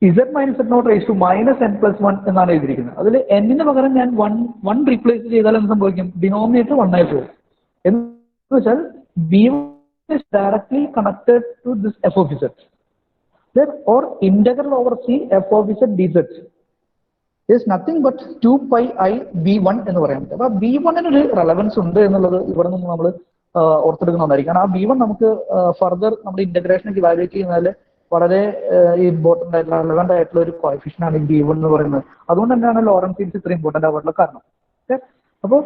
z minus n naught raise to minus n plus 1 എന്നാണ് എഴുതിയിരിക്കുന്നത്. അതിൽ എന്നിന് പകരം ഞാൻ വൺ റീപ്ലേസ് ചെയ്താൽ എന്ത് സംഭവിക്കും? ഡിനോമിനേറ്റർ 1 ആയി പോകും. എന്ന് വെച്ചാൽ b1 is directly connected to this f of z. Or integral over c f of z dz is nothing but 2πi b1 എന്ന് പറയാൻ പറ്റും. അപ്പൊ b1 ഒരു റെലവൻസ് ഉണ്ട് എന്നുള്ളത് ഇവിടെ നിന്ന് നമ്മൾ ഓർത്തെടുക്കുന്നതായിരിക്കും. കാരണം ആ b1 നമുക്ക് ഫർദർ നമ്മുടെ ഇന്റഗ്രേഷനൊക്കെ ഇവാലുവേറ്റ് ചെയ്യുന്നതിൽ വളരെ ഇമ്പോർട്ടന്റ് ആയിട്ടുള്ള റെലവെന്റ് ആയിട്ടുള്ള ഒരു കോഎഫിഷ്യൻ ആണ് ഈ b1 എന്ന് പറയുന്നത്. അതുകൊണ്ട് തന്നെയാണ് ലോറന്റ് സീരീസ് ഇത്ര ഇമ്പോർട്ടന്റ് ആവാനുള്ള കാരണം. അപ്പോൾ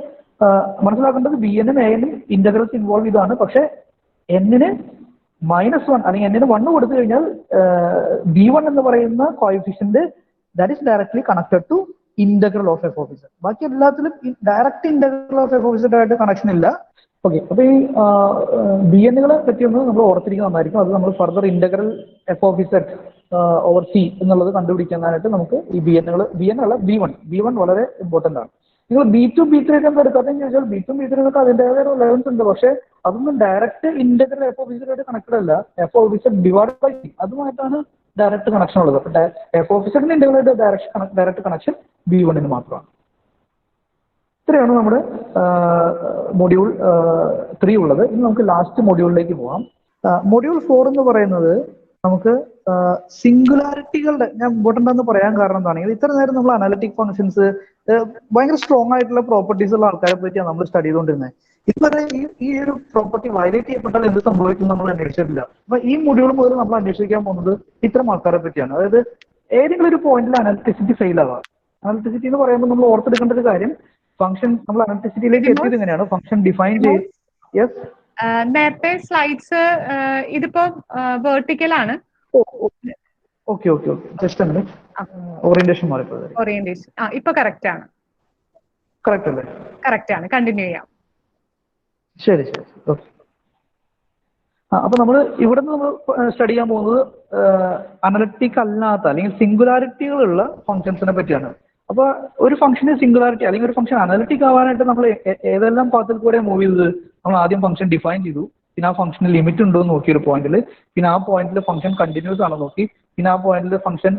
മനസ്സിലാക്കേണ്ടത് ബി എന്നും എ എന്നും ഇന്റഗ്രൽസ് ഇൻവോൾവ് ചെയ്താണ്. പക്ഷെ എന്നിന് -1 അല്ലെങ്കിൽ എന്നിന് 1 കൊടുത്തു കഴിഞ്ഞാൽ b1 എന്ന് പറയുന്ന coefficient that is directly connected to integral of f of z. ബാക്കി എല്ലാത്തിലും direct integral of f of z ആയിട്ട് കണക്ഷൻ ഇല്ല. ഓക്കെ, അപ്പൊ ഈ ബി എന്നുകളെ പറ്റിയൊന്ന് നമ്മൾ ഓർത്തിരിക്കുന്നത് നന്നായിരിക്കും. അത് നമ്മൾ further integral f of Z over C എന്നുള്ളത് കണ്ടുപിടിക്കാനായിട്ട് നമുക്ക് ഈ ബി എൻ അല്ല ബി വൺ വളരെ ഇമ്പോർട്ടന്റ് ആണ്. നിങ്ങൾ B2 B3 ഒക്കെ എന്താ എടുക്കാത്തെന്ന് ചോദിച്ചാൽ B2 B3 ഒക്കെ അതിൻ്റെതായ ലെവൽസ് ഉണ്ട്. പക്ഷെ അതൊന്നും direct integral f of z ആയിട്ട് കണക്റ്റഡ് അല്ല. F of z divide by c അതുമായിട്ടാണ് ഡയറക്റ്റ് കണക്ഷൻ ഉള്ളത്. അപ്പൊ എഫ് ഓഫ് ഇസഡിന്റെ ഇന്റഗ്രൽ ഡയറക്റ്റ് കണക്ഷൻ B1 മാത്രമാണ്. ഇത്രയാണ് നമ്മുടെ മൊഡ്യൂൾ 3 ഉള്ളത്. ഇനി നമുക്ക് ലാസ്റ്റ് മൊഡ്യൂളിലേക്ക് പോകാം. മൊഡ്യൂൾ 4 എന്ന് പറയുന്നത് നമുക്ക് സിംഗുലാരിറ്റികളുടെ ഞാൻ ഇമ്പോർട്ടൻ്റ് എന്ന് പറയാൻ കാരണം എന്താണെങ്കിൽ ഇത്ര നേരം നമ്മൾ അനാലിറ്റിക് ഫംഗ്ഷൻസ് ഭയങ്കര സ്ട്രോങ് ആയിട്ടുള്ള പ്രോപ്പർട്ടീസ് ഉള്ള ആൾക്കാരെ പറ്റിയാണ് നമ്മൾ സ്റ്റഡി ചെയ്തുകൊണ്ടിരുന്നത്. ഇതുവരെ ഈ ഒരു പ്രോപ്പർട്ടി വയലേറ്റ് ചെയ്യപ്പെട്ടാൽ എന്ത് സംഭവിക്കും നമ്മൾ അന്വേഷിച്ചിട്ടില്ല. അപ്പൊ ഈ മൊഡ്യൂൾ മുതൽ നമ്മൾ അന്വേഷിക്കാൻ പോകുന്നത് ഇത്തരം ആൾക്കാരെ പറ്റിയാണ്. അതായത് ഏതെങ്കിലും ഒരു പോയിന്റിൽ അനലിറ്റിസിറ്റി ഫെയിൽ ആവാം. അനലിറ്റിസിറ്റി എന്ന് പറയുമ്പോൾ നമ്മൾ ഓർത്തെടുക്കേണ്ട ഒരു കാര്യം ഫംഗ്ഷൻ നമ്മൾ അനലിറ്റിസിറ്റിയിലേക്ക് എത്തിയത് എങ്ങനെയാണ് ഫംഗ്ഷൻ ഡിഫൈൻ ചെയ്ത്. യെസ്, നേരത്തെ സ്ലൈഡ്സ് ഇതിപ്പോ വെർട്ടിക്കൽ ആണ്. ഓക്കെ ഓക്കെ ഓക്കെ, ജസ്റ്റ് ഒന്ന് ഓറിയന്റേഷൻ മാറിപ്പോയത്. ഓറിയന്റേഷൻ ഇപ്പൊ കറക്റ്റ് ആണ്. കറക്റ്റ് അല്ലേ? കറക്റ്റ് ആണ്, കണ്ടിന്യൂ ചെയ്യാം. ശരി ശരി, ഓക്കെ. അപ്പൊ നമ്മൾ ഇവിടെ നിന്ന് നമ്മൾ സ്റ്റഡി ചെയ്യാൻ പോകുന്നത് അനലിറ്റിക് അല്ലാത്ത അല്ലെങ്കിൽ സിംഗുലാരിറ്റികളുള്ള ഫംഗ്ഷൻസിനെ പറ്റിയാണ്. അപ്പൊ ഒരു ഫംഗ്ഷന് സിംഗുലാരിറ്റി അല്ലെങ്കിൽ ഒരു ഫംഗ്ഷൻ അനലിറ്റിക് ആവാനായിട്ട് നമ്മൾ ഏതെല്ലാം പാത്തിൽ കൂടെ മൂവ് ചെയ്തത്? നമ്മൾ ആദ്യം ഫംഗ്ഷൻ ഡിഫൈൻ ചെയ്തു, പിന്നെ ആ ഫംഗ്ഷന് ലിമിറ്റ് ഉണ്ടോ എന്ന് നോക്കി ഒരു പോയിന്റിൽ, പിന്നെ ആ പോയിന്റിൽ ഫംഗ്ഷൻ കണ്ടിന്യൂസ് ആണോ നോക്കി, പിന്നെ ആ പോയിന്റിൽ ഫംഗ്ഷൻ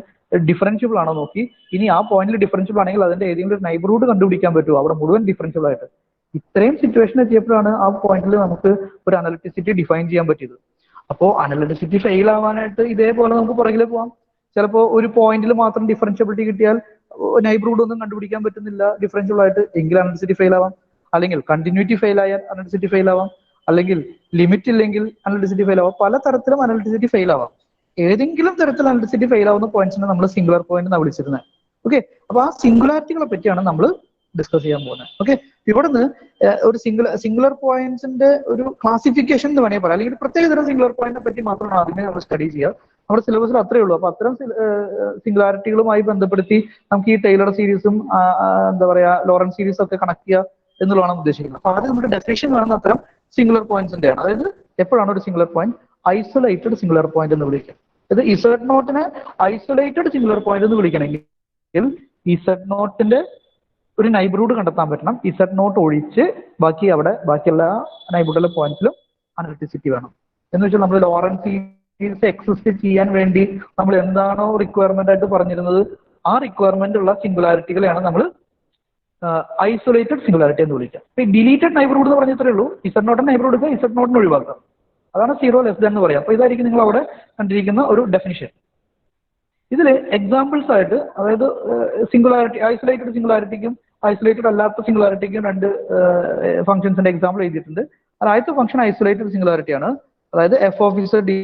ഡിഫറൻഷ്യബിൾ ആണോ നോക്കി. ഇനി ആ പോയിന്റിൽ ഡിഫറൻഷ്യബിൾ ആണെങ്കിൽ അതിന്റെ ഏതെങ്കിലും ഒരു നൈബർഹുഡ് കണ്ടുപിടിക്കാൻ പറ്റുമോ അവിടെ മുഴുവൻ ഡിഫറൻഷ്യബിൾ ആയിട്ട്. ഇത്രയും സിറ്റുവേഷൻ എത്തിയപ്പോഴാണ് ആ പോയിന്റിൽ നമുക്ക് ഒരു അനലിറ്റിസിറ്റി ഡിഫൈൻ ചെയ്യാൻ പറ്റിയത്. അപ്പോൾ അനലിറ്റിസിറ്റി ഫെയിൽ ആവാനായിട്ട് ഇതേപോലെ നമുക്ക് പുറകിൽ പോവാം. ചിലപ്പോൾ ഒരു പോയിന്റിൽ മാത്രം ഡിഫറൻഷ്യബിലിറ്റി കിട്ടിയാൽ നൈബർഹുഡ് ഒന്നും കണ്ടുപിടിക്കാൻ പറ്റുന്നില്ല ഡിഫറൻഷ്യബിൾ ആയിട്ട്, എങ്കിൽ അനലിറ്റിസിറ്റി ഫെയിൽ ആവാം. അല്ലെങ്കിൽ കണ്ടിന്യൂറ്റി ഫെയിൽ ആയാൽ അനലിറ്റിസിറ്റി ഫെയിൽ ആവാം. അല്ലെങ്കിൽ ലിമിറ്റ് ഇല്ലെങ്കിൽ അനലിറ്റിസിറ്റി ഫെയിൽ ആവാം. പല തരത്തിലും അനലിറ്റിസിറ്റി ഫെയിൽ ആവാം. ഏതെങ്കിലും തരത്തിൽ അനലിറ്റിസിറ്റി ഫെയിൽ ആവുന്ന പോയിന്റ്സിനെ നമ്മൾ സിംഗുലർ പോയിന്റ് എന്നാണ് വിളിച്ചിരുന്നത്. ഓക്കെ, അപ്പൊ ആ സിംഗുലാരിറ്റികളെ പറ്റിയാണ് നമ്മൾ ഡിസ്കസ് ചെയ്യാൻ പോകുന്നത്. ഓക്കെ, ഇവിടുന്ന് ഒരു സിംഗുലർ പോയിന്റ്സിന്റെ ഒരു ക്ലാസിഫിക്കേഷൻ എന്ന് വേണമെങ്കിൽ പറയാം, അല്ലെങ്കിൽ പ്രത്യേക തരം സിംഗുലർ പോയിന്റിനെ പറ്റി മാത്രമാണ് ആദ്യമേ നമ്മൾ സ്റ്റഡി ചെയ്യുക. നമ്മുടെ സിലബസിൽ അത്രയേ ഉള്ളൂ. അപ്പൊ അത്തരം സിംഗുലാരിറ്റികളുമായി ബന്ധപ്പെടുത്തി നമുക്ക് ഈ ടൈലർ സീരീസും എന്താ പറയാ ലോറന്റ് സീരീസും ഒക്കെ കണക്ട് ചെയ്യുക എന്നുള്ളതാണ് ഉദ്ദേശിക്കുന്നത്. അപ്പൊ ആദ്യം നമ്മുടെ ഡെഫിനേഷൻ വേണം അത്തരം സിംഗുലർ പോയിന്റ്സിന്റെയാണ്. അതായത് എപ്പോഴാണ് ഒരു singular point isolated singular point എന്ന് വിളിക്കുക. ഇത് ഇസഡ് നോട്ടിനെ ഐസൊലേറ്റഡ് സിംഗുലർ പോയിന്റ് എന്ന് വിളിക്കണമെങ്കിൽ ഇസഡ് നോട്ടിന്റെ ഒരു നൈബർഹുഡ് കണ്ടെത്താൻ പറ്റണം. ഇസഡ് നോട്ട് ഒഴിച്ച് ബാക്കിയുള്ള നൈബർഹുഡിലെ പോയിന്റ്സിലും അനലിറ്റിസിറ്റി വേണം. എന്ന് വെച്ചാൽ നമ്മൾ ലോറൻസ് സീരീസ് എക്സിസ്റ്റ് ചെയ്യാൻ വേണ്ടി നമ്മൾ എന്താണോ റിക്വയർമെന്റ് ആയിട്ട് പറഞ്ഞിരുന്നത്, ആ റിക്വയർമെന്റ് ഉള്ള സിംഗുലാരിറ്റികളെയാണ് നമ്മൾ ഐസൊലേറ്റഡ് സിംഗുലാരിറ്റി എന്ന് വിളിക്കുക. ഈ ഡിലീറ്റഡ് നൈബർഹുഡ് എന്ന് പറഞ്ഞത്രേ ഉള്ളൂ. ഇസഡ് നോട്ടിന് നൈബർഹുഡ് എടുക്കുക, ഇസഡ് നോട്ടിന് ഒഴിവാക്കുക. അതാണ് 0 ലെസ് ദാൻ എന്ന് പറയാം. അപ്പൊ ഇതായിരിക്കും നിങ്ങൾ അവിടെ കണ്ടിരിക്കുന്ന ഒരു ഡെഫിനിഷൻ. ഇതിൽ എക്സാമ്പിൾസ് ആയിട്ട്, അതായത് സിംഗുലാരിറ്റി, ഐസൊലേറ്റഡ് സിംഗുലാരിറ്റിക്കും ഐസൊലേറ്റഡ് അല്ലാത്ത സിംഗുലാരിറ്റിക്കും രണ്ട് ഫംഗ്ഷൻസിന്റെ എക്സാമ്പിൾ എഴുതിയിട്ടുണ്ട്. ആദ്യത്തെ ഫംഗ്ഷൻ ഐസൊലേറ്റഡ് സിംഗുലാരിറ്റി ആണ്. അതായത് f of z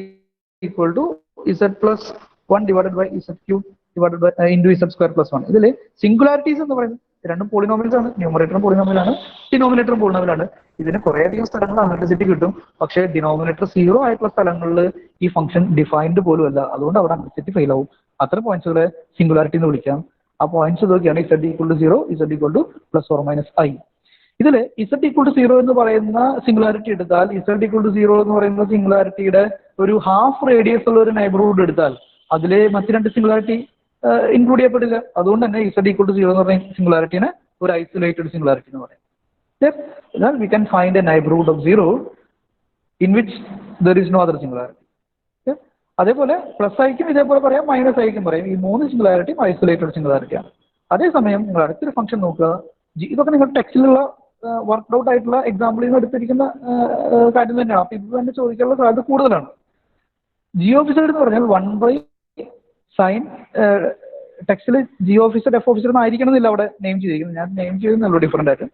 equal to z plus 1 divided by z cube divided by into z square plus 1. ഇതിൽ സിംഗുലാരിറ്റീസ് എന്ന് പറയുന്നത് രണ്ടും പോളിനോമിയൽസ് ആണ്. ന്യൂമറേറ്ററും പോളിനോമിയലാണ്, ഡിനോമിനേറ്ററും പോളിനോമിയലാണ്. ഇതിന് കുറേയധികം സ്ഥലങ്ങൾ അനലിറ്റിസിറ്റി കിട്ടും. പക്ഷേ ഡിനോമിനേറ്റർ 0 ആയിട്ടുള്ള സ്ഥലങ്ങളിൽ ഈ ഫംഗ്ഷൻ ഡിഫൈൻഡ് പോലും അല്ല. അതുകൊണ്ട് അവിടെ അനലിറ്റിസിറ്റി ഫെയിൽ ആവും. അത്തരം പോയിന്റ്സുകളെ സിംഗുലാരിറ്റി എന്ന് വിളിക്കാം. ആ പോയിന്റ്സ് ഇതൊക്കെയാണ്: z equal to 0, z equal to plus or minus i. ഇതിൽ ഇസഡ് ഈക്വൽ ടു 0 എന്ന് പറയുന്ന സിംഗുലാരിറ്റി എടുത്താൽ, ഇസഡ് ഈക്വൽ ടു 0 എന്ന് പറയുന്ന സിംഗുലാരിറ്റിയുടെ ഒരു ഹാഫ് റേഡിയസ് ഉള്ള ഒരു നൈബർഹുഡ് എടുത്താൽ അതിലെ മറ്റു രണ്ട് സിംഗുലാരിറ്റി ഇൻക്ലൂഡ് ചെയ്യപ്പെടില്ല. അതുകൊണ്ട് തന്നെ ഇസഡ് ഈക്വൽ ടു 0 എന്ന് പറയുന്ന സിംഗുലാരിറ്റിനെ ഒരു ഐസൊലേറ്റഡ് സിംഗുലാരിറ്റി എന്ന് പറയും. Then we can find a neighborhood of 0 in which there is no other singularity. അതേപോലെ പ്ലസ് ഐക്കും ഇതേപോലെ പറയാം, മൈനസ് ഐക്കും പറയാം. ഈ മൂന്ന് സിംഗുലാരിറ്റിയും ഐസൊലേറ്റഡ് സിംഗുലാരിറ്റിയാണ്. അതേസമയം നിങ്ങൾ അടുത്തൊരു ഫംഗ്ഷൻ നോക്കുക. ഇതൊക്കെ നിങ്ങൾ ടെക്സ്റ്റിലുള്ള വർക്ക് ഔട്ട് ആയിട്ടുള്ള എക്സാമ്പിളിൽ നിന്ന് എടുത്തിരിക്കുന്ന കാര്യം തന്നെയാണ്. അപ്പൊ ഇത് തന്നെ ചോദിക്കാനുള്ള സാധ്യത കൂടുതലാണ്. ജി ഓഫ് ഇസഡ് എന്ന് പറഞ്ഞാൽ 1 ബൈ സൈൻ, ടെക്സ്റ്റിൽ G of Z F of Z ആയിരിക്കണം എന്നില്ല അവിടെ നെയിം ചെയ്തിരിക്കുന്നത്. ഞാൻ നെയിം ചെയ്യുന്നുള്ളൂ ഡിഫറെന്റ് ആയിട്ട്.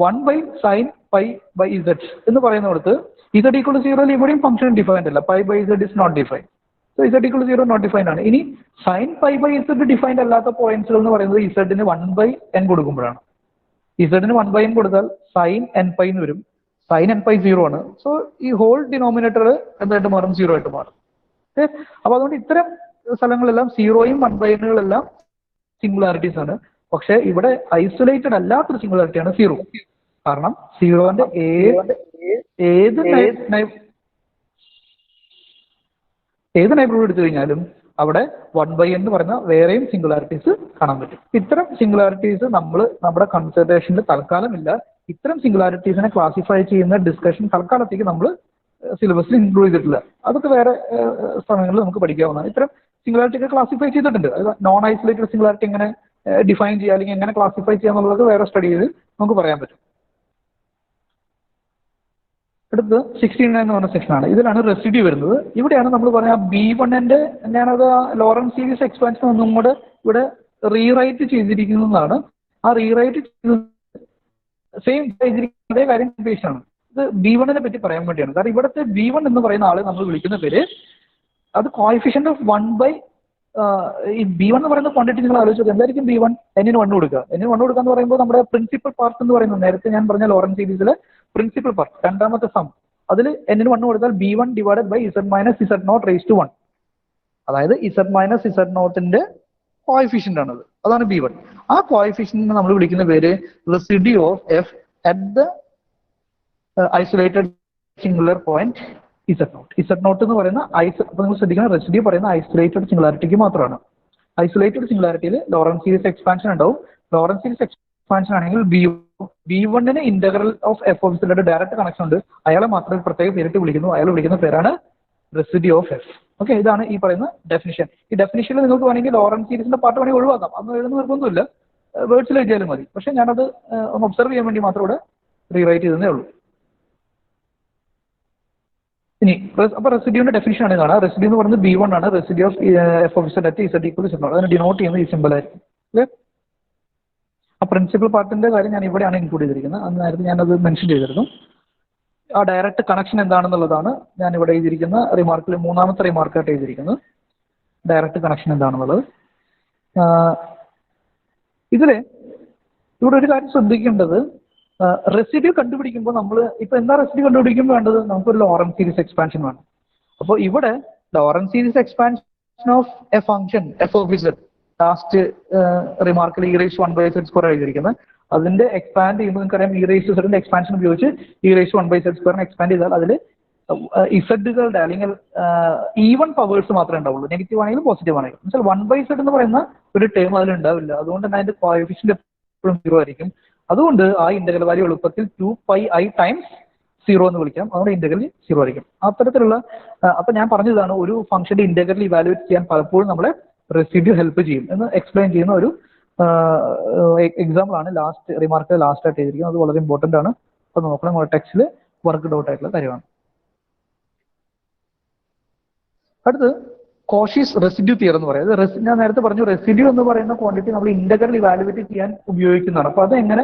1 by sine pi by z എന്ന് പറയുന്നിടത്ത് ഇസഡ് ഈക്വൽ ടു 0 ഇവിടെയും ഫംഗ്ഷൻ ഡിഫൈൻഡ് അല്ല. Pi by z is not defined. So z equal to 0 not defined ആണ്. ഇനി sine pi by z defined അല്ലാത്ത പോയിന്റ്സുകൾ എന്ന് പറയുന്നത് ഇസഡിന് 1 ബൈ എൻ കൊടുക്കുമ്പോഴാണ്. ഇസഡിന് 1 ബൈ എൻ കൊടുത്താൽ സൈൻ എൻ പൈ എന്ന് വരും. സൈൻ എൻ പൈ 0 ആണ്. സോ ഈ ഹോൾ ഡിനോമിനേറ്റർ എന്തായിട്ട് മാറും? 0 ആയിട്ട് മാറും. അപ്പൊ അതുകൊണ്ട് ഇത്തരം സ്ഥലങ്ങളെല്ലാം 0യും 1 ബൈ എന്നുകളെല്ലാം സിംഗുലാരിറ്റീസ് ആണ്. പക്ഷെ ഇവിടെ ഐസൊലേറ്റഡ് അല്ലാത്തൊരു സിംഗുലാരിറ്റിയാണ് 0. കാരണം 0ന്റെ ഏത് നൈബർഹുഡ് എടുത്തു കഴിഞ്ഞാലും അവിടെ 1 ബൈ എന്ന് പറയുന്ന വേറെയും സിംഗുലാരിറ്റീസ് കാണാൻ പറ്റും. ഇത്തരം സിംഗുലാരിറ്റീസ് നമ്മുടെ കൺസിഡറേഷനിൽ തൽക്കാലമില്ല. ഇത്തരം സിംഗുലാരിറ്റീസിനെ ക്ലാസിഫൈ ചെയ്യുന്ന ഡിസ്കഷൻ തൽക്കാലത്തേക്ക് നമ്മൾ സിലബസിൽ ഇൻക്ലൂഡ് ചെയ്തിട്ടില്ല. അതൊക്കെ വേറെ സമയങ്ങളിൽ നമുക്ക് പഠിക്കാവുന്നതാണ്. ഇത്തരം സിംഗുലാരിറ്റി ഒക്കെ ക്ലാസിഫൈ ചെയ്തിട്ടുണ്ട്. നോൺ ഐസൊലേറ്റഡ് സിംഗുലാരിറ്റി എങ്ങനെ ഡിഫൈൻ ചെയ്യുക അല്ലെങ്കിൽ എങ്ങനെ ക്ലാസിഫൈ ചെയ്യുക എന്നുള്ളത് വേറെ സ്റ്റഡി ചെയ്ത് നമുക്ക് പറയാൻ പറ്റും. അടുത്ത് 69 എന്ന് പറഞ്ഞ സെക്ഷനാണ്. ഇതിലാണ് റെസിഡ്യൂ വരുന്നത്. ഇവിടെയാണ് നമ്മൾ പറഞ്ഞ B1ന്റെ, ഞാനത് ലോറൻസ് സീരീസ് എക്സ്പാൻഷൻ ഒന്നും കൂടെ ഇവിടെ റീറൈറ്റ് ചെയ്തിരിക്കുന്നതാണ്. ആ റീറൈറ്റ് സെയിം ചെയ്തിരിക്കുന്ന അതേ കാര്യം ആണ്. ഇത് B1നെ പറ്റി പറയാൻ വേണ്ടിയാണ്. കാരണം ഇവിടുത്തെ B1 എന്ന് പറയുന്ന ആളെ നമ്മൾ വിളിക്കുന്ന പേര്, അത് കോഎഫിഷ്യന്റ് ഓഫ് 1 ബൈ ഈ B1 എന്ന് പറയുന്ന ക്വാണ്ടിറ്റി നിങ്ങൾ ആലോചിച്ചത് എന്തായിരിക്കും? B1 എന്നിന് 1 കൊടുക്കുക. എന്നിന് 1 കൊടുക്കുക എന്ന് പറയുമ്പോൾ നമ്മുടെ പ്രിൻസിപ്പൽ പാർട്ട് എന്ന് പറയുന്നത്, നേരത്തെ ഞാൻ പറഞ്ഞ ലോറൻസ് സീരീസിലെ പ്രിൻസിപ്പൽ പാർട്ട്, രണ്ടാമത്തെ സം, അതിൽ എന്നിന് 1 കൊടുത്താൽ B1 divided by Z minus Z naught raise to 1. അതായത് Z മൈനസ് Z നോട്ടിന്റെ കോഎഫിഷ്യന്റ് ആണത്. അതാണ് B1. ആ കോഎഫിഷ്യന്റിനെ നമ്മൾ വിളിക്കുന്ന പേര് residue of f at the isolated singular point Z naught എന്ന് പറയുന്ന അപ്പൊ നിങ്ങൾ ശ്രദ്ധിക്കണം, റെസിഡ്യൂ പറയുന്ന ഐസൊലേറ്റഡ് സിംഗുലാരിറ്റിക്ക് മാത്രമാണ്. ഐസൊലേറ്റഡ് സിംഗുലാരിറ്റിയിൽ ലോറൻസ് സീരീസ് എക്സ്പാൻഷൻ ഉണ്ടാവും. ലോറൻസ് സീരീസ് എക്സ്പാൻഷൻ ആണെങ്കിൽ B1ന് integral of f of z direct connection ഉണ്ട്. അയാളെ മാത്രമേ പ്രത്യേക പേരിട്ട് വിളിക്കുന്നു. അയാൾ വിളിക്കുന്ന പേരാണ് റെസിഡ്യൂ ഓഫ് എഫ്. ഓക്കെ, ഇതാണ് ഈ പറയുന്ന ഡെഫിനിഷൻ. ഈ ഡെഫിനിഷനിൽ നിങ്ങൾക്ക് വേണമെങ്കിൽ ലോറൻസ് സീരീസിന്റെ പാർട്ട് വേണമെങ്കിൽ ഒഴിവാക്കാം. അന്ന് എഴുതുന്ന നിർബന്ധമില്ല, വേർഡ്സിൽ എഴുതിയാലും മതി. പക്ഷെ ഞാനത് ഒന്ന് ഒബ്സർവ് ചെയ്യാൻ വേണ്ടി മാത്രം ഇവിടെ റീറൈറ്റ് ചെയ്തേ ഉള്ളൂ. ഇനി അപ്പൊ റെസിഡ്യൂന്റെ ഡെഫിനിഷൻ ആണ് കാണാം. റെസിഡ്യൂ എന്ന് പറയുന്നത് B1 ആണ്. Residue of f of z at z equal to Z. അതിനെ ഡിനോട്ട് ചെയ്യുന്നത് ഈ സിമ്പിൾ ആയിരിക്കും. അല്ലേ? ആ പ്രിൻസിപ്പൽ പാർട്ടിന്റെ കാര്യം ഞാൻ ഇവിടെയാണ് ഇൻക്ലൂഡ് ചെയ്തിരിക്കുന്നത്. അന്ന് നേരത്തെ ഞാനത് മെൻഷൻ ചെയ്തിരുന്നു. ആ ഡയറക്റ്റ് കണക്ഷൻ എന്താണെന്നുള്ളതാണ് ഞാൻ ഇവിടെ എഴുതിയിരിക്കുന്ന റിമാർക്കിൽ മൂന്നാമത്തെ റിമാർക്കായിട്ട് എഴുതിയിരിക്കുന്നത്. ഡയറക്റ്റ് കണക്ഷൻ എന്താണെന്നുള്ളത്. ഇവിടെ ഒരു കാര്യം ശ്രദ്ധിക്കേണ്ടത്, റെസിഡ്യൂ കണ്ടുപിടിക്കുമ്പോൾ നമ്മൾ ഇപ്പൊ എന്താ റെസിഡ്യൂ കണ്ടുപിടിക്കുമ്പോൾ വേണ്ടത്? നമുക്കൊരു ലോറൻസ് സീരീസ് എക്സ്പാൻഷൻ വേണം. അപ്പോൾ ഇവിടെ Laurent series expansion of a function f of z last റിമാർക്കിൽ e raised 1 by z square എഴുതിയിരിക്കുന്നത്. അതിന്റെ എക്സ്പാൻഡ് ചെയ്യുമ്പോൾ നിങ്ങൾക്കറിയാം ഇ റേസ് ടു സെഡിന്റെ എക്സ്പാൻഷൻ ഉപയോഗിച്ച് e raise to 1/z² expand ചെയ്താൽ അതിൽ ഇസഡുകളുടെ അല്ലെങ്കിൽ ഈവൺ പവേഴ്സ് മാത്രമേ ഉണ്ടാവുള്ളൂ. നെഗറ്റീവ് ആണെങ്കിലും പോസിറ്റീവ് ആണെങ്കിലും. എന്നുവെച്ചാൽ 1/z എന്ന് പറയുന്ന ഒരു ടേം അതിൽ ഉണ്ടാവില്ല. അതുകൊണ്ട് തന്നെ അതിന്റെ കോഎഫിഷ്യന്റ് എപ്പോഴും 0 ആയിരിക്കും. അതുകൊണ്ട് ആ ഇന്റഗ്രൽ വാല്യൂ എളുപ്പത്തിൽ 2πi ടൈംസ് 0 എന്ന് വിളിക്കാം. അതുകൊണ്ട് ഇന്റഗ്രൽ 0 ആയിരിക്കും. അത്തരത്തിലുള്ള അപ്പൊ ഞാൻ പറഞ്ഞതാണ് ഒരു ഫംഗ്ഷന്റെ ഇന്റഗ്രൽ ഇവാലുവേറ്റ് ചെയ്യാൻ പലപ്പോഴും നമ്മളെ റെസിഡ്യൂ ഹെൽപ്പ് ചെയ്യും എന്ന് എക്സ്പ്ലെയിൻ ചെയ്യുന്ന ഒരു എക്സാമ്പിൾ ആണ് ലാസ്റ്റ് റിമാർക്ക് ലാസ്റ്റ് ആയിട്ട് ചെയ്തിരിക്കുന്നത്. അത് വളരെ ഇമ്പോർട്ടന്റ് ആണ്. അപ്പൊ നോക്കണം, ടെക്സ്റ്റിൽ വർക്ക് ഔട്ട് ആയിട്ടുള്ള കാര്യമാണ്. അടുത്ത് കോഷീസ് റെസിഡ്യൂ തിയറം എന്ന് പറയുന്നത്. ഞാൻ നേരത്തെ പറഞ്ഞു റെസിഡ്യൂ എന്ന് പറയുന്ന ക്വാണ്ടിറ്റി നമ്മൾ ഇന്റഗ്രൽ ഇവാലുവേറ്റ് ചെയ്യാൻ ഉപയോഗിക്കുന്നതാണ്. അപ്പൊ അത് എങ്ങനെ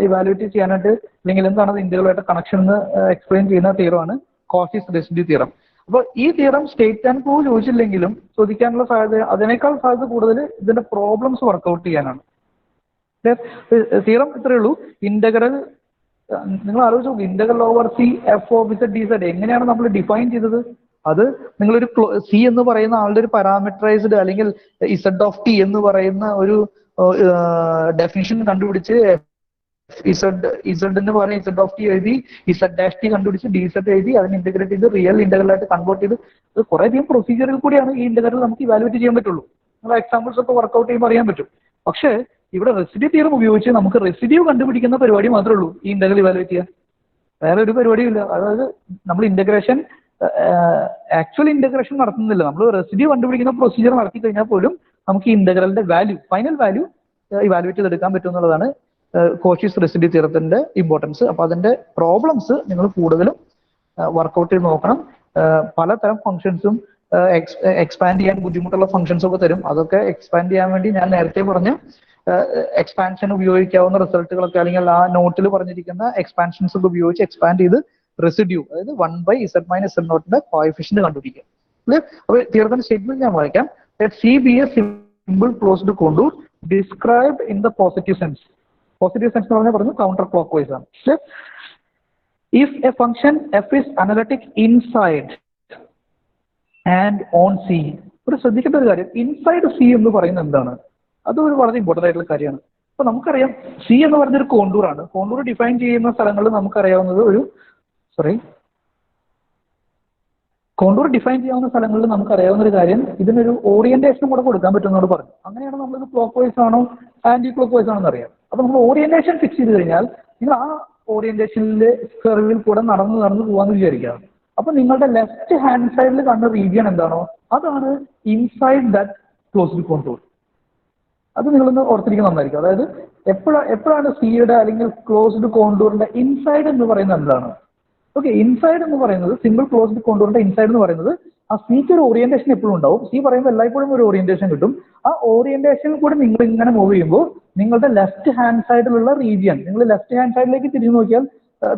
ഇവാലുവേറ്റ് ചെയ്യാനായിട്ട് അല്ലെങ്കിൽ എന്താണ് അത് ഇന്റഗ്രലുമായിട്ട് കണക്ഷൻ എന്ന് എക്സ്പ്ലെയിൻ ചെയ്യുന്ന തിയറമാണ് കോഷീസ് റെസിഡ്യൂ തിയറം. അപ്പൊ ഈ തിയറം സ്റ്റേറ്റ് ആൻഡ് പ്രൂവ് ചോദിച്ചില്ലെങ്കിലും ചോദിക്കാനുള്ള സാധ്യത അതിനേക്കാൾ സാധ്യത കൂടുതൽ ഇതിന്റെ പ്രോബ്ലംസ് വർക്ക്ഔട്ട് ചെയ്യാനാണ്. തിയറം ഇത്രയേ ഉള്ളൂ. ഇന്റഗ്രൽ നിങ്ങൾ ആലോചിച്ച് നോക്കും, integral over c f of z d z എങ്ങനെയാണ് നമ്മൾ ഡിഫൈൻ ചെയ്തത്? അത് നിങ്ങളൊരു സി എന്ന് പറയുന്ന ആളുടെ ഒരു പാരാമീറ്ററൈസ്ഡ് അല്ലെങ്കിൽ ഇസഡ് ഓഫ് ടി എന്ന് പറയുന്ന ഒരു ഡെഫിനിഷൻ കണ്ടുപിടിച്ച് ഇസഡ് എന്ന് പറയുന്ന ഇസഡ് ഓഫ് ടി എഴുതി ഇസഡ് ഡാഷ് ടി കണ്ടുപിടിച്ച് ഡി സെഡ് എഴുതി അതിന് ഇന്റഗ്രേറ്റ് ചെയ്ത് റിയൽ ഇന്റഗ്രലായിട്ട് കൺവേർട്ട് ചെയ്ത് അത് കുറേയധികം പ്രൊസീജിയറിൽ കൂടിയാണ് ഈ ഇന്റഗ്രൽ നമുക്ക് ഇവാലുവേറ്റ് ചെയ്യാൻ പറ്റുള്ളൂ. നിങ്ങൾ എക്സാമ്പിൾസ് ഒക്കെ വർക്ക്ഔട്ട് ചെയ്യുമ്പോൾ അറിയാൻ പറ്റും. പക്ഷേ ഇവിടെ റെസിഡ്യൂ തിയറം ഉപയോഗിച്ച് നമുക്ക് റെസിഡ്യൂ കണ്ടുപിടിക്കുന്ന പരിപാടി മാത്രമേ ഉള്ളൂ ഈ ഇന്റഗ്രൽ ഇവാലുവേറ്റ് ചെയ്യാൻ. വേറെ ഒരു പരിപാടിയും ഇല്ല. അതായത് നമ്മൾ ഇന്റഗ്രേഷൻ ആക്ച്വൽ ഇന്റഗ്രേഷൻ നടത്തുന്നില്ല. നമ്മൾ റെസിഡ്യൂ കണ്ടുപിടിക്കുന്ന പ്രൊസീജിയർ നടത്തി കഴിഞ്ഞാൽ പോലും നമുക്ക് ഈ ഇന്റഗ്രലിന്റെ വാല്യൂ ഫൈനൽ വാല്യൂ ഇവാലുവേറ്റ് ചെയ്തെടുക്കാൻ പറ്റും എന്നുള്ളതാണ് കോഷീസ് റെസിഡ്യൂ തിയറത്തിന്റെ ഇമ്പോർട്ടൻസ്. അപ്പൊ അതിന്റെ പ്രോബ്ലംസ് നിങ്ങൾ കൂടുതലും വർക്ക്ഔട്ട് ചെയ്ത് നോക്കണം. പലതരം ഫംഗ്ഷൻസും എക്സ്പാൻഡ് ചെയ്യാൻ ബുദ്ധിമുട്ടുള്ള ഫംഗ്ഷൻസ് ഒക്കെ തരും. അതൊക്കെ എക്സ്പാൻഡ് ചെയ്യാൻ വേണ്ടി ഞാൻ നേരത്തെ പറഞ്ഞ എക്സ്പാൻഷൻ ഉപയോഗിക്കാവുന്ന റിസൾട്ടുകളൊക്കെ അല്ലെങ്കിൽ ആ നോട്ടിൽ പറഞ്ഞിരിക്കുന്ന എക്സ്പാൻഷൻസ് ഒക്കെ ഉപയോഗിച്ച് എക്സ്പാൻഡ് ചെയ്ത് റെസിഡ്യൂ അതായത് 1/z-z0ന്റെ കോഎഫിഷ്യന്റ് കണ്ടുപിടിക്കുക. അപ്പൊ തിയറത്തിന്റെ സ്റ്റേറ്റ്മെന്റ് ഞാൻ വായിക്കാം. C B A simple closed contour described in the positive sense. Positive sense എന്ന് പറഞ്ഞു കൗണ്ടർ ക്ലോക്ക് വൈസ് ആണ്. If a function f is analytic inside and on C. ഒരു ശ്രദ്ധിക്കേണ്ട ഒരു കാര്യം, ഇൻസൈഡ് സി എന്ന് പറയുന്നത് എന്താണ്? അത് ഒരു വളരെ ഇമ്പോർട്ടന്റ് ആയിട്ടുള്ള കാര്യമാണ്. അപ്പൊ നമുക്കറിയാം സി എന്ന് പറയുന്ന ഒരു കോണ്ടൂർ ആണ്. കോണ്ടൂർ ഡിഫൈൻ ചെയ്യുന്ന സ്ഥലങ്ങളിൽ നമുക്കറിയാവുന്നത് കോണ്ടൂർ ഡിഫൈൻ ചെയ്യാവുന്ന സ്ഥലങ്ങളിൽ നമുക്കറിയാവുന്ന ഒരു കാര്യം ഇതിനൊരു ഓറിയന്റേഷൻ കൂടെ കൊടുക്കാൻ പറ്റുമെന്നോട് പറഞ്ഞു. അങ്ങനെയാണ് നമ്മളിത് ക്ലോക്ക് വൈസ് ആണോ ആന്റി ക്ലോക്ക് വൈസ് ആണോ അറിയാം. അപ്പൊ നമ്മൾ ഓറിയന്റേഷൻ ഫിക്സ് ചെയ്ത് കഴിഞ്ഞാൽ നിങ്ങൾ ആ ഓറിയന്റേഷനിലെ കർവിൽ കൂടെ നടന്ന് പോകാന്ന് വിചാരിക്കുക. അപ്പൊ നിങ്ങളുടെ ലെഫ്റ്റ് ഹാൻഡ് സൈഡിൽ കാണുന്ന റീജിയൻ എന്താണോ അതാണ് ഇൻസൈഡ് ദാറ്റ് ക്ലോസ്ഡ് കോണ്ടൂർ. അത് നിങ്ങളൊന്ന് ഓർത്തിരിക്കുന്നത് നന്നായിരിക്കും. അതായത് എപ്പോഴാണ് സിയുടെ അല്ലെങ്കിൽ ക്ലോസ്ഡ് കോണ്ടൂറിന്റെ ഇൻസൈഡ് എന്ന് പറയുന്നത് എന്താണ്? ഓക്കെ, ഇൻസൈഡ് എന്ന് പറയുന്നത് സിമ്പിൾ ക്ലോസ്ഡ് കോണ്ടൂറിന്റെ ഇൻസൈഡ് എന്ന് പറയുന്നത് ആ സിക്ക് ഒരു ഓറിയന്റേഷൻ എപ്പോഴും ഉണ്ടാവും. സി പറയുമ്പോൾ എല്ലായ്പ്പോഴും ഒരു ഓറിയന്റേഷൻ കിട്ടും. ആ ഓറിയന്റേഷനിൽ കൂടെ നിങ്ങൾ ഇങ്ങനെ മൂവ് ചെയ്യുമ്പോൾ നിങ്ങളുടെ ലെഫ്റ്റ് ഹാൻഡ് സൈഡിലുള്ള റീജിയൻ നിങ്ങൾ ലെഫ്റ്റ് ഹാൻഡ് സൈഡിലേക്ക് തിരിഞ്ഞു നോക്കിയാൽ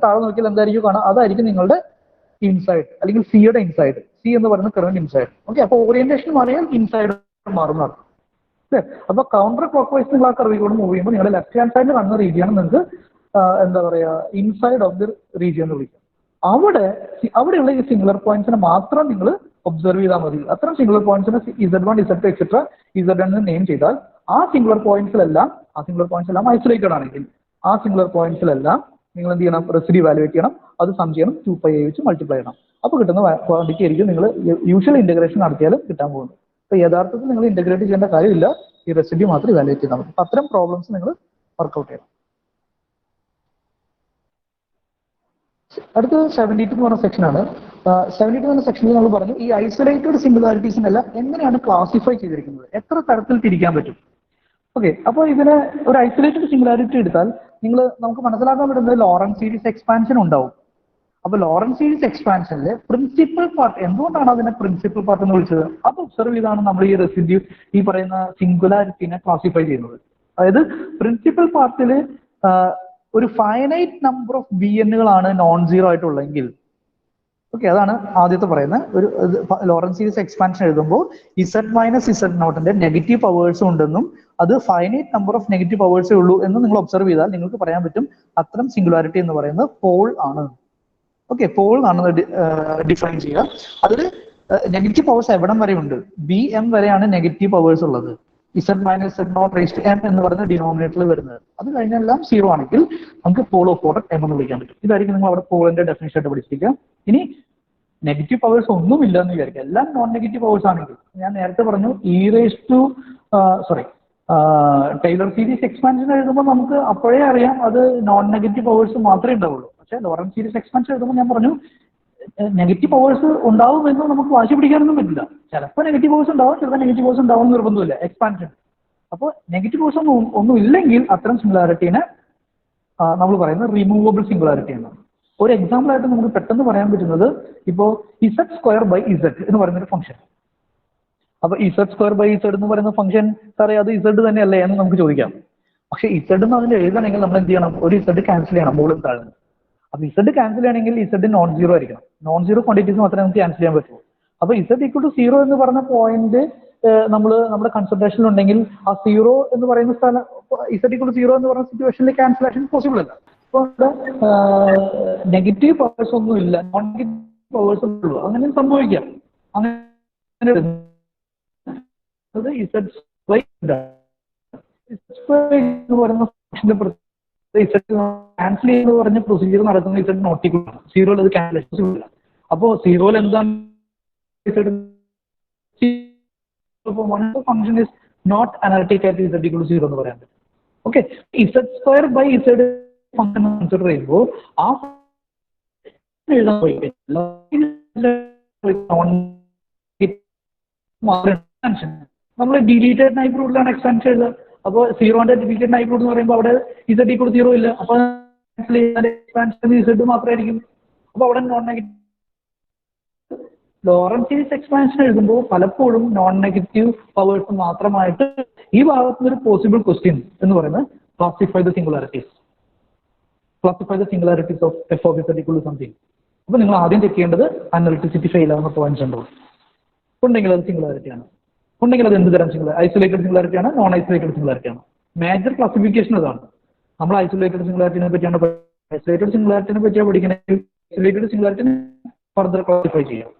താഴെ നോക്കിയാൽ എന്തായിരിക്കും കാണാം? അതായിരിക്കും നിങ്ങളുടെ ഇൻസൈഡ് അല്ലെങ്കിൽ സിയുടെ ഇൻസൈഡ്. സി എന്ന് പറയുന്ന കറന്റ് ഇൻസൈഡ്. ഓക്കെ, അപ്പൊ ഓറിയന്റേഷൻ മാറിയാൽ ഇൻസൈഡ് മാറുന്നതാണ്. അപ്പൊ കൗണ്ടർ ക്ലോക്ക് വൈസ് നിങ്ങൾ ആ കർവിലൂടെ മൂവ് ചെയ്യുമ്പോൾ നിങ്ങളുടെ ലെഫ്റ്റ് ഹാൻഡ് സൈഡിൽ കാണുന്ന റീജിയാണ് നിങ്ങൾക്ക് എന്താ പറയാ ഇൻസൈഡ് ഓഫ് ദി റീജിയൻ എന്ന് വിളിക്കാം. അവിടെയുള്ള ഈ സിംഗുലർ പോയിന്റ്സിനെ മാത്രം നിങ്ങൾ ഒബ്സർവ് ചെയ്താൽ മതി. അത്തരം സിംഗുലർ പോയിന്റ്സിനെ Z1 Z2 എക്സെട്ര Z എന്ന് നെയിം ചെയ്താൽ ആ സിംഗുലർ പോയിന്റ്സിലെല്ലാം ഐസൊലേറ്റഡ് ആണെങ്കിൽ ആ സിംഗുലർ പോയിന്റ്സിലെല്ലാം നിങ്ങൾ എന്ത് ചെയ്യണം? റെസിഡ്യൂ വാലുവേറ്റ് ചെയ്യണം. അത് സം ചെയ്യണം, 2πi വെച്ച് മൾട്ടിപ്ലൈ ചെയ്യണം. അപ്പൊ കിട്ടുന്ന ക്വാണ്ടിറ്റി ആയിരിക്കും നിങ്ങൾ യൂഷ്വൽ ഇന്റഗ്രേഷൻ നടത്തിയാലും കിട്ടാൻ പോകുന്നത്. അപ്പൊ യഥാർത്ഥത്തിൽ നിങ്ങൾ ഇന്റഗ്രേറ്റ് ചെയ്യേണ്ട കാര്യമില്ല, ഈ റെസിഡ്യൂ മാത്രം വാലുവേറ്റ് ചെയ്താൽ മതി. അത്തരം പ്രോബ്ലംസ് നിങ്ങൾ വർക്ക്ഔട്ട് ചെയ്യണം. അടുത്തത് 72 എന്ന് പറഞ്ഞ സെക്ഷനാണ്. 72 എന്ന് പറഞ്ഞ സെക്ഷനിൽ നമ്മൾ പറഞ്ഞു ഈ ഐസൊലേറ്റഡ് സിംഗുലാരിറ്റീസിനെല്ലാം എങ്ങനെയാണ് ക്ലാസിഫൈ ചെയ്തിരിക്കുന്നത്, എത്ര തരത്തിൽ തിരിക്കാൻ പറ്റും. ഓക്കെ, അപ്പോൾ ഇതിന് ഒരു ഐസൊലേറ്റഡ് സിംഗുലാരിറ്റി എടുത്താൽ നമുക്ക് മനസ്സിലാക്കാൻ പറ്റുന്നത് ലോറന്റ് സീരീസ് എക്സ്പാൻഷൻ ഉണ്ടാവും. അപ്പൊ ലോറന്റ് സീരീസ് എക്സ്പാൻഷനിലെ പ്രിൻസിപ്പൽ പാർട്ട്, എന്തുകൊണ്ടാണ് അതിനെ പ്രിൻസിപ്പൽ പാർട്ട് എന്ന് വിളിച്ചത്? അത് ഒബ്സർവ് ചെയ്താണ് നമ്മൾ ഈ റെസിഡ്യൂ ഈ പറയുന്ന സിംഗുലാരിറ്റിനെ ക്ലാസിഫൈ ചെയ്യുന്നത്. അതായത് പ്രിൻസിപ്പൽ പാർട്ടിൽ ഒരു ഫൈനൈറ്റ് നമ്പർ ഓഫ് BNകളാണ് നോൺ സീറോ ആയിട്ടുള്ളെങ്കിൽ, ഓക്കെ, അതാണ് ആദ്യത്തെ പറയുന്നത്. ഒരു ലോറന്റ് സീരീസ് എക്സ്പാൻഷൻ എഴുതുമ്പോൾ Z-Z0ന്റെ നെഗറ്റീവ് പവേഴ്സും ഉണ്ടെന്നും അത് ഫൈനൈറ്റ് നമ്പർ ഓഫ് നെഗറ്റീവ് പവേഴ്സേ ഉള്ളൂ എന്ന് നിങ്ങൾ ഒബ്സർവ് ചെയ്താൽ നിങ്ങൾക്ക് പറയാൻ പറ്റും അത്തരം സിംഗുലാരിറ്റി എന്ന് പറയുന്നത് പോൾ ആണ്. ഓക്കെ, പോൾ ആണെന്ന് ഡിഫൈൻ ചെയ്യുക. അതിൽ നെഗറ്റീവ് പവേഴ്സ് എവിടം വരെ ഉണ്ട്? BM വരെയാണ് നെഗറ്റീവ് പവേഴ്സ് ഉള്ളത്. z minus z naught raise to m എന്ന് പറയുന്ന ഡിനോമിനേറ്ററിൽ വരുന്നത്. അത് കഴിഞ്ഞെല്ലാം 0 ആണെങ്കിൽ നമുക്ക് പോൾ ഓഫ് ഓർഡർ m എന്ന് വിളിക്കാൻ പറ്റും. ഇതായിരിക്കും നിങ്ങൾ അവിടെ പോളിന്റെ ഡെഫിനിഷൻ ആയിട്ട് പഠിച്ചിരിക്കുക. ഇനി നെഗറ്റീവ് പവേഴ്സ് ഒന്നുമില്ല എന്ന് വിചാരിക്കുക, എല്ലാം നോൺ നെഗറ്റീവ് പവേഴ്സ് ആണെങ്കിൽ ഞാൻ നേരത്തെ പറഞ്ഞു ടൈലർ സീരീസ് എക്സ്പാൻഷൻ എഴുതുമ്പോൾ നമുക്ക് അപ്പോഴേ അറിയാം അത് നോൺ നെഗറ്റീവ് പവേഴ്സ് മാത്രമേ ഉണ്ടാവുള്ളൂ. പക്ഷേ ലോറൻസ് സീരീസ് എക്സ്പാൻഷൻ എഴുതുമ്പോൾ ഞാൻ പറഞ്ഞു നെഗറ്റീവ് പവേഴ്സ് ഉണ്ടാവുമെന്ന് നമുക്ക് വാശി പിടിക്കാനൊന്നും പറ്റില്ല. ചിലപ്പോൾ നെഗറ്റീവ് പവേഴ്സ് ഉണ്ടാവും, ചിലപ്പോൾ നെഗറ്റീവ് പവേഴ്സ് ഉണ്ടാവും നിർബന്ധമില്ല എക്സ്പാൻഷൻ. അപ്പോൾ നെഗറ്റീവ് പവേഴ്സ് ഒന്നും ഇല്ലെങ്കിൽ അത്തരം സിംഗുലാരിറ്റീനെ നമ്മൾ പറയുന്നത് റിമൂവബിൾ സിംഗുലാരിറ്റി ആണ്. ഒരു എക്സാമ്പിൾ ആയിട്ട് നമുക്ക് പെട്ടെന്ന് പറയാൻ പറ്റുന്നത് ഇപ്പോൾ z² z എന്ന് പറയുന്നൊരു ഫംഗ്ഷൻ. അപ്പൊ z² z എന്ന് പറയുന്ന ഫംഗ്ഷൻ സാറേ അത് z തന്നെയല്ലേ എന്ന് നമുക്ക് ചോദിക്കാം. പക്ഷെ z എന്ന് അതിൽ എഴുതണമെങ്കിൽ നമ്മൾ എന്ത് ചെയ്യണം, ഒരു z ക്യാൻസൽ ചെയ്യണം മുകളിൽ താഴെ. അപ്പൊ z ക്യാൻസൽ ചെയ്യണമെങ്കിൽ z നോൺ സീറോ ആയിരിക്കണം. നോൺ സീറോ ക്വാണ്ടിറ്റീസ് മാത്രമേ നമുക്ക് ക്യാൻസൽ ചെയ്യാൻ പറ്റൂ. അപ്പൊ z=0 എന്ന് പറഞ്ഞ പോയിന്റ് നമ്മുടെ കൺസിഡറേഷനിൽ ഉണ്ടെങ്കിൽ ആ 0 എന്ന് പറയുന്ന സ്ഥലം z=0 എന്ന് പറയുന്ന സിറ്റുവേഷനിൽ ക്യാൻസലേഷൻ പോസിബിൾ അല്ല. അപ്പൊ നെഗറ്റീവ് പവേഴ്സ് ഒന്നും ഇല്ല, നോൺ നെഗറ്റീവ് പവേഴ്സ് ഉള്ളൂ. അങ്ങനെ സംഭവിക്കാം. അങ്ങനെ എന്ന് പറയുന്ന ക്യാൻസൽ ചെയ്യുന്ന പറഞ്ഞ പ്രൊസീജിയർ നടക്കുന്ന z നോട്ട് ഈക്വൽ ആണ്. 0 അത് ക്യാൻസലേഷൻ ഇല്ല. അപ്പോ 0 എന്താണ് ഫംഗ്ഷൻ ഇസ് നോട്ട് അനലിറ്റിക് ആയിട്ട് z=0 എന്ന് പറയാൻ പറ്റും. ഓക്കെ, z² ഫംഗ്ഷൻ കൺസിഡർ ചെയ്യുമ്പോൾ ആ നമ്മൾ ഡിലീറ്റഡ് നൈബർഹുഡിലാണ് എക്സ്പാൻഷൻ എഴുതുക. അപ്പോൾ 0ന്റെ ഡിലീറ്റഡ് നൈബർഹുഡ് എന്ന് പറയുമ്പോൾ അവിടെ z=0 ഇല്ല. അപ്പൊ എക്സ്പാൻഷൻ z മാത്രമായിരിക്കും. അപ്പൊ അവിടെ non negative Lawrence series expansion എഴുതുമ്പോൾ പലപ്പോഴും നോൺ നെഗറ്റീവ് പവേഴ്സ് മാത്രമായിട്ട് ഈ ഭാഗത്തുനിന്ന് ഒരു പോസിബിൾ ക്വസ്റ്റ്യൻ എന്ന് പറയുന്നത് classify the singularities of f of z equal to something. അപ്പൊ നിങ്ങൾ ആദ്യം ചെക്ക് ചെയ്യേണ്ടത് അനലിറ്റിസിറ്റി ഫെയിൽ ആവുന്ന പോയിന്റ്സ് ഉണ്ടോ, ഉണ്ടെങ്കിൽ അത് സിംഗുലാരിറ്റി ആണ്. ഉണ്ടെങ്കിൽ അത് എന്ത് തരം ഐസൊലേറ്റഡ് സിംഗുലാരിറ്റി ആണ്, നോൺ ഐസൊലേറ്റഡ് സിംഗുലാരിറ്റി ആണ്. മേജർ ക്ലാസിഫിക്കേഷൻ അതാണ്. നമ്മൾ ഐസൊലേറ്റഡ് സിംഗുലാരിറ്റിനെ പറ്റിയാണ് ഐസൊലേറ്റഡ് സിംഗുലാരിറ്റിനെ പറ്റിയാണ് പഠിക്കണമെങ്കിൽ ഐസൊലേറ്റഡ് സിംഗുലാരിറ്റി ഫർദർ ക്ലാസിഫൈ ചെയ്യാം,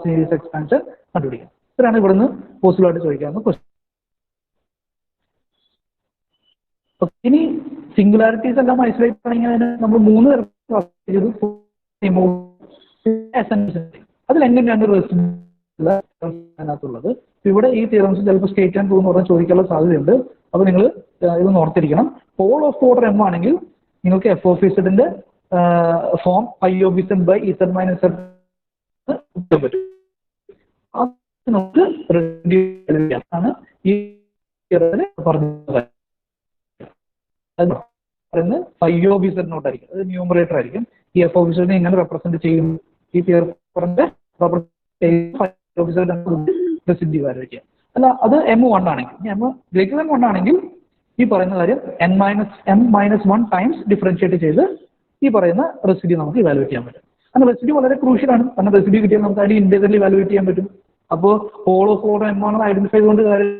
സീരീസ് എക്സ്പാൻഷൻ കണ്ടുപിടിക്കാം. ഇത്രയാണ് ഇവിടുന്ന് പോസിബിൾ ആയിട്ട് ചോദിക്കാവുന്ന ക്വസ്റ്റ്യൻ. ഇനി സിംഗുലാരിറ്റീസ് എല്ലാം ഐസൊലേറ്റ് ആണെങ്കിൽ നമ്മൾ 3 തരം അതിലെങ്ങനെയാണ് അതിനകത്തുള്ളത്. ഇവിടെ ഈ തിയറംസ് ചിലപ്പോൾ സ്റ്റേറ്റ് ആൻഡ് പ്രൂവ് എന്ന് പറഞ്ഞാൽ ചോദിക്കാനുള്ള സാധ്യതയുണ്ട്. അപ്പൊ നിങ്ങൾ ഇത് ഓർത്തിരിക്കണം. പോൾ ഓഫ് ഓർഡർ m ആണെങ്കിൽ നിങ്ങൾക്ക് f of z form π/z പറ്റും. നമുക്ക് ആണ് ഈ പറഞ്ഞത്. π/z നോട്ട് ആയിരിക്കും, അത് ന്യൂമറേറ്റർ ആയിരിക്കും. ഈ f of z എങ്ങനെ റെപ്രസെന്റ് ചെയ്യും ഈ തിയറത്തിന്റെ റെസിഡ്യൂ വാല്യൂ അല്ല, അത് m1 ആണെങ്കിൽ m1 ആണെങ്കിൽ ഈ പറയുന്ന കാര്യം m-1 ടൈംസ് ഡിഫറൻഷിയേറ്റ് ചെയ്ത് ഈ പറയുന്ന റെസിഡ്യൂ നമുക്ക് ഇവാലുവേറ്റ് ചെയ്യാൻ പറ്റും. അങ്ങനെ റെസിഡ്യൂ വളരെ ക്രൂഷ്യൽ ആണ്. കാരണം റെസിഡ്യൂ കിട്ടിയാൽ നമുക്ക് അതിന് ഇന്റഗ്രൽ ഇവാലുവേറ്റ് ചെയ്യാൻ പറ്റും. അപ്പോൾ പോൾ ഓഫ് ഓർഡർ m ആണെന്ന് ഐഡന്റിഫൈ ചെയ്തുകൊണ്ട് കാര്യം.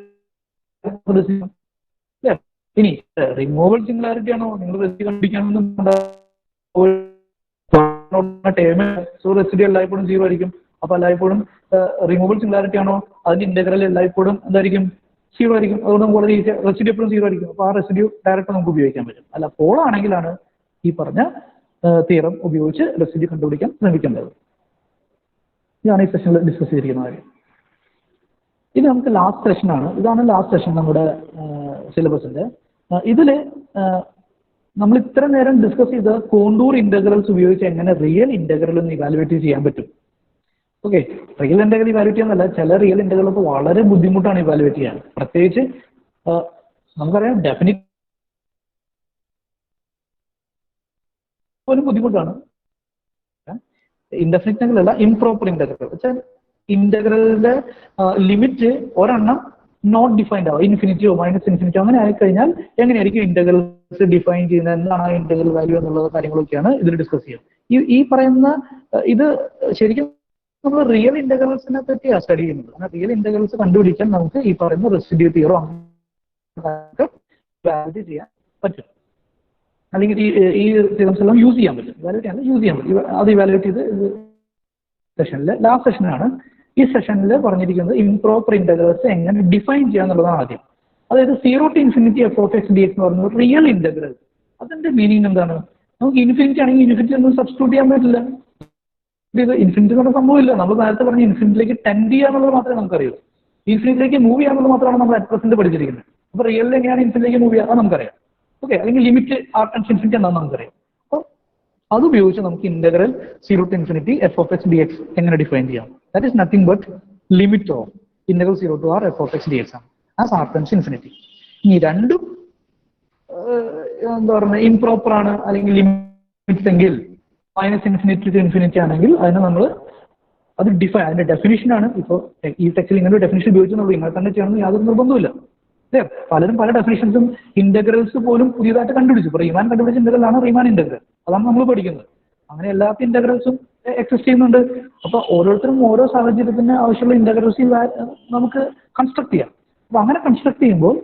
ഇനി റിമൂവൽ സിംഗുലാരിറ്റി ആണോ നിങ്ങൾ റെസിഡ്യൂ കണ്ടുപിടിക്കാനൊന്നും റെസിഡ്യൂ എല്ലായ്പ്പോഴും 0 ആയിരിക്കും. അപ്പൊ എല്ലായ്പ്പോഴും റിമൂവൽ സിംഗുലാരിറ്റി ആണോ അതിന്റെ ഇന്റഗ്രൽ എല്ലായ്പ്പോഴും എന്തായിരിക്കും 0 ആയിരിക്കും. അതുകൊണ്ട് നമുക്ക് വളരെ ഈസി റെസിഡ്യൂ എപ്പോഴും 0 ആയിരിക്കും. അപ്പൊ ആ റെസിഡ്യൂ ഡയറക്റ്റ് നമുക്ക് ഉപയോഗിക്കാൻ പറ്റും. അല്ല പോൾ ആണെങ്കിലാണ് ഈ പറഞ്ഞ തിയറം ഉപയോഗിച്ച് റെസിഡ്യൂ കണ്ടുപിടിക്കാൻ ശ്രമിക്കേണ്ടത്. ഇതാണ് ഈ സെഷനിൽ ഡിസ്കസ് ചെയ്തിരിക്കുന്ന കാര്യം. ഇത് നമുക്ക് ലാസ്റ്റ് സെഷനാണ്. ഇതാണ് ലാസ്റ്റ് സെഷൻ നമ്മുടെ സിലബസിന്റെ. ഇതില് നമ്മൾ ഇത്ര നേരം ഡിസ്കസ് ചെയ്ത കോണ്ടൂർ ഇന്റഗ്രൽസ് ഉപയോഗിച്ച് എങ്ങനെ റിയൽ ഇന്റഗ്രൽ ഒന്ന് ഇവാലുവേറ്റ് ചെയ്യാൻ പറ്റും. ഓക്കെ, റിയൽ ഇന്റഗ്രൽ ഇവാലുവേറ്റ് ചെയ്യാന്നല്ല, ചില റിയൽ ഇന്റഗ്രലൊക്കെ വളരെ ബുദ്ധിമുട്ടാണ് ഇവാലുവേറ്റ് ചെയ്യാൻ. പ്രത്യേകിച്ച് നമുക്കറിയാം ഡെഫിനിറ്റ് പോലും ബുദ്ധിമുട്ടാണ്. ഇൻഡെഫിനിറ്റ് ഇന്റഗ്രൽ അല്ല, ഇംപ്രോപ്പർ ഇന്റഗ്രൽ വെച്ചാൽ ഇന്റഗ്രലിന്റെ ലിമിറ്റ് ഒരെണ്ണം നോട്ട് ഡിഫൈൻഡ് ആവും, ഇൻഫിനിറ്റിയോ മൈനസ് ഇൻഫിനിറ്റിയോ അങ്ങനെ ആയിക്കഴിഞ്ഞാൽ എങ്ങനെയായിരിക്കും ഇന്റഗ്രൽസ് ഡിഫൈൻ ചെയ്യുന്നത്, എന്താണ് ആ ഇന്റഗ്രൽ വാല്യൂ എന്നുള്ള കാര്യങ്ങളൊക്കെയാണ് ഇതിൽ ഡിസ്കസ് ചെയ്യുക. ഈ പറയുന്ന ഇത് ശരിക്കും നമ്മൾ റിയൽ ഇന്റഗ്രൽസിനെ പറ്റിയാണ് സ്റ്റഡി ചെയ്യുന്നത്. റിയൽ ഇന്റഗ്രൽസ് കണ്ടുപിടിക്കാൻ നമുക്ക് ഈ പറയുന്ന റെസിഡ്യൂ തിയറം വാലിഡേറ്റ് ചെയ്യാൻ പറ്റും, അല്ലെങ്കിൽ ഈ തിയറംസ് എല്ലാം യൂസ് ചെയ്യാൻ പറ്റും. യൂസ് ചെയ്യാൻ പറ്റും. അത് ഇവാലുവേറ്റ് ചെയ്ത് സെഷനിൽ ലാസ്റ്റ് സെഷനാണ് ഈ സെഷനിൽ പറഞ്ഞിരിക്കുന്നത് ഇംപ്രോപ്പർ ഇന്റഗ്രൽസ് എങ്ങനെ ഡിഫൈൻ ചെയ്യാന്നുള്ളതാണ് ആദ്യം. അതായത് 0 to infinity f of x dx എന്ന് പറയുന്നത് റിയൽ ഇന്റഗ്രൽ. അതിന്റെ മീനിങ് എന്താണ്? നമുക്ക് ഇൻഫിനിറ്റി ആണെങ്കിൽ ഇൻഫിനിറ്റി ഒന്നും സബ്സ്റ്റിറ്റ്യൂട്ട് ചെയ്യാൻ പറ്റില്ല. ഇത് ഇൻഫിനിറ്റി എന്ന് പറഞ്ഞ സംഭവമില്ല. നമ്മൾ നേരത്തെ പറഞ്ഞ ഇൻഫിനിറ്റിയിലേക്ക് ടെൻഡ് ചെയ്യാന്നുള്ളത് മാത്രമേ നമുക്കറിയൂ. ഇൻഫിനിറ്റിയിലേക്ക് മൂവ് ചെയ്യാന്നുള്ളത് മാത്രമാണ് നമ്മൾ അറ്റ് പ്രസന്റ് പഠിച്ചിരിക്കുന്നത്. അപ്പൊ റിയലിൽ എങ്ങനെയാണ് ഇൻഫിനിറ്റിയിലേക്ക് മൂവ് ചെയ്യുക അത് നമുക്കറിയാം. ഓക്കെ, അല്ലെങ്കിൽ ലിമിറ്റ് ആർ ടെൻസ് ഇൻഫിനിറ്റി എന്താണെന്ന് നമുക്കറിയാം. അപ്പോൾ അത് ഉപയോഗിച്ച് നമുക്ക് integral 0 to infinity f of x dx എങ്ങനെ ഡിഫൈൻ ചെയ്യാം? That is nothing but limit of integral 0 to r f of x dx ആണ്, ആസ് ആർ ടെൻസ് ഇൻഫിനിറ്റി. ഈ രണ്ടും എന്താ പറയുക ഇംപ്രോപ്പർ ആണ് അല്ലെങ്കിൽ ലിമിറ്റ്സ് എങ്കിൽ -∞ to infinity ആണെങ്കിൽ അതിനെ നമ്മൾ അത് ഡിഫൈൻ, അതിന്റെ ഡെഫിനിഷൻ ആണ്. ഇപ്പോൾ ഈ ടെക്സ്റ്റിൽ ഇങ്ങനെ ഒരു ഡെഫിനിഷൻ ഉപയോഗിച്ച് നമ്മൾ ഇങ്ങനെ തന്നെ ചെയ്യണമെന്ന് യാതൊരു നിർബന്ധമില്ല. അല്ലേ, പലരും പല ഡെഫിനിഷൻസും ഇന്റഗ്രൽസ് പോലും പുതിയതായിട്ട് കണ്ടുപിടിച്ചു. ഇപ്പോൾ റീമാൻ കണ്ടുപിടിച്ച ഇന്റഗ്രൽ ആണ് റീമാൻ ഇന്റഗ്രൽ, അതാണ് നമ്മൾ പഠിക്കുന്നത്. അങ്ങനെ എല്ലാ ഇന്റഗ്രൽസും എക്സിസ്റ്റ് ചെയ്യുന്നുണ്ട്. അപ്പൊ ഓരോരുത്തരും ഓരോ സാഹചര്യത്തിന് ആവശ്യമുള്ള ഇന്റഗ്രൽസ് നമുക്ക് കൺസ്ട്രക്ട് ചെയ്യാം. അപ്പൊ അങ്ങനെ കൺസ്ട്രക്ട് ചെയ്യുമ്പോൾ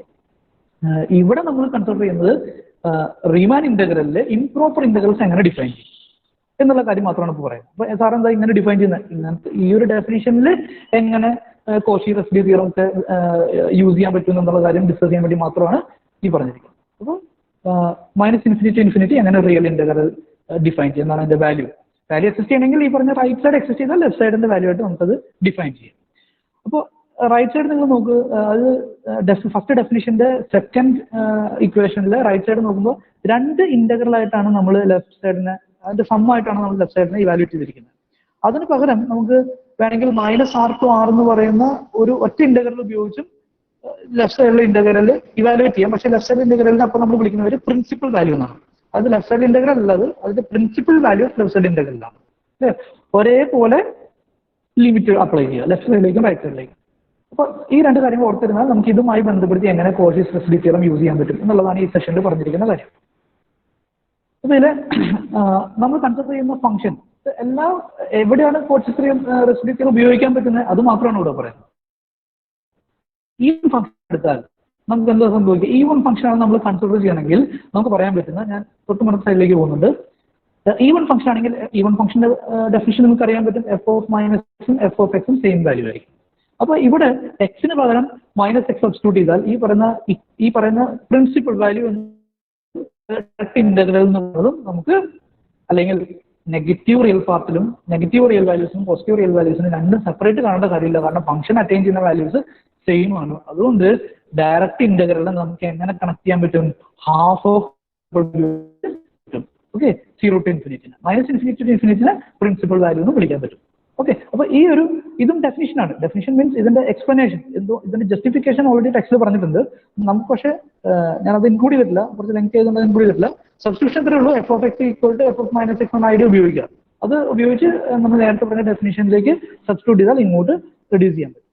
ഇവിടെ നമ്മൾ കൺസിഡർ ചെയ്യുന്നത് റീമാൻ ഇന്റഗ്രലിലെ ഇംപ്രോപ്പർ ഇന്റഗ്രൽസ് എങ്ങനെ ഡിഫൈൻ ചെയ്യും എന്നുള്ള കാര്യം മാത്രമാണ് ഇപ്പോൾ പറയുന്നത്. അപ്പൊ സാർ എന്താ ഇങ്ങനെ ഡിഫൈൻ ചെയ്യുന്നത്? ഇങ്ങനത്തെ ഈ ഒരു ഡെഫിനിഷനിൽ എങ്ങനെ കോഷി റെസിഡ്യൂ തിയറം ഒക്കെ യൂസ് ചെയ്യാൻ പറ്റും എന്നുള്ള കാര്യം ഡിസ്കസ് ചെയ്യാൻ വേണ്ടി മാത്രമാണ് ഈ പറഞ്ഞിരിക്കുന്നത്. അപ്പോൾ -∞ to infinity എങ്ങനെ റിയൽ ഇന്റഗ്രൽ ഡിഫൈൻ ചെയ്യും എന്നാണ് അതിന്റെ വാല്യൂ എക്സിസ്റ്റ് ചെയ്യണമെങ്കിൽ ഈ പറഞ്ഞ റൈറ്റ് സൈഡ് എക്സിസ്റ്റ് ചെയ്താൽ ലെഫ്റ്റ് സൈഡിന്റെ വാല്യൂ ആയിട്ട് നമുക്കത് ഡിഫൈൻ ചെയ്യാം. അപ്പോൾ റൈറ്റ് സൈഡ് നിങ്ങൾ നോക്ക്, അത് ഫസ്റ്റ് ഡെഫിനിഷന്റെ സെക്കൻഡ് ഇക്വേഷനിൽ റൈറ്റ് സൈഡ് നോക്കുമ്പോൾ രണ്ട് ഇന്റഗ്രൽ ആയിട്ടാണ് നമ്മൾ ലെഫ്റ്റ് സൈഡിനെ, അതിന്റെ സമ്മായിട്ടാണ് നമ്മൾ ലെഫ്റ്റ് സൈഡിനെ ഇവാലുവേറ്റ് ചെയ്തിരിക്കുന്നത്. അതിന് പകരം നമുക്ക് വേണമെങ്കിൽ -r to r എന്ന് പറയുന്ന ഒരു ഒറ്റ ഇന്റഗ്രൽ ഉപയോഗിച്ചും ലെഫ്റ്റ് സൈഡിലെ ഇന്റഗ്രൽ ഇവാലുവേറ്റ് ചെയ്യാം. പക്ഷേ ലെഫ്റ്റ് സൈഡ് ഇന്റഗ്രലിനെ അപ്പോൾ നമ്മൾ വിളിക്കുന്ന ഒരു പ്രിൻസിപ്പൽ വാല്യൂ എന്നാണ്. അത് ലെഫ്റ്റ് സൈഡ് ഇന്റഗ്രൽ അല്ലത്, അതിന്റെ പ്രിൻസിപ്പൽ വാല്യൂ ലെഫ്റ്റ് സൈഡ് ഇന്റഗ്രലിലാണ്. അല്ലേ, ഒരേപോലെ ലിമിറ്റ് അപ്ലൈ ചെയ്യുക ലെഫ്റ്റ് സൈഡിലേക്കും റൈറ്റ് സൈഡിലേക്കും. അപ്പോൾ ഈ രണ്ട് കാര്യങ്ങൾ ഓർത്തിരുന്നാൽ നമുക്ക് ഇതുമായി ബന്ധപ്പെടുത്തി എങ്ങനെ കോഷി റെസിഡ്യൂ തിയറം യൂസ് ചെയ്യാൻ പറ്റും എന്നുള്ളതാണ് ഈ സെഷനിൽ പറഞ്ഞിരിക്കുന്ന കാര്യം. ഇതിൽ നമ്മൾ കൺസിഡർ ചെയ്യുന്ന ഫംഗ്ഷൻ എല്ലാം എവിടെയാണ് കോഷി റെസിഡ്യൂ തിയറം ഉപയോഗിക്കാൻ പറ്റുന്നത് അത് മാത്രമാണ് ഇവിടെ പറയുന്നത്. ഈവൻ ഫംഗ്ഷൻ എടുത്താൽ നമുക്ക് എന്താ സംഭവിക്കുക? ഈവൻ ഫംഗ്ഷൻ ആണ് നമ്മൾ കൺസിഡർ ചെയ്യണമെങ്കിൽ നമുക്ക് പറയാൻ പറ്റുന്ന, ഞാൻ തൊട്ട് മുന്നത്തെ സൈഡിലേക്ക് പോകുന്നുണ്ട്. ഈവൻ ഫംഗ്ഷൻ ആണെങ്കിൽ ഈവൻ ഫംഗ്ഷന്റെ ഡെഫിനിഷൻ നമുക്ക് അറിയാൻ പറ്റും. f of -ഉം f of x ഉം സെയിം വാല്യൂ ആയിരിക്കും. അപ്പൊ ഇവിടെ എക്സിന് പകരം -x സബ്സ്റ്റിറ്റ്യൂട്ട് ചെയ്താൽ ഈ പറയുന്ന പ്രിൻസിപ്പൽ വാല്യൂ ഇന്റഗ്രൽ എന്നുള്ളതും നമുക്ക്, അല്ലെങ്കിൽ നെഗറ്റീവ് റിയൽ പാർട്ടിലും നെഗറ്റീവ് റിയൽ വാല്യൂസിനും പോസിറ്റീവ് റിയൽ വാല്യൂസിനും രണ്ടും സെപ്പറേറ്റ് കാണേണ്ട കാര്യമില്ല. കാരണം ഫംഗ്ഷൻ അറ്റൈൻ ചെയ്യുന്ന വാല്യൂസ് സെയിം ആണ്. അതുകൊണ്ട് ഡയറക്റ്റ് ഇന്റഗ്രലിനെ നമുക്ക് എങ്ങനെ കണക്ട് ചെയ്യാൻ പറ്റും? Half of okay 0 to infinity, -∞ to infinity principal value എന്ന് വിളിക്കാൻ പറ്റും. ഓക്കെ, അപ്പൊ ഈ ഒരു ഇതും ഡെഫിനിഷനാണ്. ഡെഫിനിഷൻ മീൻസ് ഇതിന്റെ എക്സ്പ്ലനേഷൻ, ഇതിന്റെ ജസ്റ്റിഫിക്കേഷൻ ഓൾറെഡി ടെക്സ്റ്റിൽ പറഞ്ഞിട്ടുണ്ട്. നമുക്ക് പക്ഷേ ഞാനത് ഇൻക്ലൂഡ് ചെയ്തിട്ടില്ല, കുറച്ച് ലെങ്ത് ചെയ്തുകൊണ്ട് ഇൻക്ലൂഡ് ചെയ്തിട്ടില്ല. സബ്സ്റ്റിറ്റ്യൂഷൻ ഇത്രേ ഉള്ളൂ, f of x = f of -x എന്ന ഐഡിയ ഉപയോഗിക്കുക. അത് ഉപയോഗിച്ച് നമ്മൾ നേരത്തെ പറഞ്ഞ ഡെഫിനിഷനിലേക്ക് സബ്സ്റ്റിറ്റ്യൂട്ട് ചെയ്താൽ ഇങ്ങോട്ട് റെഡ്യൂസ് ചെയ്യാൻ പറ്റും.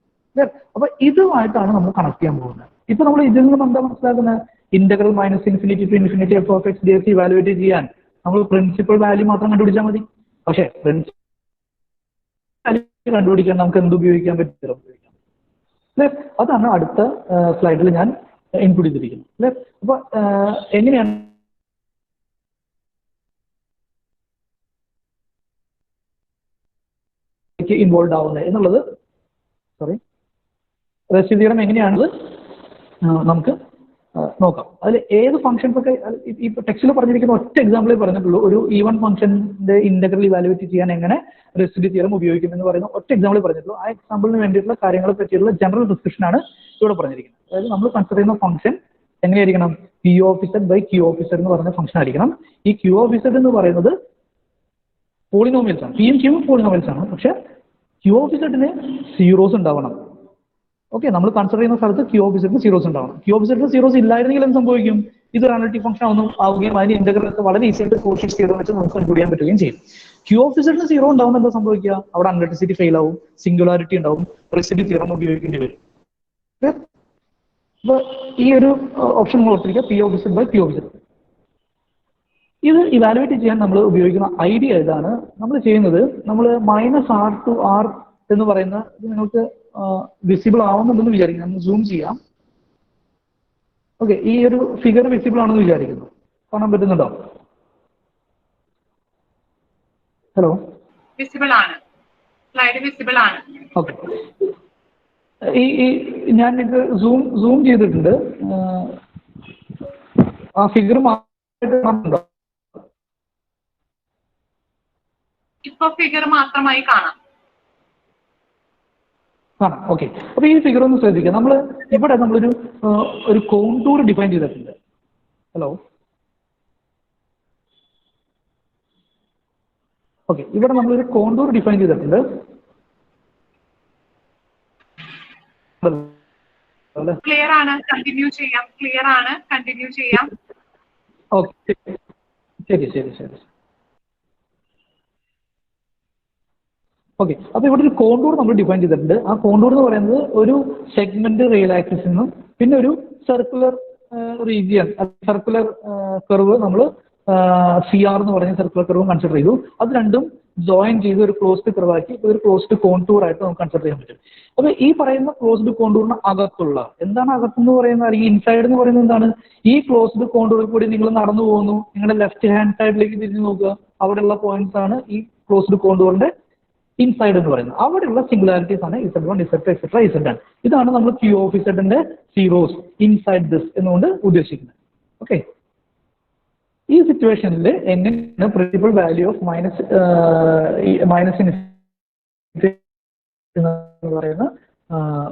അപ്പൊ ഇതുമായിട്ടാണ് നമ്മൾ കണക്ട് ചെയ്യാൻ പോകുന്നത്. ഇപ്പൊ നമ്മൾ ഇതിൽ നിന്നും എന്താ മനസ്സിലാക്കുന്നത്? Integral -∞ to infinity f of x dx evaluate ചെയ്യാൻ നമ്മൾ പ്രിൻസിപ്പൽ വാല്യൂ മാത്രം കണ്ടുപിടിച്ചാൽ മതി. പക്ഷേ പ്രിൻസിപ്പൽ കണ്ടുപിടിക്കാൻ നമുക്ക് എന്ത് ഉപയോഗിക്കാൻ പറ്റും? അതാണ് അടുത്ത സ്ലൈഡിൽ ഞാൻ ഇൻക്ലൂഡ് ചെയ്തിരിക്കുന്നത്. അല്ലെ, അപ്പൊ എങ്ങനെയാണ് ഇൻവോൾവ് ആവുന്നത് എന്നുള്ളത്, റെസിഡ്യൂ തിയറം എങ്ങനെയാണത് നമുക്ക് നോക്കാം. അതിൽ ഏത് ഫംഗ്ഷൻസ് ഒക്കെ ഈ ടെക്സ്റ്റിൽ പറഞ്ഞിരിക്കുന്ന ഒറ്റ എക്സാമ്പിളേ പറഞ്ഞിട്ടുള്ളൂ. ഒരു ഈവൻ ഫംഗ്ഷന്റെ ഇന്റഗ്രൽ ഇവാലുവേറ്റ് ചെയ്യാൻ എങ്ങനെ റെസിഡ്യൂ തിയറം ഉപയോഗിക്കും എന്ന് പറയുന്ന ഒറ്റ എക്സാമ്പിൾ പറഞ്ഞിട്ടുള്ളൂ. ആ എക്സാമ്പിളിന് വേണ്ടിയിട്ടുള്ള കാര്യങ്ങളെ പറ്റിയുള്ള ജനറൽ ഡിസ്കഷൻ ആണ് ഇവിടെ പറഞ്ഞിരിക്കുന്നത്. അതായത് നമ്മൾ കൺസിഡർ ചെയ്യുന്ന ഫംഗ്ഷൻ എങ്ങനെയായിരിക്കണം? p of z by q of z എന്ന് പറയുന്ന ഫംഗ്ഷൻ ആയിരിക്കണം. ഈ q of z എന്ന് പറയുന്നത് പോളിനോമിയൽസ് ആണ്. p യും q യും പോളിനോമിയൽസ് ആണ്. പക്ഷെ q of z ന് സീറോസ് ഉണ്ടാവണം. ഓക്കെ, നമ്മൾ കൺസിഡർ ചെയ്യുന്ന സ്ഥലത്ത് q of z ന് സീറോസ് ഉണ്ടാവണം. q of z ന് സീറോസ് ഇല്ലായിരുന്നെങ്കിൽ എന്ത് സംഭവിക്കും? ഇത് ഒരു അനലിറ്റിക് ഫംഗ്ഷൻ ആവുകയും അതിന് ഇന്റഗ്രൽ വളരെ ഈസി ആയിട്ട് കോഷി തിയറം വെച്ച് നമുക്ക് കണ്ടുപിടിക്കാൻ ചെയ്യാൻ പറ്റുകയും ചെയ്യും. q of z ന് സീറോ ഉണ്ടാവുന്ന എന്താ സംഭവിക്കുക? അവിടെ അൺറിലേറ്റഡ് ഫെയിൽ ആവും, സിംഗുലാരിറ്റി ഉണ്ടാവും, റെസിഡ്യൂ തിയറം ഉപയോഗിക്കേണ്ടി വരും. അപ്പൊ ഈ ഒരു ഓപ്ഷൻ ഓർത്തിരിക്കുക, p of z by q of z. ഇത് ഇവാലുവേറ്റ് ചെയ്യാൻ നമ്മൾ ഉപയോഗിക്കുന്ന ഐഡിയ ഇതാണ്. നമ്മൾ ചെയ്യുന്നത്, നമ്മൾ -r to r എന്ന് പറയുന്ന ഇത് നിങ്ങൾക്ക് വിസിബിൾ ആവുന്നുണ്ടെന്ന് വിചാരിക്കുന്നു. നമ്മൾ സൂം ചെയ്യാം. ഓക്കെ, ഈ ഒരു ഫിഗർ വിസിബിൾ ആണെന്ന് വിചാരിക്കുന്നു. കാണാൻ പറ്റുന്നുണ്ടോ? ഹലോ, വിസിബിൾ ആണ്. സ്ലൈഡ് വിസിബിൾ ആണ്. ഓക്കെ, ഈ ഞാൻ ഇത് സൂം ചെയ്തിട്ടുണ്ട്. ആ ഫിഗർ മാത്രമായിട്ട് ഇപ്പൊ ഫിഗർ മാത്രമായി കാണാം. ഓക്കെ. അപ്പൊ ഈ ഫിഗർ ഒന്ന് ശ്രദ്ധിക്കുക. ഇവിടെ നമ്മളൊരു കോണ്ടൂർ ഡിഫൈൻ ചെയ്തിട്ടുണ്ട്. ഹലോ, ഓക്കെ, ഇവിടെ നമ്മളൊരു കോണ്ടൂർ ഡിഫൈൻ ചെയ്തിട്ടുണ്ട്. ക്ലിയർ ആണ്, കണ്ടിന്യൂ ചെയ്യാം. ക്ലിയർ ആണ്, കണ്ടിന്യൂ ചെയ്യാം. ഓക്കെ, ശരി. ഓക്കെ, അപ്പൊ ഇവിടെ ഒരു കോണ്ടൂർ നമ്മൾ ഡിഫൈൻ ചെയ്തിട്ടുണ്ട്. ആ കോണ്ടൂർ എന്ന് പറയുന്നത് ഒരു സെഗ്മെന്റ് റിയൽ ആക്സിസ് നിന്നും പിന്നെ ഒരു സർക്കുലർ റീജിയൻ, സർക്കുലർ കർവ് നമ്മൾ CR എന്ന് പറയുന്ന സർക്കുലർ കർവ് കൺസിഡർ ചെയ്തു. അത് രണ്ടും ജോയിൻ ചെയ്ത് ഒരു ക്ലോസ്ഡ് കർവ് ആക്കി ഒരു ക്ലോസ്ഡ് കോണ്ടൂർ ആയിട്ട് നമുക്ക് കൺസിഡർ ചെയ്യാൻ പറ്റും. അപ്പൊ ഈ പറയുന്ന ക്ലോസ്ഡ് കോണ്ടൂറിന് അകത്തുള്ള എന്താണ് അകത്തെന്ന് പറയുന്നത്, അല്ലെങ്കിൽ ഇൻസൈഡ് എന്ന് പറയുന്നത് എന്താണ്? ഈ ക്ലോസ്ഡ് കോണ്ടൂറിൽ കൂടി നിങ്ങൾ നടന്നു പോകുന്നു, നിങ്ങളുടെ ലെഫ്റ്റ് ഹാൻഡ് സൈഡിലേക്ക് തിരിഞ്ഞു നോക്കുക, അവിടെയുള്ള പോയിന്റ്സ് ആണ് ഈ ക്ലോസ്ഡ് കോണ്ടൂറിന്റെ ഇൻസൈഡ് എന്ന് പറയുന്നത്. അവിടെയുള്ള സിംഗുലാരിറ്റീസ് ആണ് Z1, Z2, etc. Zn. ഇതാണ് നമ്മൾ Q of Zന്റെ സീറോസ് ഇൻസൈഡ് ദിസ് എന്നുകൊണ്ട് ഉദ്ദേശിക്കുന്നത്. ഓക്കെ, ഈ സിറ്റുവേഷനിൽ എങ്ങനെ പ്രിൻസിപ്പൽ വാല്യൂ ഓഫ് മൈനസ് എന്ന് പറയുന്ന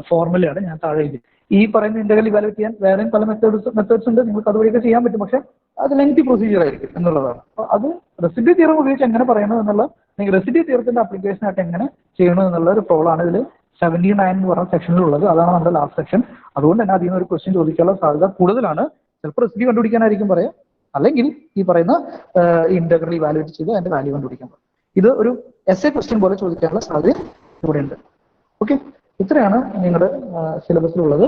ഫോർമുലയാണ് ഞാൻ താഴെ എഴുതി. ഈ പറയുന്ന ഇന്റഗ്രൽ ഇവാലുവേറ്റ് ചെയ്യാൻ വേറെയും പല മെത്തേഡ്സ് ഉണ്ട്, നിങ്ങൾക്ക് അതുവഴിയൊക്കെ ചെയ്യാൻ പറ്റും. പക്ഷെ അത് ലെങ്തി പ്രൊസീജിയർ ആയിരിക്കും എന്നുള്ളതാണ്. അപ്പോൾ അത് റെസിഡ്യൂ തിയറം ഉപയോഗിച്ച് എങ്ങനെ പറയണം എന്നുള്ള, അല്ലെങ്കിൽ റെസിഡ്യൂ തിയറത്തിന്റെ ആപ്ലിക്കേഷൻ ആയിട്ട് എങ്ങനെ ചെയ്യണം എന്നുള്ള ഒരു പ്രോബ്ലമാണ് ഇതിൽ 79 എന്ന് പറഞ്ഞ സെക്ഷനിലുള്ളത്. അതാണ് നമ്മുടെ ലാസ്റ്റ് സെക്ഷൻ. അതുകൊണ്ട് തന്നെ അതിൽ നിന്ന് ഒരു ക്വസ്റ്റ്യൻ ചോദിക്കാനുള്ള സാധ്യത കൂടുതലാണ്. ചിലപ്പോൾ റെസിഡ്യൂ കണ്ടുപിടിക്കാനായിരിക്കും പറയാം, അല്ലെങ്കിൽ ഈ പറയുന്ന ഇന്റഗ്രൽ ഇവാലുവേറ്റ് ചെയ്ത് അതിന്റെ വാല്യൂ കണ്ടുപിടിക്കാൻ പറയും. ഇത് ഒരു എസ്എ ക്വസ്റ്റ്യൻ പോലെ ചോദിക്കാനുള്ള സാധ്യത ഇവിടെ ഉണ്ട്. ഓക്കെ, ഇത്രയാണ് നിങ്ങളുടെ സിലബസിലുള്ളത്.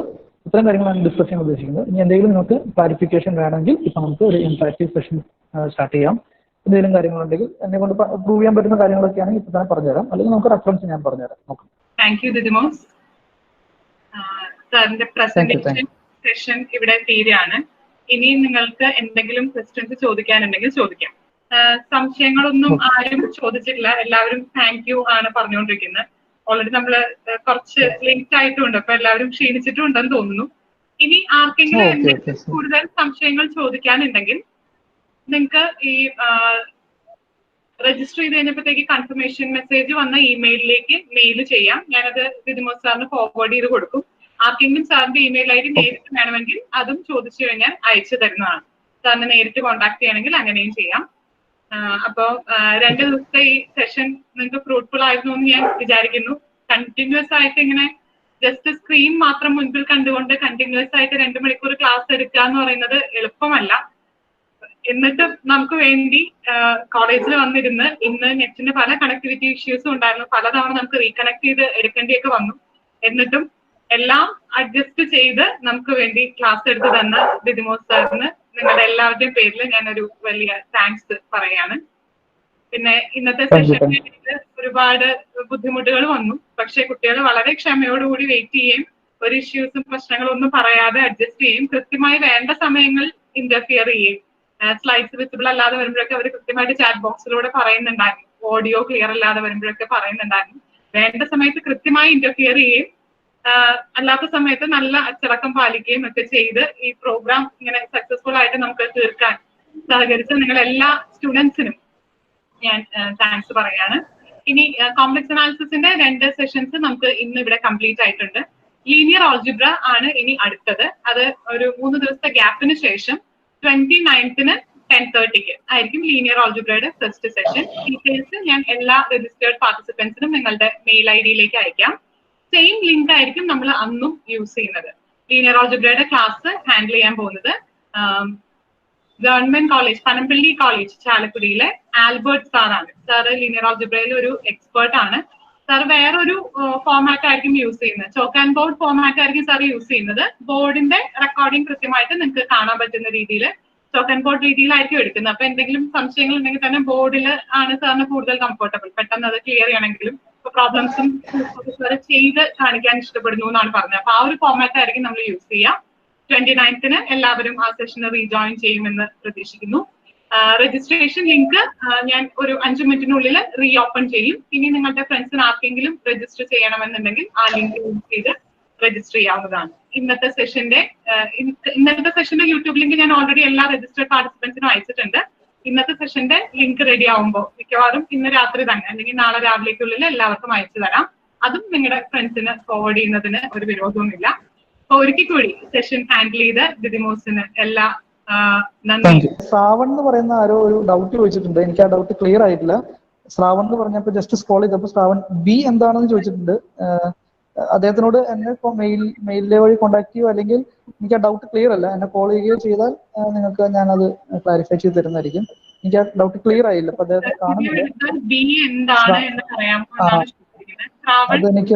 ഇത്തരം കാര്യങ്ങളാണ് ഡിസ്കസ് ചെയ്യാൻ ഉദ്ദേശിക്കുന്നത്. ഇനി എന്തെങ്കിലും നിങ്ങൾക്ക് ക്ലാരിഫിക്കേഷൻ വേണമെങ്കിൽ ഇപ്പൊ നമുക്ക് ഒരു ഇന്ററാക്റ്റീവ് സെഷൻ സ്റ്റാർട്ട് ചെയ്യാം. എന്തെങ്കിലും കാര്യങ്ങളുണ്ടെങ്കിൽ എന്നെ കൊണ്ട് പ്രൂവ് ചെയ്യാൻ പറ്റുന്ന കാര്യങ്ങളൊക്കെ ആണെങ്കിൽ ഇപ്പൊ തന്നെ പറഞ്ഞുതരാം, അല്ലെങ്കിൽ നമുക്ക് റെഫറൻസ് ഞാൻ പറഞ്ഞുതരാം. നോക്കാം. Thank you Didymos. സാറിന്റെ പ്രസന്റേഷൻ സെഷൻ ഇവിടെ തീരെയാണ്. ഇനി നിങ്ങൾക്ക് എന്തെങ്കിലും ക്വസ്റ്റ്യൻസ് ചോദിക്കാനുണ്ടെങ്കിൽ ചോദിക്കാം. സംശയങ്ങളൊന്നും ആരും ചോദിച്ചിട്ടില്ല, എല്ലാവരും താങ്ക് യു ആണ് പറഞ്ഞുകൊണ്ടിരിക്കുന്നത്. ഓൾറെഡി നമ്മള് കുറച്ച് ലേറ്റ് ആയിട്ടുണ്ട്, അപ്പൊ എല്ലാവരും ക്ഷീണിച്ചിട്ടുണ്ടെന്ന് തോന്നുന്നു. ഇനി ആർക്കെങ്കിലും എന്തെങ്കിലും കൂടുതൽ സംശയങ്ങൾ ചോദിക്കാനുണ്ടെങ്കിൽ നിങ്ങൾക്ക് ഈ രജിസ്റ്റർ ചെയ്ത് കഴിഞ്ഞപ്പോഴത്തേക്ക് കൺഫർമേഷൻ മെസ്സേജ് വന്ന ഇമെയിലിലേക്ക് മെയിൽ ചെയ്യാം. ഞാനത് ദിദിമോസ് സാറിന് ഫോർവേഡ് ചെയ്ത് കൊടുക്കും. ആർക്കെങ്കിലും സാറിന്റെ ഇമെയിൽ ഐ ഡി നേരിട്ട് വേണമെങ്കിൽ അതും ചോദിച്ചു കഴിഞ്ഞാൽ അയച്ചു തരുന്നതാണ്. സാറിന് നേരിട്ട് കോൺടാക്ട് ചെയ്യണമെങ്കിൽ അങ്ങനെയും ചെയ്യാം. അപ്പോ 2 ദിവസത്തെ ഈ സെഷൻ നിങ്ങൾക്ക് ഫ്രൂട്ട്ഫുൾ ആയിരുന്നു എന്ന് ഞാൻ വിചാരിക്കുന്നു. കണ്ടിന്യൂസ് ആയിട്ട് ഇങ്ങനെ ജസ്റ്റ് സ്ക്രീൻ മാത്രം മുൻപിൽ കണ്ടുകൊണ്ട് കണ്ടിന്യൂസ് ആയിട്ട് 2 മണിക്കൂർ ക്ലാസ് എടുക്കുക എന്ന് പറയുന്നത് എളുപ്പമല്ല. എന്നിട്ട് നമുക്ക് വേണ്ടി കോളേജിൽ വന്നിരുന്ന് ഇന്ന് നെറ്റിന് പല കണക്ടിവിറ്റി ഇഷ്യൂസും ഉണ്ടായിരുന്നു. പലതവണ നമുക്ക് റീകണക്ട് ചെയ്ത് എടുക്കേണ്ടിയൊക്കെ വന്നു. എന്നിട്ടും എല്ലാം അഡ്ജസ്റ്റ് ചെയ്ത് നമുക്ക് വേണ്ടി ക്ലാസ് എടുത്ത് തന്ന ദിദിമോസ് സാറിന് നിങ്ങളുടെ എല്ലാവരുടെയും പേരിൽ ഞാനൊരു വലിയ താങ്ക്സ് പറയാണ്. പിന്നെ ഇന്നത്തെ സെഷനിൽ ഒരുപാട് ബുദ്ധിമുട്ടുകൾ വന്നു. പക്ഷെ കുട്ടികൾ വളരെ ക്ഷമയോടുകൂടി വെയിറ്റ് ചെയ്യുകയും ഒരു ഇഷ്യൂസും പ്രശ്നങ്ങളും ഒന്നും പറയാതെ അഡ്ജസ്റ്റ് ചെയ്യും. കൃത്യമായി വേണ്ട സമയങ്ങളിൽ ഇന്റർഫിയർ ചെയ്യും. സ്ലൈഡ്സ് വിസിബിൾ അല്ലാതെ വരുമ്പോഴൊക്കെ അവർ കൃത്യമായിട്ട് ചാറ്റ് ബോക്സിലൂടെ പറയുന്നുണ്ടായിരുന്നു. ഓഡിയോ ക്ലിയർ അല്ലാതെ വരുമ്പോഴൊക്കെ പറയുന്നുണ്ടായിരുന്നു. വേണ്ട സമയത്ത് കൃത്യമായി ഇന്റർഫിയർ ചെയ്യുകയും അല്ലാത്ത സമയത്ത് നല്ല അച്ചടക്കം പാലിക്കുകയും ഒക്കെ ചെയ്ത് ഈ പ്രോഗ്രാം ഇങ്ങനെ സക്സസ്ഫുൾ ആയിട്ട് നമുക്ക് തീർക്കാൻ സഹകരിച്ച നിങ്ങൾ എല്ലാ സ്റ്റുഡൻസിനും ഞാൻ താങ്ക്സ് പറയാണ്. ഇനി കോംപ്ലക്സ് അനാലിസിസിന്റെ 2 സെഷൻസ് നമുക്ക് ഇന്ന് ഇവിടെ കംപ്ലീറ്റ് ആയിട്ടുണ്ട്. ലീനിയർ ആൾജിബ്ര ആണ് ഇനി അടുത്തത്. അത് ഒരു 3 ദിവസത്തെ ഗ്യാപ്പിന് ശേഷം 29th 10:30 ആയിരിക്കും ലീനിയർ ആൾജിബ്രയുടെ ഫസ്റ്റ് സെഷൻ. ഡീറ്റെയിൽസ് ഞാൻ എല്ലാ രജിസ്റ്റേർഡ് പാർട്ടിസിപ്പൻസിനും നിങ്ങളുടെ മെയിൽ ഐ ഡിയിലേക്ക് അയക്കാം. സെയിം ലിങ്ക് ആയിരിക്കും നമ്മൾ അന്നും യൂസ് ചെയ്യുന്നത്. ലീനിയർ ആൾജിബ്രയുടെ ക്ലാസ് ഹാൻഡിൽ ചെയ്യാൻ പോകുന്നത് ഗവൺമെന്റ് കോളേജ്, പനമ്പള്ളി കോളേജ് ചാലക്കുടിയിലെ ആൽബർട്ട് സാറാണ്. സാറ് ലീനിയർ ആൾജിബ്രയിൽ ഒരു എക്സ്പേർട്ട് ആണ്. സാർ വേറൊരു ഫോമാറ്റ് ആയിരിക്കും യൂസ് ചെയ്യുന്നത്. ചോക്ക് ആൻഡ് ബോർഡ് ഫോമാറ്റ് ആയിരിക്കും സാർ യൂസ് ചെയ്യുന്നത്. ബോർഡിന്റെ റെക്കോർഡിംഗ് കൃത്യമായിട്ട് നിങ്ങൾക്ക് കാണാൻ പറ്റുന്ന രീതിയിൽ ചോക്ക് ആൻഡ് ബോർഡ് രീതിയിലായിരിക്കും എടുക്കുന്നത്. അപ്പൊ എന്തെങ്കിലും സംശയങ്ങൾ ഉണ്ടെങ്കിൽ തന്നെ ബോർഡിൽ ആണ് സാറിന് കൂടുതൽ കംഫർട്ടബിൾ. പെട്ടെന്ന് അത് ക്ലിയർ ചെയ്യണമെങ്കിലും പ്രോബ്ലംസും ചെയ്ത് കാണിക്കാൻ ഇഷ്ടപ്പെടുന്നു എന്നാണ് പറഞ്ഞത്. അപ്പൊ ആ ഒരു ഫോമാറ്റ് ആയിരിക്കും നമ്മൾ യൂസ് ചെയ്യുക. 29th എല്ലാവരും ആ സെഷന് റീജോയിൻ ചെയ്യുമെന്ന് പ്രതീക്ഷിക്കുന്നു. രജിസ്ട്രേഷൻ ലിങ്ക് ഞാൻ ഒരു 5 മിനിറ്റിനുള്ളിൽ റീ ഓപ്പൺ ചെയ്യും. ഇനി നിങ്ങളുടെ ഫ്രണ്ട്സിന് ആർക്കെങ്കിലും രജിസ്റ്റർ ചെയ്യണമെന്നുണ്ടെങ്കിൽ ആ ലിങ്ക് യൂസ് ചെയ്ത് രജിസ്റ്റർ ചെയ്യാവുന്നതാണ്. ഇന്നത്തെ സെഷന്റെ യൂട്യൂബ് ലിങ്ക് ഞാൻ ഓൾറെഡി എല്ലാ രജിസ്റ്റേർഡ് പാർട്ടിസിപ്പൻസിനും അയച്ചിട്ടുണ്ട്. ഇന്നത്തെ സെഷന്റെ ലിങ്ക് റെഡി ആവുമ്പോൾ മിക്കവാറും ഇന്ന് രാത്രി തന്നെ അല്ലെങ്കിൽ നാളെ രാവിലേക്കുള്ളിൽ എല്ലാവർക്കും അയച്ചു തരാം. അതും നിങ്ങളുടെ ഫ്രണ്ട്സിന് ഫോർവേഡ് ചെയ്യുന്നതിന് ഒരു വിരോധവുമില്ല. അപ്പൊ ഒരിക്കൽ കൂടി സെഷൻ ഹാൻഡിൽ ചെയ്ത് ദിദിമോസിന് എല്ലാ നന്ദി. ശ്രാവൺ എന്ന് പറയുന്ന ആരോ ഒരു ഡൗട്ട് ചോദിച്ചിട്ടുണ്ട്, എനിക്ക് ആ ഡൗട്ട് ക്ലിയർ ആയിട്ടില്ല. ശ്രാവൺ എന്ന് പറഞ്ഞപ്പോൾ ജസ്റ്റ് സ്ക്രോൾ ചെയ്തപ്പോൾ ശ്രാവൺ ബി എന്താണെന്ന് ചോദിച്ചിട്ടുണ്ട്. അദ്ദേഹത്തിനോട് എന്നെ ഇപ്പോൾ മെയിലിലെ വഴി കോൺടാക്ട് ചെയ്യുക, അല്ലെങ്കിൽ എനിക്ക് ആ ഡൗട്ട് ക്ലിയർ അല്ല, എന്നെ കോൾ ചെയ്യുകയോ ചെയ്താൽ നിങ്ങൾക്ക് ഞാനത് ക്ലാരിഫൈ ചെയ്ത് തരുന്നതായിരിക്കും. എനിക്ക് ആ ഡൗട്ട് ക്ലിയർ ആയില്ല, അപ്പൊ അദ്ദേഹത്തെ കാണുന്നില്ല. അതെനിക്ക്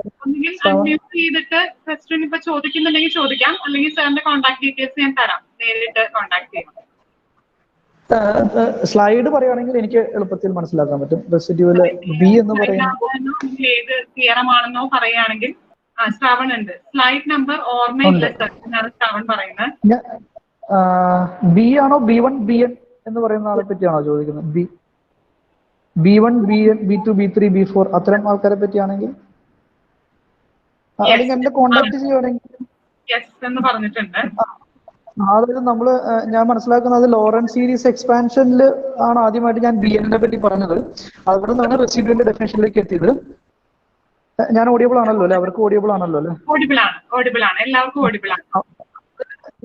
ചോദിക്കുന്നുണ്ടെങ്കിൽ ചോദിക്കാം, അല്ലെങ്കിൽ സാറിന്റെ കോൺടാക്ട് ഡീറ്റെയിൽസ് ഞാൻ തരാം, നേരിട്ട് കോൺടാക്ട് ചെയ്യാം. സ്ലൈഡ് പറയുകയാണെങ്കിൽ എനിക്ക് എളുപ്പത്തിൽ മനസ്സിലാക്കാൻ പറ്റും. റെസിഡ്യൂല് ബി എന്ന് പറയുന്നത് ഏത് തിയറമാണെന്നോ പറയുകയാണെങ്കിൽ ശ്രാവൺ ഉണ്ട്. സ്ലൈഡ് നമ്പർ ഓർമ്മയില്ല സർ എന്നാണ് ശ്രാവൺ പറയുന്നത്. ബി ആണോ B1 BN എന്ന് പറയുന്ന ആളെ പറ്റിയാണോ ചോദിക്കുന്നത്? B1 BN B2 B3 B4 അത്തരം ആൾക്കാരെ പറ്റിയാണെങ്കിൽ, അല്ലെങ്കിൽ എന്റെ കോണ്ടാക്ട് ചെയ്യുകയാണെങ്കിൽ അതായത് നമ്മള് ഞാൻ മനസ്സിലാക്കുന്നത് ലോറൻസ് സീരീസ് എക്സ്പാൻഷനിൽ ആണ് ആദ്യമായിട്ട് ഞാൻ BN പറ്റി പറഞ്ഞത്. അവിടെ നിന്നാണ് റെസിഡ്യൂവിന്റെ ഡെഫിനേഷനിലേക്ക് എത്തിയത്. ഞാൻ ഓഡിയബിൾ ആണല്ലോ അല്ലെ? അവർക്ക് ഓഡിയബിൾ ആണല്ലോ അല്ലെ?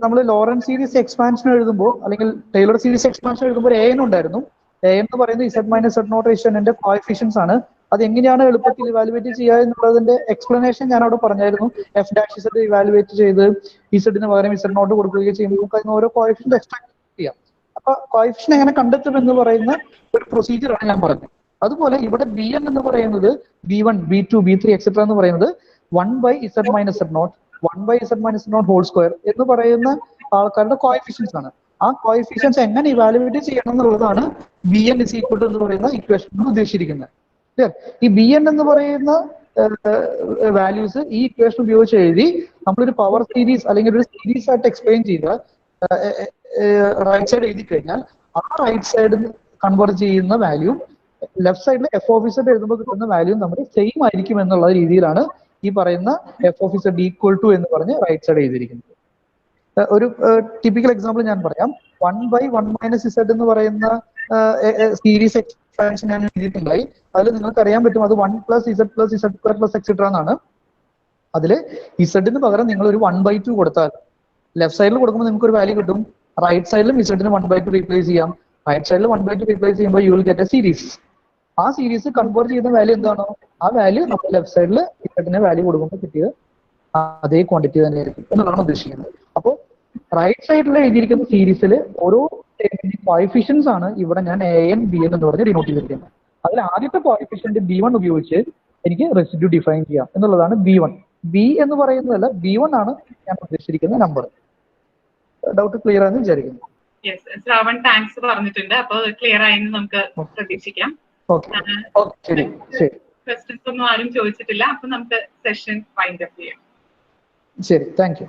നമ്മൾ ലോറൻസ് സീരീസ് എക്സ്പാൻഷൻ എഴുതുമ്പോൾ, അല്ലെങ്കിൽ ടൈലർ സീരീസ് എക്സ്പാൻഷൻ എഴുതുമ്പോൾ AN ഉണ്ടായിരുന്നു. AN എന്ന് പറയുന്നത് Z-Z0 റേഷ്യോന്റെ കോഎഫിഷ്യൻസ് ആണ്. അത് എങ്ങനെയാണ് എളുപ്പത്തിൽ ഇവാലുവേറ്റ് ചെയ്യുക എന്നുള്ളതിന്റെ എക്സ്പ്ലനേഷൻ ഞാൻ അവിടെ പറഞ്ഞായിരുന്നു. F' ഇവാലുവേറ്റ് ചെയ്ത് ഇസഡിന് പകരം Z0 കൊടുക്കുകയും ചെയ്യുമ്പോൾ നമുക്ക് അതിന് ഓരോ കോഎഫിഷ്യന്റ് എക്സ്ട്രാക്ട് ചെയ്യാം. അപ്പൊ കോഎഫിഷ്യൻ എങ്ങനെ കണ്ടെത്തും എന്ന് പറയുന്ന ഒരു പ്രൊസീജിയറാണ് ഞാൻ പറഞ്ഞത്. അതുപോലെ ഇവിടെ BN എന്ന് പറയുന്നത് B1 B2 B3 എക്സെട്ര എന്ന് പറയുന്നത് 1/Z-Z0 1/Z-Z0 ഹോൾ സ്ക്വയർ എന്ന് പറയുന്ന ആൾക്കാരുടെ കോഎഫിഷ്യൻസ് ആണ്. ആ കോഎഫിഷ്യൻസ് എങ്ങനെ ഇവാലുവേറ്റ് ചെയ്യണം എന്നുള്ളതാണ് BN is equal to എന്ന് പറയുന്ന ഇക്വേഷൻ ഉദ്ദേശിച്ചിരിക്കുന്നത്. ഈ BN എന്ന് പറയുന്ന വാല്യൂസ് ഈ ഇക്വേഷൻ ഉപയോഗിച്ച് എഴുതി നമ്മളൊരു പവർ സീരീസ് അല്ലെങ്കിൽ ഒരു സീരീസ് ആയിട്ട് എക്സ്പ്ലെയിൻ ചെയ്ത റൈറ്റ് സൈഡ് എഴുതി കഴിഞ്ഞാൽ ആ റൈറ്റ് സൈഡിൽ കൺവേർട്ട് ചെയ്യുന്ന വാല്യൂ ലെഫ്റ്റ് സൈഡിൽ f(z) എഴുതുമ്പോൾ കിട്ടുന്ന വാല്യൂ നമ്മുടെ സെയിം ആയിരിക്കും എന്നുള്ള രീതിയിലാണ് ഈ പറയുന്ന f(z) = എന്ന് പറഞ്ഞ് റൈറ്റ് സൈഡ് എഴുതിയിരിക്കുന്നത്. ഒരു ടിപ്പിക്കൽ എക്സാമ്പിൾ ഞാൻ പറയാം. 1/1 - z എന്ന് പറയുന്ന സീരീസ് എക്സ്പാൻഷൻ ഞാൻ എഴുതിയിട്ടുണ്ടായി. അതിൽ നിങ്ങൾക്ക് അറിയാൻ പറ്റും അത് 1 + z + z² + എക്സെട്ര എന്നാണ്. അതില് ഇസഡിന് പകരം നിങ്ങൾ ഒരു 1/2 കൊടുത്താൽ ലെഫ്റ്റ് സൈഡിൽ കൊടുക്കുമ്പോൾ നിങ്ങൾക്ക് ഒരു വാല്യൂ കിട്ടും. റൈറ്റ് സൈഡിലും ഇസഡിന് 1/2 റീപ്ലേസ് ചെയ്യാം. റൈറ്റ് സൈഡിൽ 1/2 റീപ്ലേസ് ചെയ്യുമ്പോൾ you will get A series. ആ സീരീസ് കൺവേർട്ട് ചെയ്യുന്ന വാല്യൂ എന്താണോ ആ വാല്യൂ നമ്മൾ ലെഫ്റ്റ് സൈഡിൽ ഇസഡിന് വാല്യൂ കൊടുക്കുമ്പോൾ കിട്ടിയത് അതേ ക്വാണ്ടിറ്റി തന്നെയായിരിക്കും എന്നുള്ളതാണ് ഉദ്ദേശിക്കുന്നത്. അപ്പോൾ റൈറ്റ് സൈഡിൽ എഴുതിയിരിക്കുന്ന സീരീസിൽ ഓരോ കോഎഫിഷ്യൻസ് ആണ് ഇവിടെ ഞാൻ AN BN എന്ന് പറഞ്ഞ് ഡിനോട്ട് ചെയ്തിരിക്കുന്നത്. അതിൽ ആദ്യത്തെ കോഎഫിഷ്യന്റ് B1 ഉപയോഗിച്ച് എനിക്ക് റെസിഡ്യൂ ഡിഫൈൻ ചെയ്യാം എന്നുള്ളതാണ് B1. B എന്ന് പറയുന്നതല്ല, B1 ആണ് ഞാൻ ഉദ്ദേശിച്ചിരിക്കുന്ന നമ്പർ. ഡൗട്ട് ക്ലിയർ ആണെന്ന് വിചാരിക്കുന്നു. ശ്രാവൺ താങ്ക്സ് പറഞ്ഞിട്ടുണ്ട്. അപ്പോൾ ക്ലിയർ ആയെന്ന് നമുക്ക് പ്രതീക്ഷിക്കാം. ക്വസ്റ്റ്യൻസ് ഒന്നും ആരും ചോദിച്ചിട്ടില്ല. അപ്പൊ നമുക്ക് സെഷൻ വൈൻഡ് അപ്പ് ചെയ്യാം. ശരി, താങ്ക് യു.